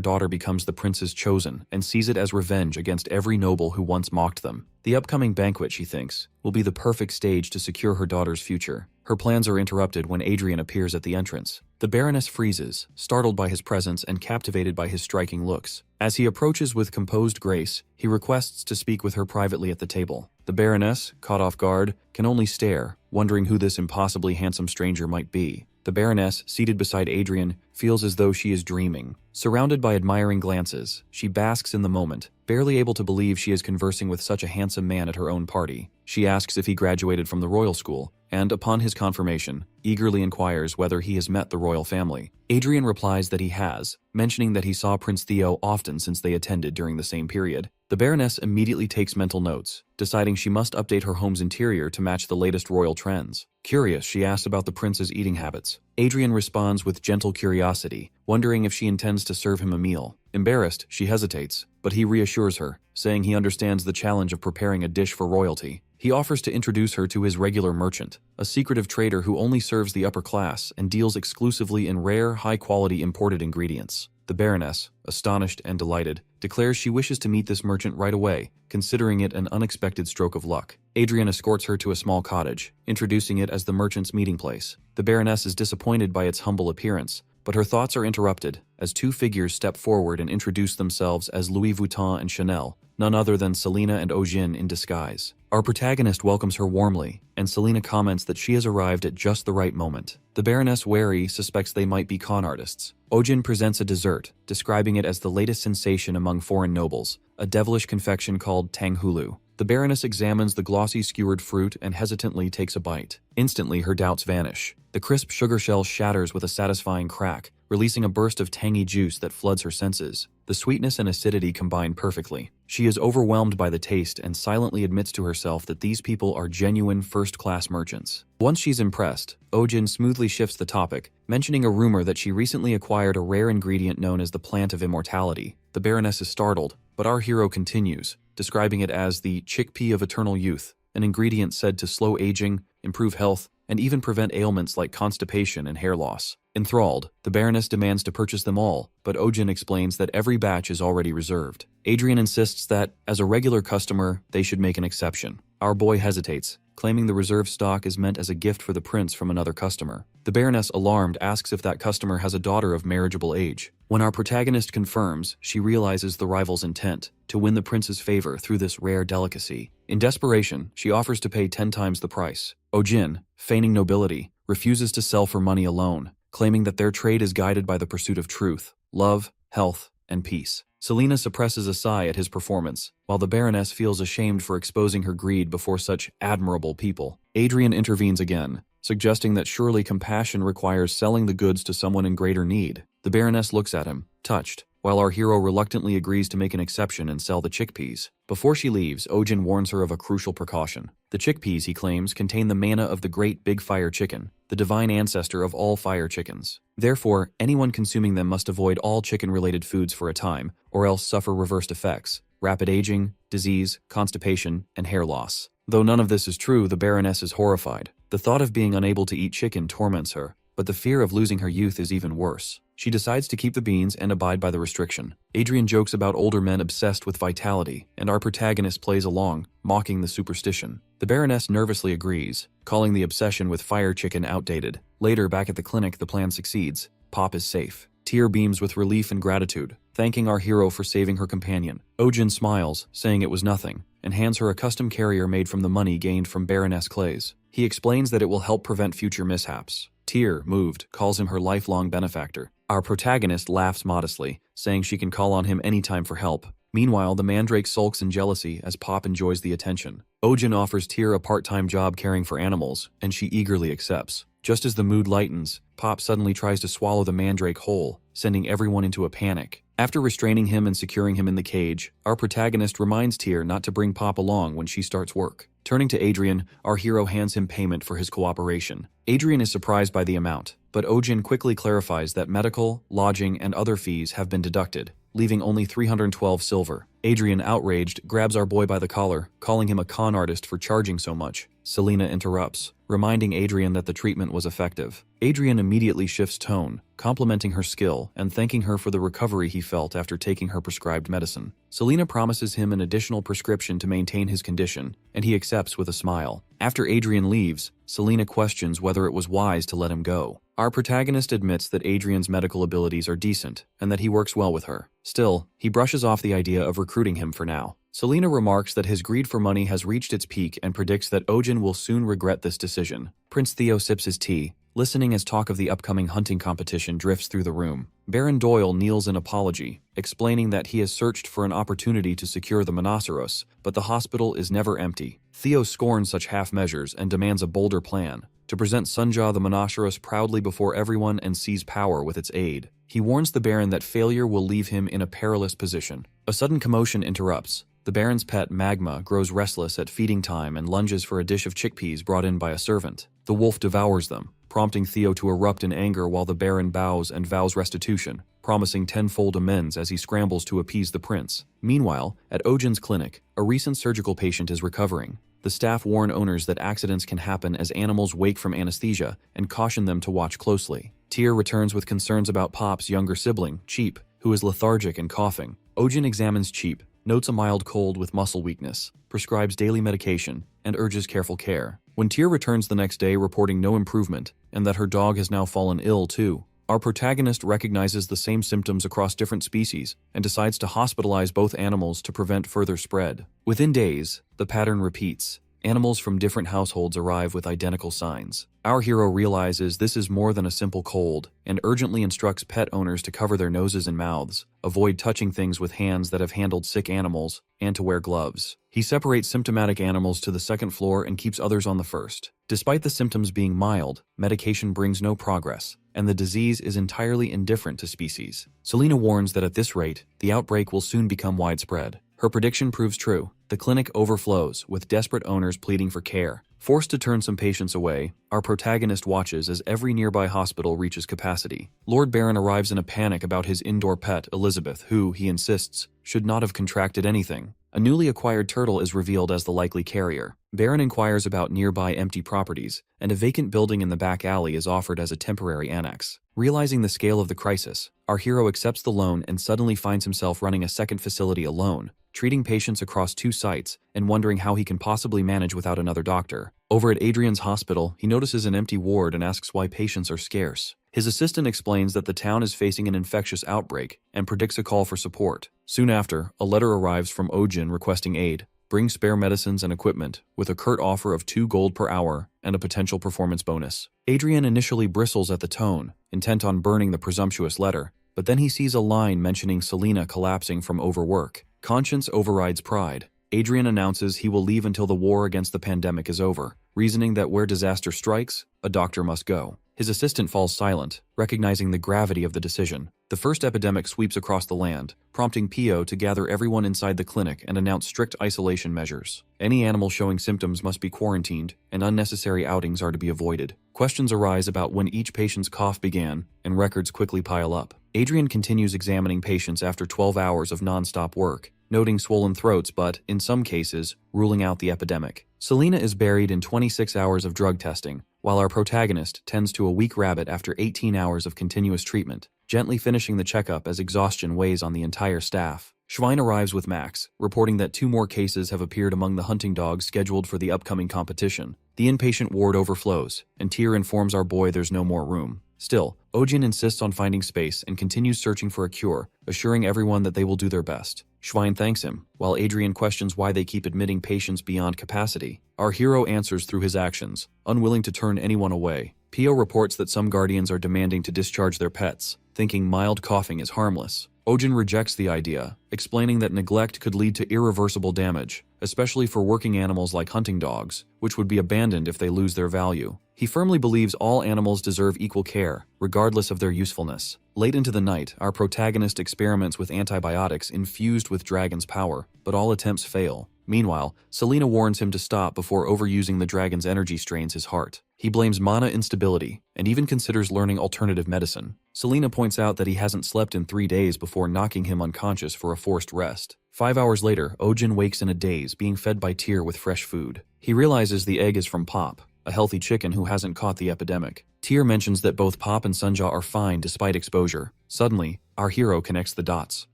daughter becomes the prince's chosen and sees it as revenge against every noble who once mocked them. The upcoming banquet, she thinks, will be the perfect stage to secure her daughter's future. Her plans are interrupted when Adrian appears at the entrance. The Baroness freezes, startled by his presence and captivated by his striking looks. As he approaches with composed grace, he requests to speak with her privately at the table. The Baroness, caught off guard, can only stare, wondering who this impossibly handsome stranger might be. The Baroness, seated beside Adrian, feels as though she is dreaming. Surrounded by admiring glances, she basks in the moment, barely able to believe she is conversing with such a handsome man at her own party. She asks if he graduated from the royal school, and, upon his confirmation, eagerly inquires whether he has met the royal family. Adrian replies that he has, mentioning that he saw Prince Theo often since they attended during the same period. The Baroness immediately takes mental notes, deciding she must update her home's interior to match the latest royal trends. Curious, she asks about the prince's eating habits. Adrian responds with gentle curiosity, wondering if she intends to serve him a meal. Embarrassed, she hesitates, but he reassures her, saying he understands the challenge of preparing a dish for royalty. He offers to introduce her to his regular merchant, a secretive trader who only serves the upper class and deals exclusively in rare, high-quality imported ingredients. The Baroness, astonished and delighted, declares she wishes to meet this merchant right away, considering it an unexpected stroke of luck. Adrian escorts her to a small cottage, introducing it as the merchant's meeting place. The Baroness is disappointed by its humble appearance, but her thoughts are interrupted as two figures step forward and introduce themselves as Louis Vuitton and Chanel, none other than Selina and Ojin in disguise. Our protagonist welcomes her warmly, and Selina comments that she has arrived at just the right moment. The Baroness, wary, suspects they might be con artists. Ojin presents a dessert, describing it as the latest sensation among foreign nobles, a devilish confection called tanghulu. The Baroness examines the glossy skewered fruit and hesitantly takes a bite. Instantly, her doubts vanish. The crisp sugar shell shatters with a satisfying crack, releasing a burst of tangy juice that floods her senses. The sweetness and acidity combine perfectly. She is overwhelmed by the taste and silently admits to herself that these people are genuine first-class merchants. Once she's impressed, Ojin smoothly shifts the topic, mentioning a rumor that she recently acquired a rare ingredient known as the Plant of Immortality. The Baroness is startled, but our hero continues, describing it as the chickpea of eternal youth, an ingredient said to slow aging, improve health, and even prevent ailments like constipation and hair loss. Enthralled, the Baroness demands to purchase them all, but Ojin explains that every batch is already reserved. Adrian insists that, as a regular customer, they should make an exception. Our boy hesitates, claiming the reserved stock is meant as a gift for the prince from another customer. The Baroness, alarmed, asks if that customer has a daughter of marriageable age. When our protagonist confirms, she realizes the rival's intent, to win the prince's favor through this rare delicacy. In desperation, she offers to pay 10 times the price. Ojin, feigning nobility, refuses to sell for money alone, claiming that their trade is guided by the pursuit of truth, love, health, and peace. Selina suppresses a sigh at his performance, while the Baroness feels ashamed for exposing her greed before such admirable people. Adrian intervenes again, suggesting that surely compassion requires selling the goods to someone in greater need. The Baroness looks at him, touched, while our hero reluctantly agrees to make an exception and sell the chickpeas. Before she leaves, Ojin warns her of a crucial precaution. The chickpeas, he claims, contain the mana of the great big fire chicken, the divine ancestor of all fire chickens. Therefore, anyone consuming them must avoid all chicken-related foods for a time, or else suffer reversed effects: rapid aging, disease, constipation, and hair loss. Though none of this is true, the Baroness is horrified. The thought of being unable to eat chicken torments her. but the fear of losing her youth is even worse. She decides to keep the beans and abide by the restriction. Adrian jokes about older men obsessed with vitality, and our protagonist plays along, mocking the superstition. The Baroness nervously agrees, calling the obsession with fire chicken outdated. Later, back at the clinic, the plan succeeds. Pop is safe. Tyr beams with relief and gratitude, thanking our hero for saving her companion. Ojin smiles, saying it was nothing, and hands her a custom carrier made from the money gained from Baroness Clays. He explains that it will help prevent future mishaps. Tyr, moved, calls him her lifelong benefactor. Our protagonist laughs modestly, saying she can call on him anytime for help. Meanwhile, the mandrake sulks in jealousy as Pop enjoys the attention. Ojin offers Tyr a part-time job caring for animals, and she eagerly accepts. Just as the mood lightens, Pop suddenly tries to swallow the mandrake whole, sending everyone into a panic. After restraining him and securing him in the cage, our protagonist reminds Tyr not to bring Pop along when she starts work. Turning to Adrian, our hero hands him payment for his cooperation. Adrian is surprised by the amount, but Ojin quickly clarifies that medical, lodging, and other fees have been deducted, leaving only 312 silver. Adrian, outraged, grabs our boy by the collar, calling him a con artist for charging so much. Selena interrupts, reminding Adrian that the treatment was effective. Adrian immediately shifts tone, complimenting her skill and thanking her for the recovery he felt after taking her prescribed medicine. Selena promises him an additional prescription to maintain his condition, and he accepts with a smile. After Adrian leaves, Selena questions whether it was wise to let him go. Our protagonist admits that Adrian's medical abilities are decent and that he works well with her. Still, he brushes off the idea of recruiting him for now. Selena remarks that his greed for money has reached its peak and predicts that Ojin will soon regret this decision. Prince Theo sips his tea, listening as talk of the upcoming hunting competition drifts through the room. Baron Doyle kneels in apology, explaining that he has searched for an opportunity to secure the Monoceros, but the hospital is never empty. Theo scorns such half measures and demands a bolder plan, to present Sunja the Monoceros proudly before everyone and seize power with its aid. He warns the Baron that failure will leave him in a perilous position. A sudden commotion interrupts. The Baron's pet, Magma, grows restless at feeding time and lunges for a dish of chickpeas brought in by a servant. The wolf devours them, prompting Theo to erupt in anger while the Baron bows and vows restitution, promising tenfold amends as he scrambles to appease the prince. Meanwhile, at Ojin's clinic, a recent surgical patient is recovering. The staff warn owners that accidents can happen as animals wake from anesthesia and caution them to watch closely. Tyr returns with concerns about Pop's younger sibling, Cheap, who is lethargic and coughing. Ojin examines Cheap, notes a mild cold with muscle weakness, prescribes daily medication, and urges careful care. When Tyr returns the next day reporting no improvement, and that her dog has now fallen ill too, our protagonist recognizes the same symptoms across different species and decides to hospitalize both animals to prevent further spread. Within days, the pattern repeats. Animals from different households arrive with identical signs. Our hero realizes this is more than a simple cold and urgently instructs pet owners to cover their noses and mouths, avoid touching things with hands that have handled sick animals, and to wear gloves. He separates symptomatic animals to the second floor and keeps others on the first. Despite the symptoms being mild, medication brings no progress, and the disease is entirely indifferent to species. Selena warns that at this rate, the outbreak will soon become widespread. Her prediction proves true. The clinic overflows, with desperate owners pleading for care. Forced to turn some patients away, our protagonist watches as every nearby hospital reaches capacity. Lord Baron arrives in a panic about his indoor pet, Elizabeth, who, he insists, should not have contracted anything. A newly acquired turtle is revealed as the likely carrier. Baron inquires about nearby empty properties, and a vacant building in the back alley is offered as a temporary annex. Realizing the scale of the crisis, our hero accepts the loan and suddenly finds himself running a second facility alone, treating patients across 2 sites and wondering how he can possibly manage without another doctor. Over at Adrian's hospital, he notices an empty ward and asks why patients are scarce. His assistant explains that the town is facing an infectious outbreak and predicts a call for support. Soon after, a letter arrives from Ojin requesting aid. Bring spare medicines and equipment, with a curt offer of 2 gold per hour and a potential performance bonus. Adrian initially bristles at the tone, intent on burning the presumptuous letter, but then he sees a line mentioning Selena collapsing from overwork. Conscience overrides pride. Adrian announces he will leave until the war against the pandemic is over, reasoning that where disaster strikes, a doctor must go. His assistant falls silent, recognizing the gravity of the decision. The first epidemic sweeps across the land, prompting Pio to gather everyone inside the clinic and announce strict isolation measures. Any animal showing symptoms must be quarantined, and unnecessary outings are to be avoided. Questions arise about when each patient's cough began, and records quickly pile up. Adrian continues examining patients after 12 hours of non-stop work, noting swollen throats but, in some cases, ruling out the epidemic. Selena is buried in 26 hours of drug testing, while our protagonist tends to a weak rabbit after 18 hours of continuous treatment, gently finishing the checkup as exhaustion weighs on the entire staff. Schwein arrives with Max, reporting that 2 more cases have appeared among the hunting dogs scheduled for the upcoming competition. The inpatient ward overflows, and Tyr informs our boy there's no more room. Still, Ojin insists on finding space and continues searching for a cure, assuring everyone that they will do their best. Schwein thanks him, while Adrian questions why they keep admitting patients beyond capacity. Our hero answers through his actions, unwilling to turn anyone away. Pio reports that some guardians are demanding to discharge their pets, thinking mild coughing is harmless. Ojin rejects the idea, explaining that neglect could lead to irreversible damage, especially for working animals like hunting dogs, which would be abandoned if they lose their value. He firmly believes all animals deserve equal care, regardless of their usefulness. Late into the night, our protagonist experiments with antibiotics infused with dragon's power, but all attempts fail. Meanwhile, Selena warns him to stop before overusing the dragon's energy strains his heart. He blames mana instability, and even considers learning alternative medicine. Selena points out that he hasn't slept in 3 days before knocking him unconscious for a forced rest. 5 hours later, Ojin wakes in a daze, being fed by Tyr with fresh food. He realizes the egg is from Pop, a healthy chicken who hasn't caught the epidemic. Tyr mentions that both Pop and Sunja are fine despite exposure. Suddenly, our hero connects the dots,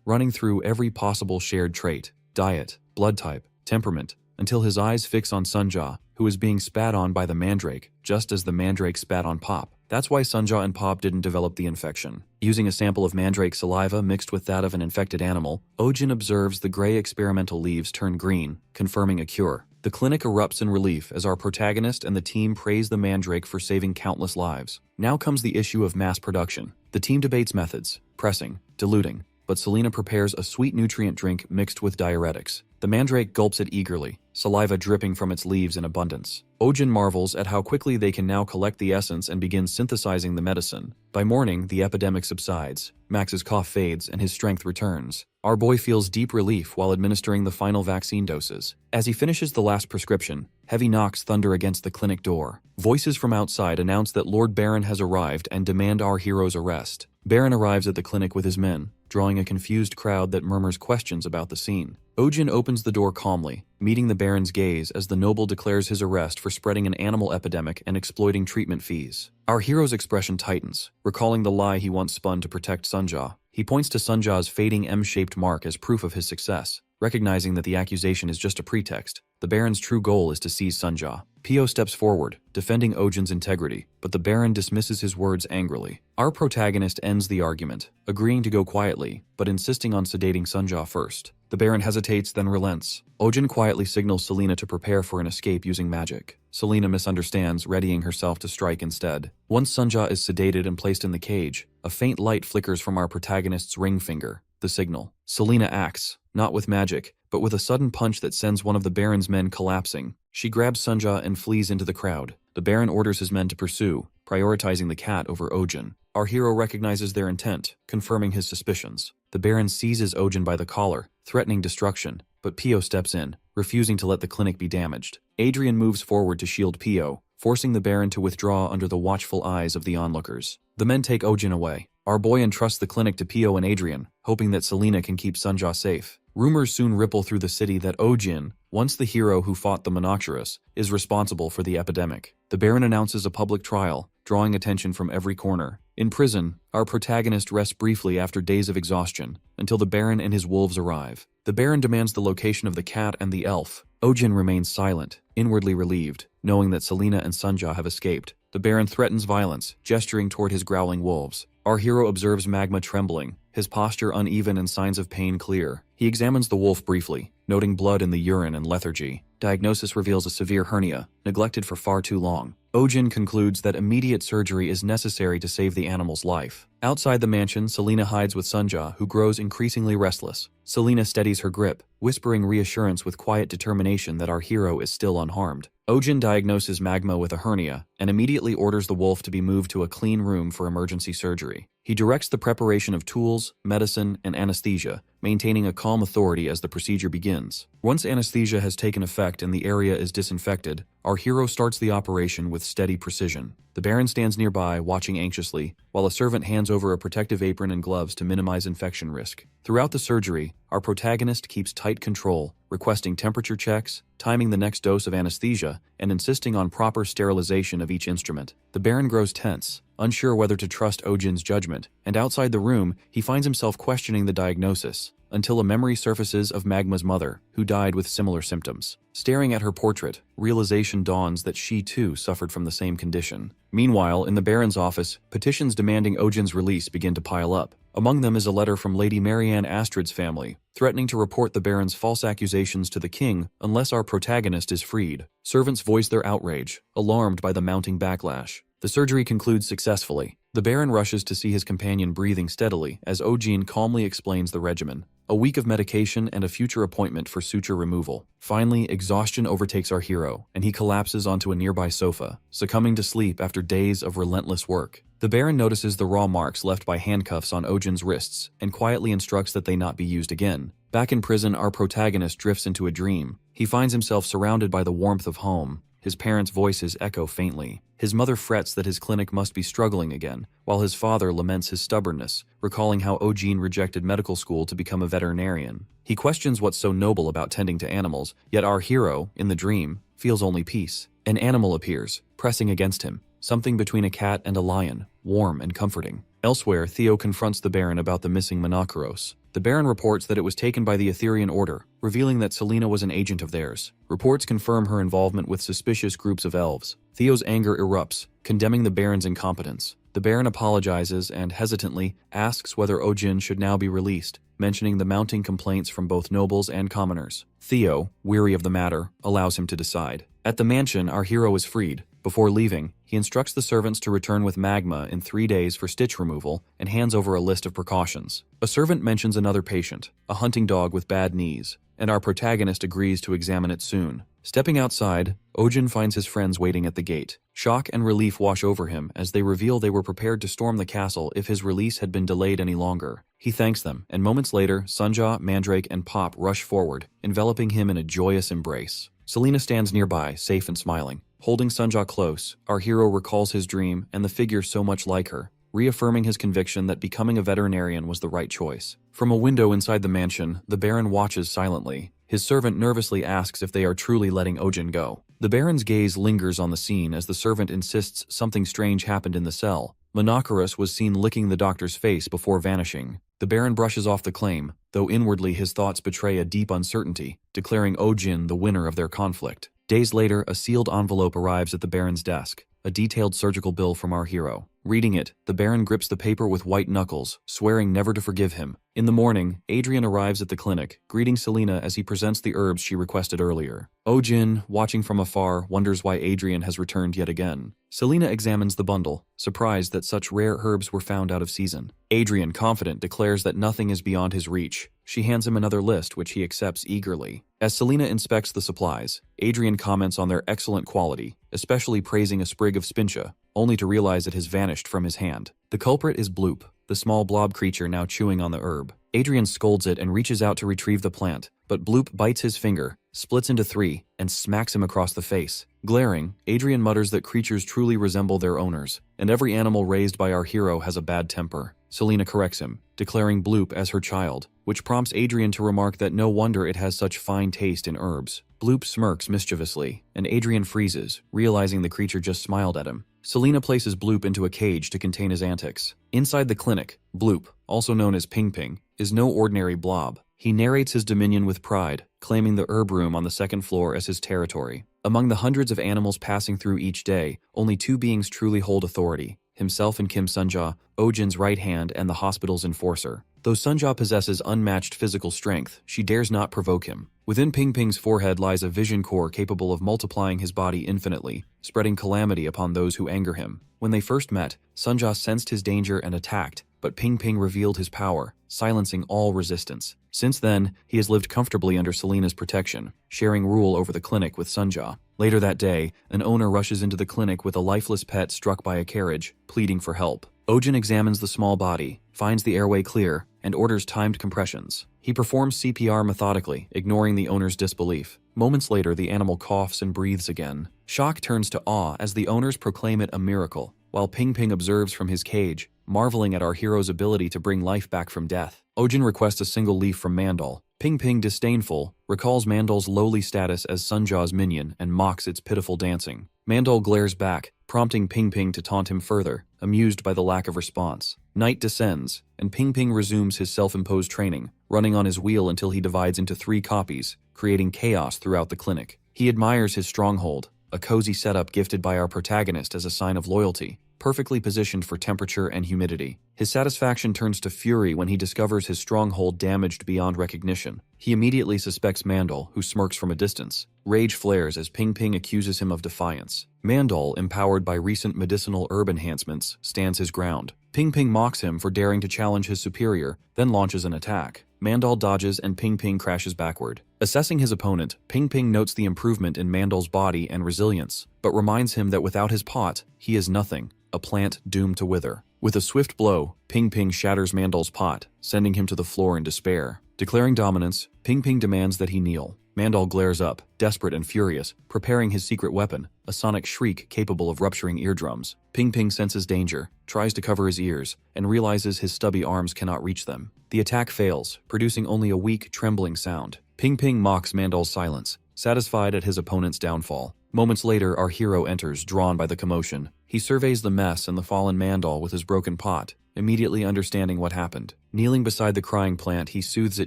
running through every possible shared trait, diet, blood type, temperament, until his eyes fix on Sunja, who is being spat on by the mandrake, just as the mandrake spat on Pop. That's why Sunja and Pop didn't develop the infection. Using a sample of mandrake saliva mixed with that of an infected animal, Ojin observes the gray experimental leaves turn green, confirming a cure. The clinic erupts in relief as our protagonist and the team praise the mandrake for saving countless lives. Now comes the issue of mass production. The team debates methods, pressing, diluting, but Selena prepares a sweet nutrient drink mixed with diuretics. The mandrake gulps it eagerly, saliva dripping from its leaves in abundance. Ojin marvels at how quickly they can now collect the essence and begin synthesizing the medicine. By morning, the epidemic subsides. Max's cough fades and his strength returns. Our boy feels deep relief while administering the final vaccine doses. As he finishes the last prescription, heavy knocks thunder against the clinic door. Voices from outside announce that Lord Baron has arrived and demand our hero's arrest. Baron arrives at the clinic with his men, drawing a confused crowd that murmurs questions about the scene. Ojin opens the door calmly, meeting the Baron's gaze as the noble declares his arrest for spreading an animal epidemic and exploiting treatment fees. Our hero's expression tightens, recalling the lie he once spun to protect Sunja. He points to Sunja's fading M-shaped mark as proof of his success, recognizing that the accusation is just a pretext. The Baron's true goal is to seize Sunja. Pio steps forward, defending Ojin's integrity, but the Baron dismisses his words angrily. Our protagonist ends the argument, agreeing to go quietly, but insisting on sedating Sunja first. The Baron hesitates, then relents. Ojin quietly signals Selena to prepare for an escape using magic. Selena misunderstands, readying herself to strike instead. Once Sunja is sedated and placed in the cage, a faint light flickers from our protagonist's ring finger, the signal. Selena acts, not with magic, but with a sudden punch that sends one of the Baron's men collapsing. She grabs Sunja and flees into the crowd. The Baron orders his men to pursue, prioritizing the cat over Ojin. Our hero recognizes their intent, confirming his suspicions. The Baron seizes Ojin by the collar, threatening destruction, but Pio steps in, refusing to let the clinic be damaged. Adrian moves forward to shield Pio, forcing the Baron to withdraw under the watchful eyes of the onlookers. The men take Ojin away. Our boy entrusts the clinic to Pio and Adrian, hoping that Selena can keep Sunja safe. Rumors soon ripple through the city that Ojin, once the hero who fought the Monoxerous, is responsible for the epidemic. The Baron announces a public trial, drawing attention from every corner. In prison, our protagonist rests briefly after days of exhaustion, until the Baron and his wolves arrive. The Baron demands the location of the cat and the elf. Ojin remains silent, inwardly relieved, knowing that Selena and Sunja have escaped. The Baron threatens violence, gesturing toward his growling wolves. Our hero observes Magma trembling, his posture uneven and signs of pain clear. He examines the wolf briefly, noting blood in the urine and lethargy. Diagnosis reveals a severe hernia, neglected for far too long. Ojin concludes that immediate surgery is necessary to save the animal's life. Outside the mansion, Selena hides with Sunja, who grows increasingly restless. Selena steadies her grip, whispering reassurance with quiet determination that our hero is still unharmed. Ojin diagnoses Magma with a hernia, and immediately orders the wolf to be moved to a clean room for emergency surgery. He directs the preparation of tools, medicine, and anesthesia, maintaining a calm authority as the procedure begins. Once anesthesia has taken effect and the area is disinfected, our hero starts the operation with steady precision. The Baron stands nearby, watching anxiously, while a servant hands over a protective apron and gloves to minimize infection risk. Throughout the surgery, our protagonist keeps tight control, requesting temperature checks, timing the next dose of anesthesia, and insisting on proper sterilization of each instrument. The Baron grows tense, unsure whether to trust Ojin's judgment, and outside the room, he finds himself questioning the diagnosis, until a memory surfaces of Magma's mother, who died with similar symptoms. Staring at her portrait, realization dawns that she too suffered from the same condition. Meanwhile, in the Baron's office, petitions demanding Ojin's release begin to pile up. Among them is a letter from Lady Marianne Astrid's family, threatening to report the Baron's false accusations to the king unless our protagonist is freed. Servants voice their outrage, alarmed by the mounting backlash. The surgery concludes successfully. The Baron rushes to see his companion breathing steadily as Ojin calmly explains the regimen. A week of medication and a future appointment for suture removal. Finally, exhaustion overtakes our hero, and he collapses onto a nearby sofa, succumbing to sleep after days of relentless work. The Baron notices the raw marks left by handcuffs on Ojin's wrists and quietly instructs that they not be used again. Back in prison, our protagonist drifts into a dream. He finds himself surrounded by the warmth of home. His parents' voices echo faintly. His mother frets that his clinic must be struggling again, while his father laments his stubbornness, recalling how Ojin rejected medical school to become a veterinarian. He questions what's so noble about tending to animals, yet our hero, in the dream, feels only peace. An animal appears, pressing against him, something between a cat and a lion, warm and comforting. Elsewhere, Theo confronts the Baron about the missing Monoceros. The Baron reports that it was taken by the Etherian Order, revealing that Selena was an agent of theirs. Reports confirm her involvement with suspicious groups of elves. Theo's anger erupts, condemning the Baron's incompetence. The Baron apologizes and, hesitantly, asks whether Ojin should now be released, mentioning the mounting complaints from both nobles and commoners. Theo, weary of the matter, allows him to decide. At the mansion, our hero is freed. Before leaving, he instructs the servants to return with Magma in 3 days for stitch removal and hands over a list of precautions. A servant mentions another patient, a hunting dog with bad knees, and our protagonist agrees to examine it soon. Stepping outside, Ojin finds his friends waiting at the gate. Shock and relief wash over him as they reveal they were prepared to storm the castle if his release had been delayed any longer. He thanks them, and moments later, Sunja, Mandrake, and Pop rush forward, enveloping him in a joyous embrace. Selena stands nearby, safe and smiling. Holding Sunja close, our hero recalls his dream and the figure so much like her, reaffirming his conviction that becoming a veterinarian was the right choice. From a window inside the mansion, the Baron watches silently. His servant nervously asks if they are truly letting Ojin go. The Baron's gaze lingers on the scene as the servant insists something strange happened in the cell. Monoceros was seen licking the doctor's face before vanishing. The Baron brushes off the claim, though inwardly his thoughts betray a deep uncertainty, declaring Ojin the winner of their conflict. Days later, a sealed envelope arrives at the Baron's desk, a detailed surgical bill from our hero. Reading it, the Baron grips the paper with white knuckles, swearing never to forgive him. In the morning, Adrian arrives at the clinic, greeting Selena as he presents the herbs she requested earlier. Ojin, watching from afar, wonders why Adrian has returned yet again. Selena examines the bundle, surprised that such rare herbs were found out of season. Adrian, confident, declares that nothing is beyond his reach. She hands him another list, which he accepts eagerly. As Selena inspects the supplies, Adrian comments on their excellent quality, especially praising a sprig of spincha, only to realize it has vanished from his hand. The culprit is Bloop, the small blob creature now chewing on the herb. Adrian scolds it and reaches out to retrieve the plant, but Bloop bites his finger, splits into 3, and smacks him across the face. Glaring, Adrian mutters that creatures truly resemble their owners, and every animal raised by our hero has a bad temper. Selena corrects him, declaring Bloop as her child, which prompts Adrian to remark that no wonder it has such fine taste in herbs. Bloop smirks mischievously, and Adrian freezes, realizing the creature just smiled at him. Selena places Bloop into a cage to contain his antics. Inside the clinic, Bloop, also known as Ping Ping, is no ordinary blob. He narrates his dominion with pride, claiming the herb room on the 2nd floor as his territory. Among the hundreds of animals passing through each day, only 2 beings truly hold authority: himself and Kim Sunja, Ojin's right hand and the hospital's enforcer. Though Sunja possesses unmatched physical strength, she dares not provoke him. Within Ping Ping's forehead lies a vision core capable of multiplying his body infinitely, spreading calamity upon those who anger him. When they first met, Sunja sensed his danger and attacked, but Ping Ping revealed his power, silencing all resistance. Since then, he has lived comfortably under Selena's protection, sharing rule over the clinic with Sunja. Later that day, an owner rushes into the clinic with a lifeless pet struck by a carriage, pleading for help. Ojin examines the small body, finds the airway clear, and orders timed compressions. He performs CPR methodically, ignoring the owner's disbelief. Moments later, the animal coughs and breathes again. Shock turns to awe as the owners proclaim it a miracle, while Ping Ping observes from his cage, marveling at our hero's ability to bring life back from death. Ojin requests a single leaf from Mandal. Ping Ping, disdainful, recalls Mandal's lowly status as Sunjaw's minion and mocks its pitiful dancing. Mandal glares back, prompting Ping Ping to taunt him further, amused by the lack of response. Night descends, and Ping Ping resumes his self-imposed training, running on his wheel until he divides into 3 copies, creating chaos throughout the clinic. He admires his stronghold, a cozy setup gifted by our protagonist as a sign of loyalty, perfectly positioned for temperature and humidity. His satisfaction turns to fury when he discovers his stronghold damaged beyond recognition. He immediately suspects Mandal, who smirks from a distance. Rage flares as Ping Ping accuses him of defiance. Mandal, empowered by recent medicinal herb enhancements, stands his ground. Ping Ping mocks him for daring to challenge his superior, then launches an attack. Mandal dodges and Ping Ping crashes backward. Assessing his opponent, Ping Ping notes the improvement in Mandal's body and resilience, but reminds him that without his pot, he is nothing, a plant doomed to wither. With a swift blow, Ping Ping shatters Mandal's pot, sending him to the floor in despair. Declaring dominance, Ping Ping demands that he kneel. Mandal glares up, desperate and furious, preparing his secret weapon, a sonic shriek capable of rupturing eardrums. Ping Ping senses danger, tries to cover his ears, and realizes his stubby arms cannot reach them. The attack fails, producing only a weak, trembling sound. Ping Ping mocks Mandal's silence, satisfied at his opponent's downfall. Moments later, our hero enters, drawn by the commotion. He surveys the mess and the fallen Mandal with his broken pot, immediately understanding what happened. Kneeling beside the crying plant, he soothes it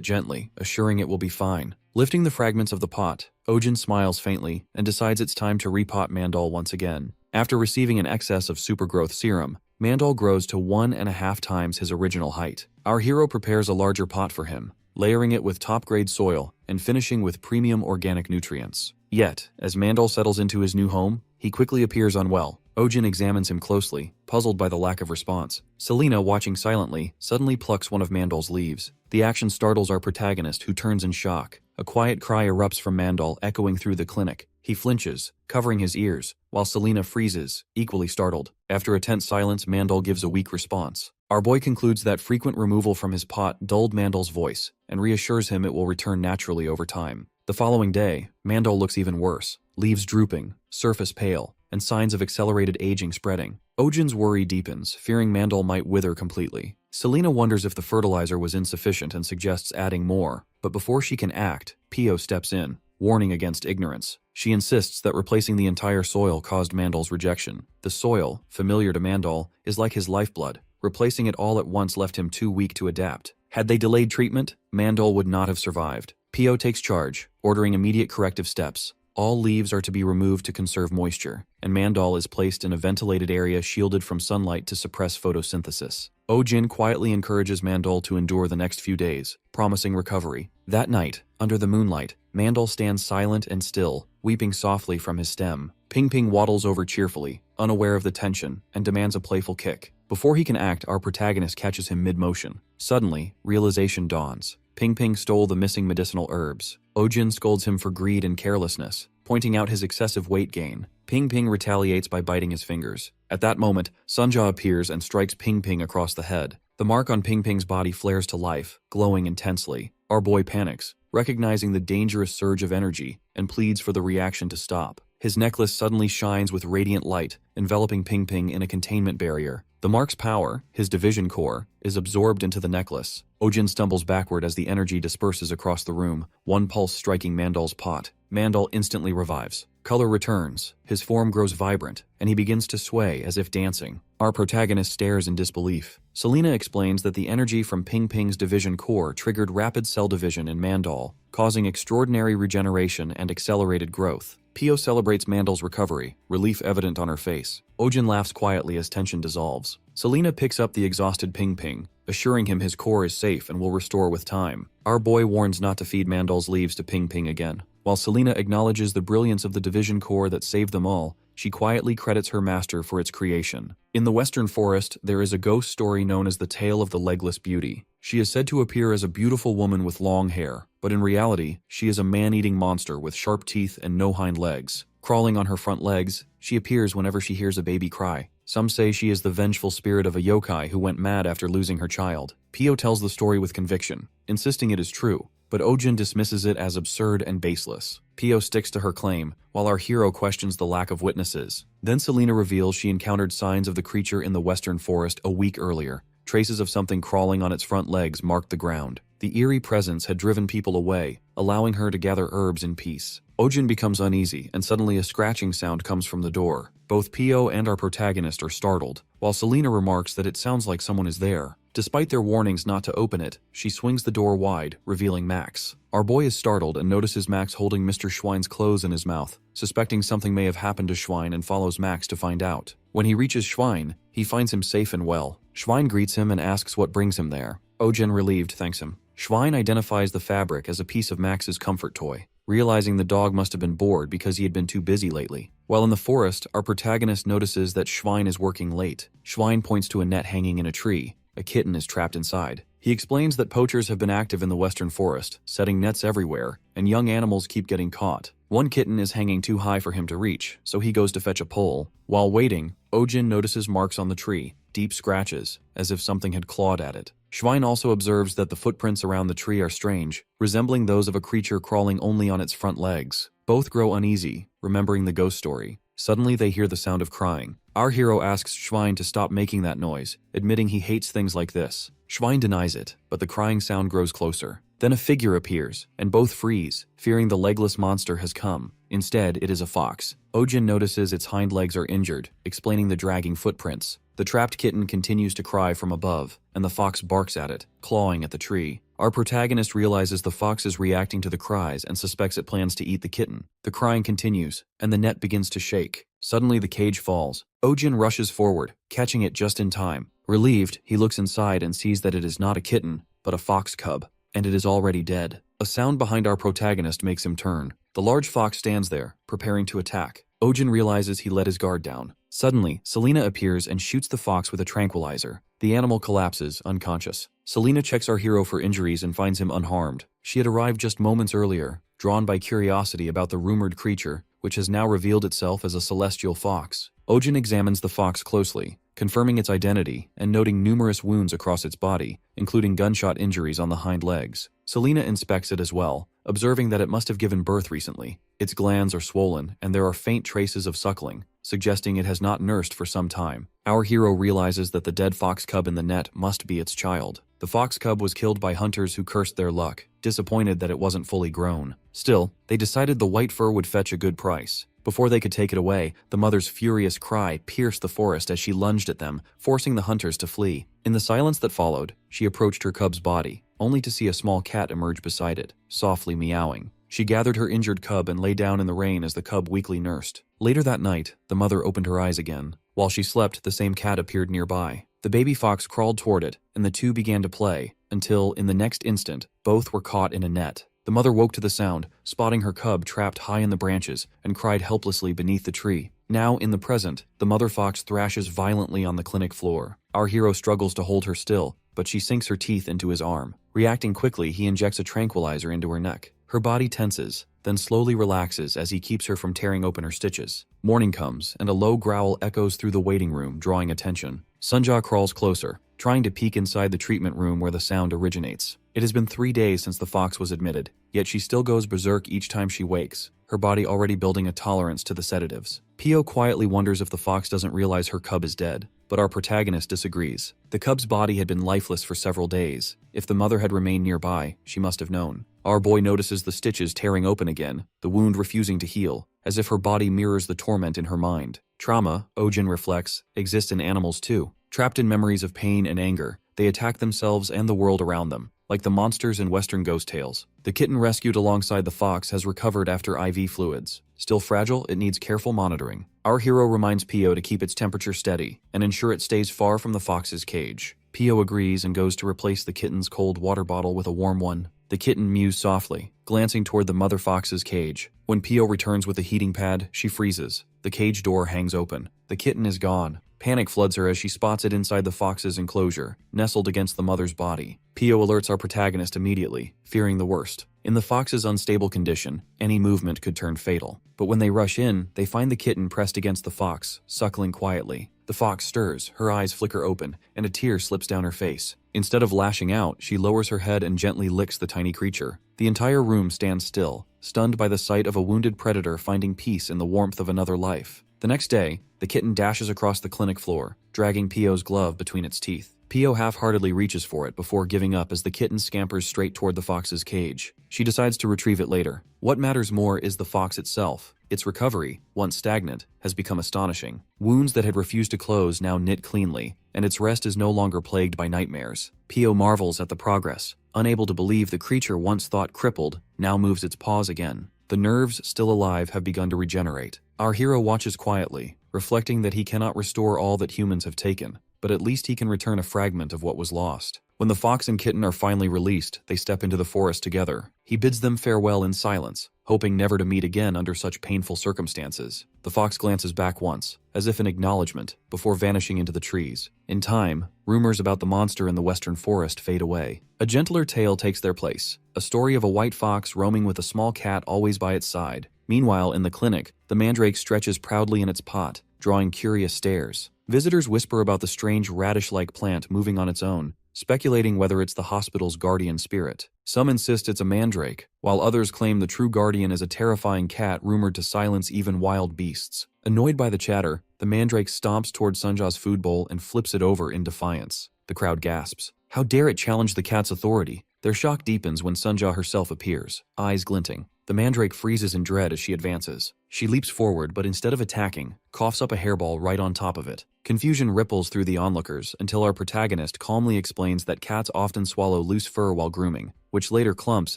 gently, assuring it will be fine. Lifting the fragments of the pot, Ojin smiles faintly and decides it's time to repot Mandal once again. After receiving an excess of supergrowth serum, Mandal grows to 1.5 times his original height. Our hero prepares a larger pot for him, layering it with top-grade soil and finishing with premium organic nutrients. Yet, as Mandal settles into his new home, he quickly appears unwell. Ojin examines him closely, puzzled by the lack of response. Selena, watching silently, suddenly plucks one of Mandal's leaves. The action startles our protagonist, who turns in shock. A quiet cry erupts from Mandal, echoing through the clinic. He flinches, covering his ears, while Selena freezes, equally startled. After a tense silence, Mandal gives a weak response. Our boy concludes that frequent removal from his pot dulled Mandal's voice, and reassures him it will return naturally over time. The following day, Mandal looks even worse, leaves drooping, surface pale, and signs of accelerated aging spreading. Ojin's worry deepens, fearing Mandal might wither completely. Selena wonders if the fertilizer was insufficient and suggests adding more, but before she can act, Pio steps in, warning against ignorance. She insists that replacing the entire soil caused Mandal's rejection. The soil, familiar to Mandal, is like his lifeblood. Replacing it all at once left him too weak to adapt. Had they delayed treatment, Mandal would not have survived. Pio takes charge, ordering immediate corrective steps. All leaves are to be removed to conserve moisture, and Mandal is placed in a ventilated area shielded from sunlight to suppress photosynthesis. Ojin quietly encourages Mandal to endure the next few days, promising recovery. That night, under the moonlight, Mandal stands silent and still, weeping softly from his stem. Ping Ping waddles over cheerfully, unaware of the tension, and demands a playful kick. Before he can act, our protagonist catches him mid-motion. Suddenly, realization dawns. Ping Ping stole the missing medicinal herbs. Ojin scolds him for greed and carelessness, pointing out his excessive weight gain. Ping Ping retaliates by biting his fingers. At that moment, Sunja appears and strikes Ping Ping across the head. The mark on Ping Ping's body flares to life, glowing intensely. Our boy panics, recognizing the dangerous surge of energy, and pleads for the reaction to stop. His necklace suddenly shines with radiant light, enveloping Ping Ping in a containment barrier. The mark's power, his division core, is absorbed into the necklace. Ojin stumbles backward as the energy disperses across the room, one pulse striking Mandal's pot. Mandal instantly revives. Color returns, his form grows vibrant, and he begins to sway as if dancing. Our protagonist stares in disbelief. Selena explains that the energy from Ping Ping's division core triggered rapid cell division in Mandal, causing extraordinary regeneration and accelerated growth. Pio celebrates Mandal's recovery, relief evident on her face. Ojin laughs quietly as tension dissolves. Selena picks up the exhausted Ping Ping, assuring him his core is safe and will restore with time. Our boy warns not to feed Mandal's leaves to Ping Ping again. While Selena acknowledges the brilliance of the division core that saved them all, she quietly credits her master for its creation. In the Western Forest, there is a ghost story known as the Tale of the Legless Beauty. She is said to appear as a beautiful woman with long hair, but in reality, she is a man-eating monster with sharp teeth and no hind legs. Crawling on her front legs, she appears whenever she hears a baby cry. Some say she is the vengeful spirit of a yokai who went mad after losing her child. Pio tells the story with conviction, insisting it is true, but Ojin dismisses it as absurd and baseless. Pio sticks to her claim, while our hero questions the lack of witnesses. Then Selena reveals she encountered signs of the creature in the western forest a week earlier. Traces of something crawling on its front legs marked the ground. The eerie presence had driven people away, allowing her to gather herbs in peace. Ojin becomes uneasy, and suddenly a scratching sound comes from the door. Both Pio and our protagonist are startled, while Selena remarks that it sounds like someone is there. Despite their warnings not to open it, she swings the door wide, revealing Max. Our boy is startled and notices Max holding Mr. Schwein's clothes in his mouth, suspecting something may have happened to Schwein and follows Max to find out. When he reaches Schwein, he finds him safe and well. Schwein greets him and asks what brings him there. Ojin, relieved, thanks him. Schwein identifies the fabric as a piece of Max's comfort toy, realizing the dog must have been bored because he had been too busy lately. While in the forest, our protagonist notices that Schwein is working late. Schwein points to a net hanging in a tree. A kitten is trapped inside. He explains that poachers have been active in the western forest, setting nets everywhere, and young animals keep getting caught. One kitten is hanging too high for him to reach, so he goes to fetch a pole. While waiting, Ojin notices marks on the tree, deep scratches, as if something had clawed at it. Schwein also observes that the footprints around the tree are strange, resembling those of a creature crawling only on its front legs. Both grow uneasy, remembering the ghost story. Suddenly they hear the sound of crying. Our hero asks Schwein to stop making that noise, admitting he hates things like this. Schwein denies it, but the crying sound grows closer. Then a figure appears, and both freeze, fearing the legless monster has come. Instead, it is a fox. Ojin notices its hind legs are injured, explaining the dragging footprints. The trapped kitten continues to cry from above, and the fox barks at it, clawing at the tree. Our protagonist realizes the fox is reacting to the cries and suspects it plans to eat the kitten. The crying continues, and the net begins to shake. Suddenly the cage falls. Ojin rushes forward, catching it just in time. Relieved, he looks inside and sees that it is not a kitten, but a fox cub, and it is already dead. A sound behind our protagonist makes him turn. The large fox stands there, preparing to attack. Ojin realizes he let his guard down. Suddenly, Selena appears and shoots the fox with a tranquilizer. The animal collapses, unconscious. Selena checks our hero for injuries and finds him unharmed. She had arrived just moments earlier, drawn by curiosity about the rumored creature, which has now revealed itself as a celestial fox. Ojin examines the fox closely, confirming its identity and noting numerous wounds across its body, including gunshot injuries on the hind legs. Selena inspects it as well, observing that it must have given birth recently. Its glands are swollen, and there are faint traces of suckling, suggesting it has not nursed for some time. Our hero realizes that the dead fox cub in the net must be its child. The fox cub was killed by hunters who cursed their luck, disappointed that it wasn't fully grown. Still, they decided the white fur would fetch a good price. Before they could take it away, the mother's furious cry pierced the forest as she lunged at them, forcing the hunters to flee. In the silence that followed, she approached her cub's body, only to see a small cat emerge beside it, softly meowing. She gathered her injured cub and lay down in the rain as the cub weakly nursed. Later that night, the mother opened her eyes again. While she slept, the same cat appeared nearby. The baby fox crawled toward it, and the two began to play, until, in the next instant, both were caught in a net. The mother woke to the sound, spotting her cub trapped high in the branches, and cried helplessly beneath the tree. Now, in the present, the mother fox thrashes violently on the clinic floor. Our hero struggles to hold her still, but she sinks her teeth into his arm. Reacting quickly, he injects a tranquilizer into her neck. Her body tenses, then slowly relaxes as he keeps her from tearing open her stitches. Morning comes, and a low growl echoes through the waiting room, drawing attention. Sunja crawls closer, trying to peek inside the treatment room where the sound originates. It has been 3 days since the fox was admitted, yet she still goes berserk each time she wakes, her body already building a tolerance to the sedatives. Pio quietly wonders if the fox doesn't realize her cub is dead, but our protagonist disagrees. The cub's body had been lifeless for several days. If the mother had remained nearby, she must have known. Our boy notices the stitches tearing open again, the wound refusing to heal, as if her body mirrors the torment in her mind. Trauma, Ojin reflects, exists in animals too. Trapped in memories of pain and anger, they attack themselves and the world around them, like the monsters in Western ghost tales. The kitten rescued alongside the fox has recovered after IV fluids. Still fragile, it needs careful monitoring. Our hero reminds Pio to keep its temperature steady and ensure it stays far from the fox's cage. Pio agrees and goes to replace the kitten's cold water bottle with a warm one. The kitten mews softly, glancing toward the mother fox's cage. When Pio returns with a heating pad, she freezes. The cage door hangs open. The kitten is gone. Panic floods her as she spots it inside the fox's enclosure, nestled against the mother's body. Pio alerts our protagonist immediately, fearing the worst. In the fox's unstable condition, any movement could turn fatal. But when they rush in, they find the kitten pressed against the fox, suckling quietly. The fox stirs, her eyes flicker open, and a tear slips down her face. Instead of lashing out, she lowers her head and gently licks the tiny creature. The entire room stands still, stunned by the sight of a wounded predator finding peace in the warmth of another life. The next day, the kitten dashes across the clinic floor, dragging Pio's glove between its teeth. Pio half-heartedly reaches for it before giving up as the kitten scampers straight toward the fox's cage. She decides to retrieve it later. What matters more is the fox itself. Its recovery, once stagnant, has become astonishing. Wounds that had refused to close now knit cleanly, and its rest is no longer plagued by nightmares. Pio marvels at the progress, unable to believe the creature once thought crippled now moves its paws again. The nerves, still alive, have begun to regenerate. Our hero watches quietly, reflecting that he cannot restore all that humans have taken, but at least he can return a fragment of what was lost. When the fox and kitten are finally released, they step into the forest together. He bids them farewell in silence, hoping never to meet again under such painful circumstances. The fox glances back once, as if in acknowledgement, before vanishing into the trees. In time, rumors about the monster in the western forest fade away. A gentler tale takes their place, a story of a white fox roaming with a small cat always by its side. Meanwhile, in the clinic, the mandrake stretches proudly in its pot, drawing curious stares. Visitors whisper about the strange radish-like plant moving on its own, speculating whether it's the hospital's guardian spirit. Some insist it's a mandrake, while others claim the true guardian is a terrifying cat rumored to silence even wild beasts. Annoyed by the chatter, the mandrake stomps toward Sunja's food bowl and flips it over in defiance. The crowd gasps. How dare it challenge the cat's authority? Their shock deepens when Sunja herself appears, eyes glinting. The mandrake freezes in dread as she advances. She leaps forward, but instead of attacking, coughs up a hairball right on top of it. Confusion ripples through the onlookers until our protagonist calmly explains that cats often swallow loose fur while grooming, which later clumps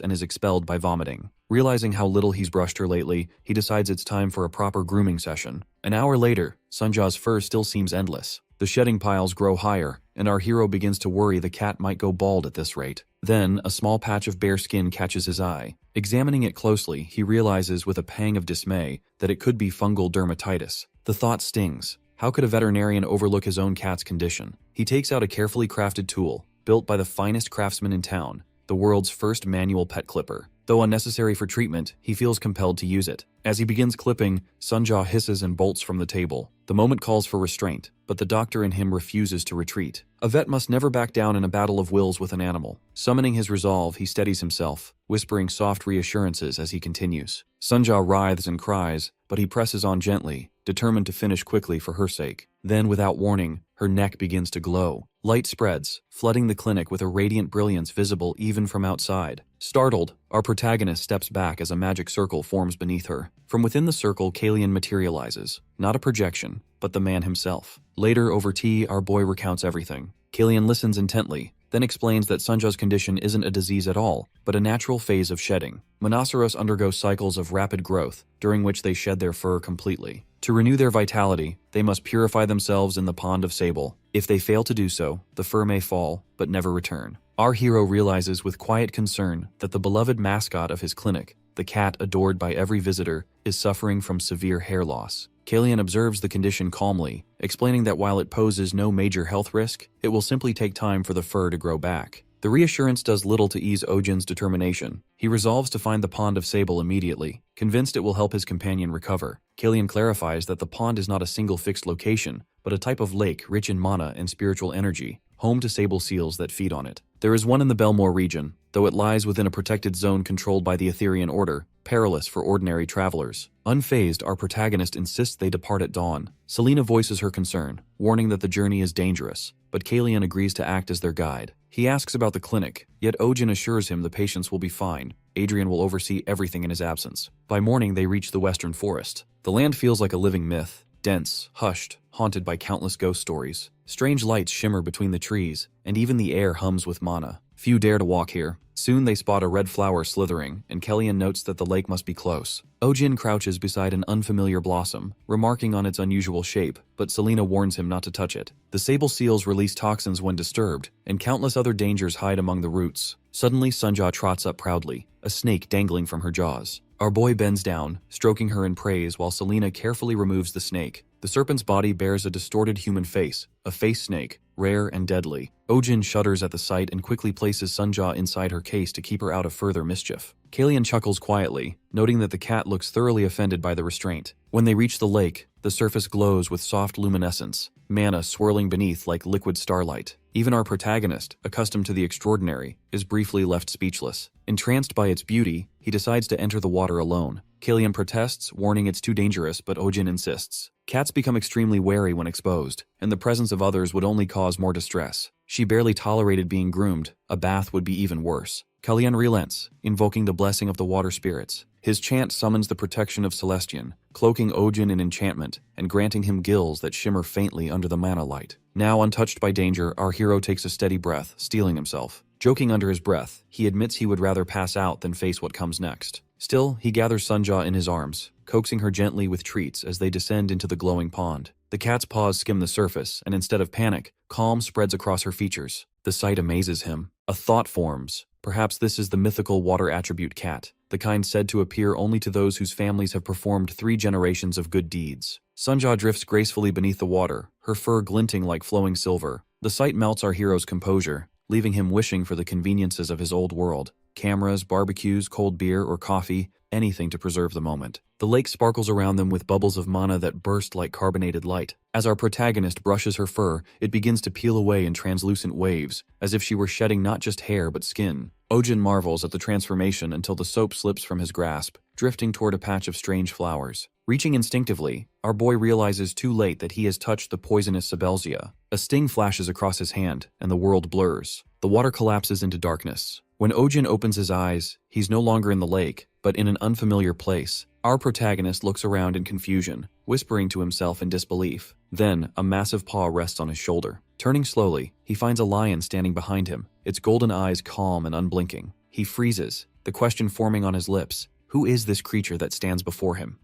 and is expelled by vomiting. Realizing how little he's brushed her lately, he decides it's time for a proper grooming session. An hour later, Sunja's fur still seems endless. The shedding piles grow higher, and our hero begins to worry the cat might go bald at this rate. Then, a small patch of bare skin catches his eye. Examining it closely, he realizes with a pang of dismay that it could be fungal dermatitis. The thought stings. How could a veterinarian overlook his own cat's condition? He takes out a carefully crafted tool, built by the finest craftsman in town, the world's first manual pet clipper. Though unnecessary for treatment, he feels compelled to use it. As he begins clipping, Sunja hisses and bolts from the table. The moment calls for restraint, but the doctor in him refuses to retreat. A vet must never back down in a battle of wills with an animal. Summoning his resolve, he steadies himself, whispering soft reassurances as he continues. Sunja writhes and cries, but he presses on gently, determined to finish quickly for her sake. Then, without warning, her neck begins to glow. Light spreads, flooding the clinic with a radiant brilliance visible even from outside. Startled, our protagonist steps back as a magic circle forms beneath her. From within the circle, Kalian materializes. Not a projection, but the man himself. Later, over tea, our boy recounts everything. Kalian listens intently, then explains that Sunja's condition isn't a disease at all, but a natural phase of shedding. Monoceros undergo cycles of rapid growth, during which they shed their fur completely. To renew their vitality, they must purify themselves in the pond of sable. If they fail to do so, the fur may fall, but never return. Our hero realizes with quiet concern that the beloved mascot of his clinic, the cat adored by every visitor, is suffering from severe hair loss. Kalian observes the condition calmly, explaining that while it poses no major health risk, it will simply take time for the fur to grow back. The reassurance does little to ease Ojin's determination. He resolves to find the pond of sable immediately, convinced it will help his companion recover. Kalian clarifies that the pond is not a single fixed location, but a type of lake rich in mana and spiritual energy, home to sable seals that feed on it. There is one in the Belmore region, though it lies within a protected zone controlled by the Etherian Order, perilous for ordinary travelers. Unfazed, our protagonist insists they depart at dawn. Selena voices her concern, warning that the journey is dangerous, but Kalian agrees to act as their guide. He asks about the clinic, yet Ojin assures him the patients will be fine. Adrian will oversee everything in his absence. By morning, they reach the western forest. The land feels like a living myth, dense, hushed, haunted by countless ghost stories. Strange lights shimmer between the trees, and even the air hums with mana. Few dare to walk here. Soon they spot a red flower slithering, and Kalian notes that the lake must be close. Ojin crouches beside an unfamiliar blossom, remarking on its unusual shape, but Selena warns him not to touch it. The sable seals release toxins when disturbed, and countless other dangers hide among the roots. Suddenly, Sunja trots up proudly, a snake dangling from her jaws. Our boy bends down, stroking her in praise while Selena carefully removes the snake. The serpent's body bears a distorted human face, a face snake, rare and deadly. Ojin shudders at the sight and quickly places Sunja inside her case to keep her out of further mischief. Kalian chuckles quietly, noting that the cat looks thoroughly offended by the restraint. When they reach the lake, the surface glows with soft luminescence. mana swirling beneath like liquid starlight. Even our protagonist, accustomed to the extraordinary, is briefly left speechless. Entranced by its beauty, he decides to enter the water alone. Killian protests, warning it's too dangerous, but Ojin insists. Cats become extremely wary when exposed, and the presence of others would only cause more distress. She barely tolerated being groomed. A bath would be even worse. Killian relents, invoking the blessing of the water spirits. His chant summons the protection of Celestian, cloaking Ojin in enchantment and granting him gills that shimmer faintly under the mana light. Now untouched by danger, our hero takes a steady breath, steeling himself. Joking under his breath, he admits he would rather pass out than face what comes next. Still, he gathers Sunja in his arms, coaxing her gently with treats as they descend into the glowing pond. The cat's paws skim the surface, and instead of panic, calm spreads across her features. The sight amazes him. A thought forms. Perhaps this is the mythical water attribute cat, the kind said to appear only to those whose families have performed 3 generations of good deeds. Sunja drifts gracefully beneath the water, her fur glinting like flowing silver. The sight melts our hero's composure, leaving him wishing for the conveniences of his old world. Cameras, barbecues, cold beer, or coffee, anything to preserve the moment. The lake sparkles around them with bubbles of mana that burst like carbonated light. As our protagonist brushes her fur, it begins to peel away in translucent waves, as if she were shedding not just hair but skin. Ojin marvels at the transformation until the soap slips from his grasp, drifting toward a patch of strange flowers. Reaching instinctively, our boy realizes too late that he has touched the poisonous Sabelsia. A sting flashes across his hand, and the world blurs. The water collapses into darkness. When Ojin opens his eyes, he's no longer in the lake, but in an unfamiliar place. Our protagonist looks around in confusion, whispering to himself in disbelief. Then, a massive paw rests on his shoulder. Turning slowly, he finds a lion standing behind him, its golden eyes calm and unblinking. He freezes, the question forming on his lips. Who is this creature that stands before him?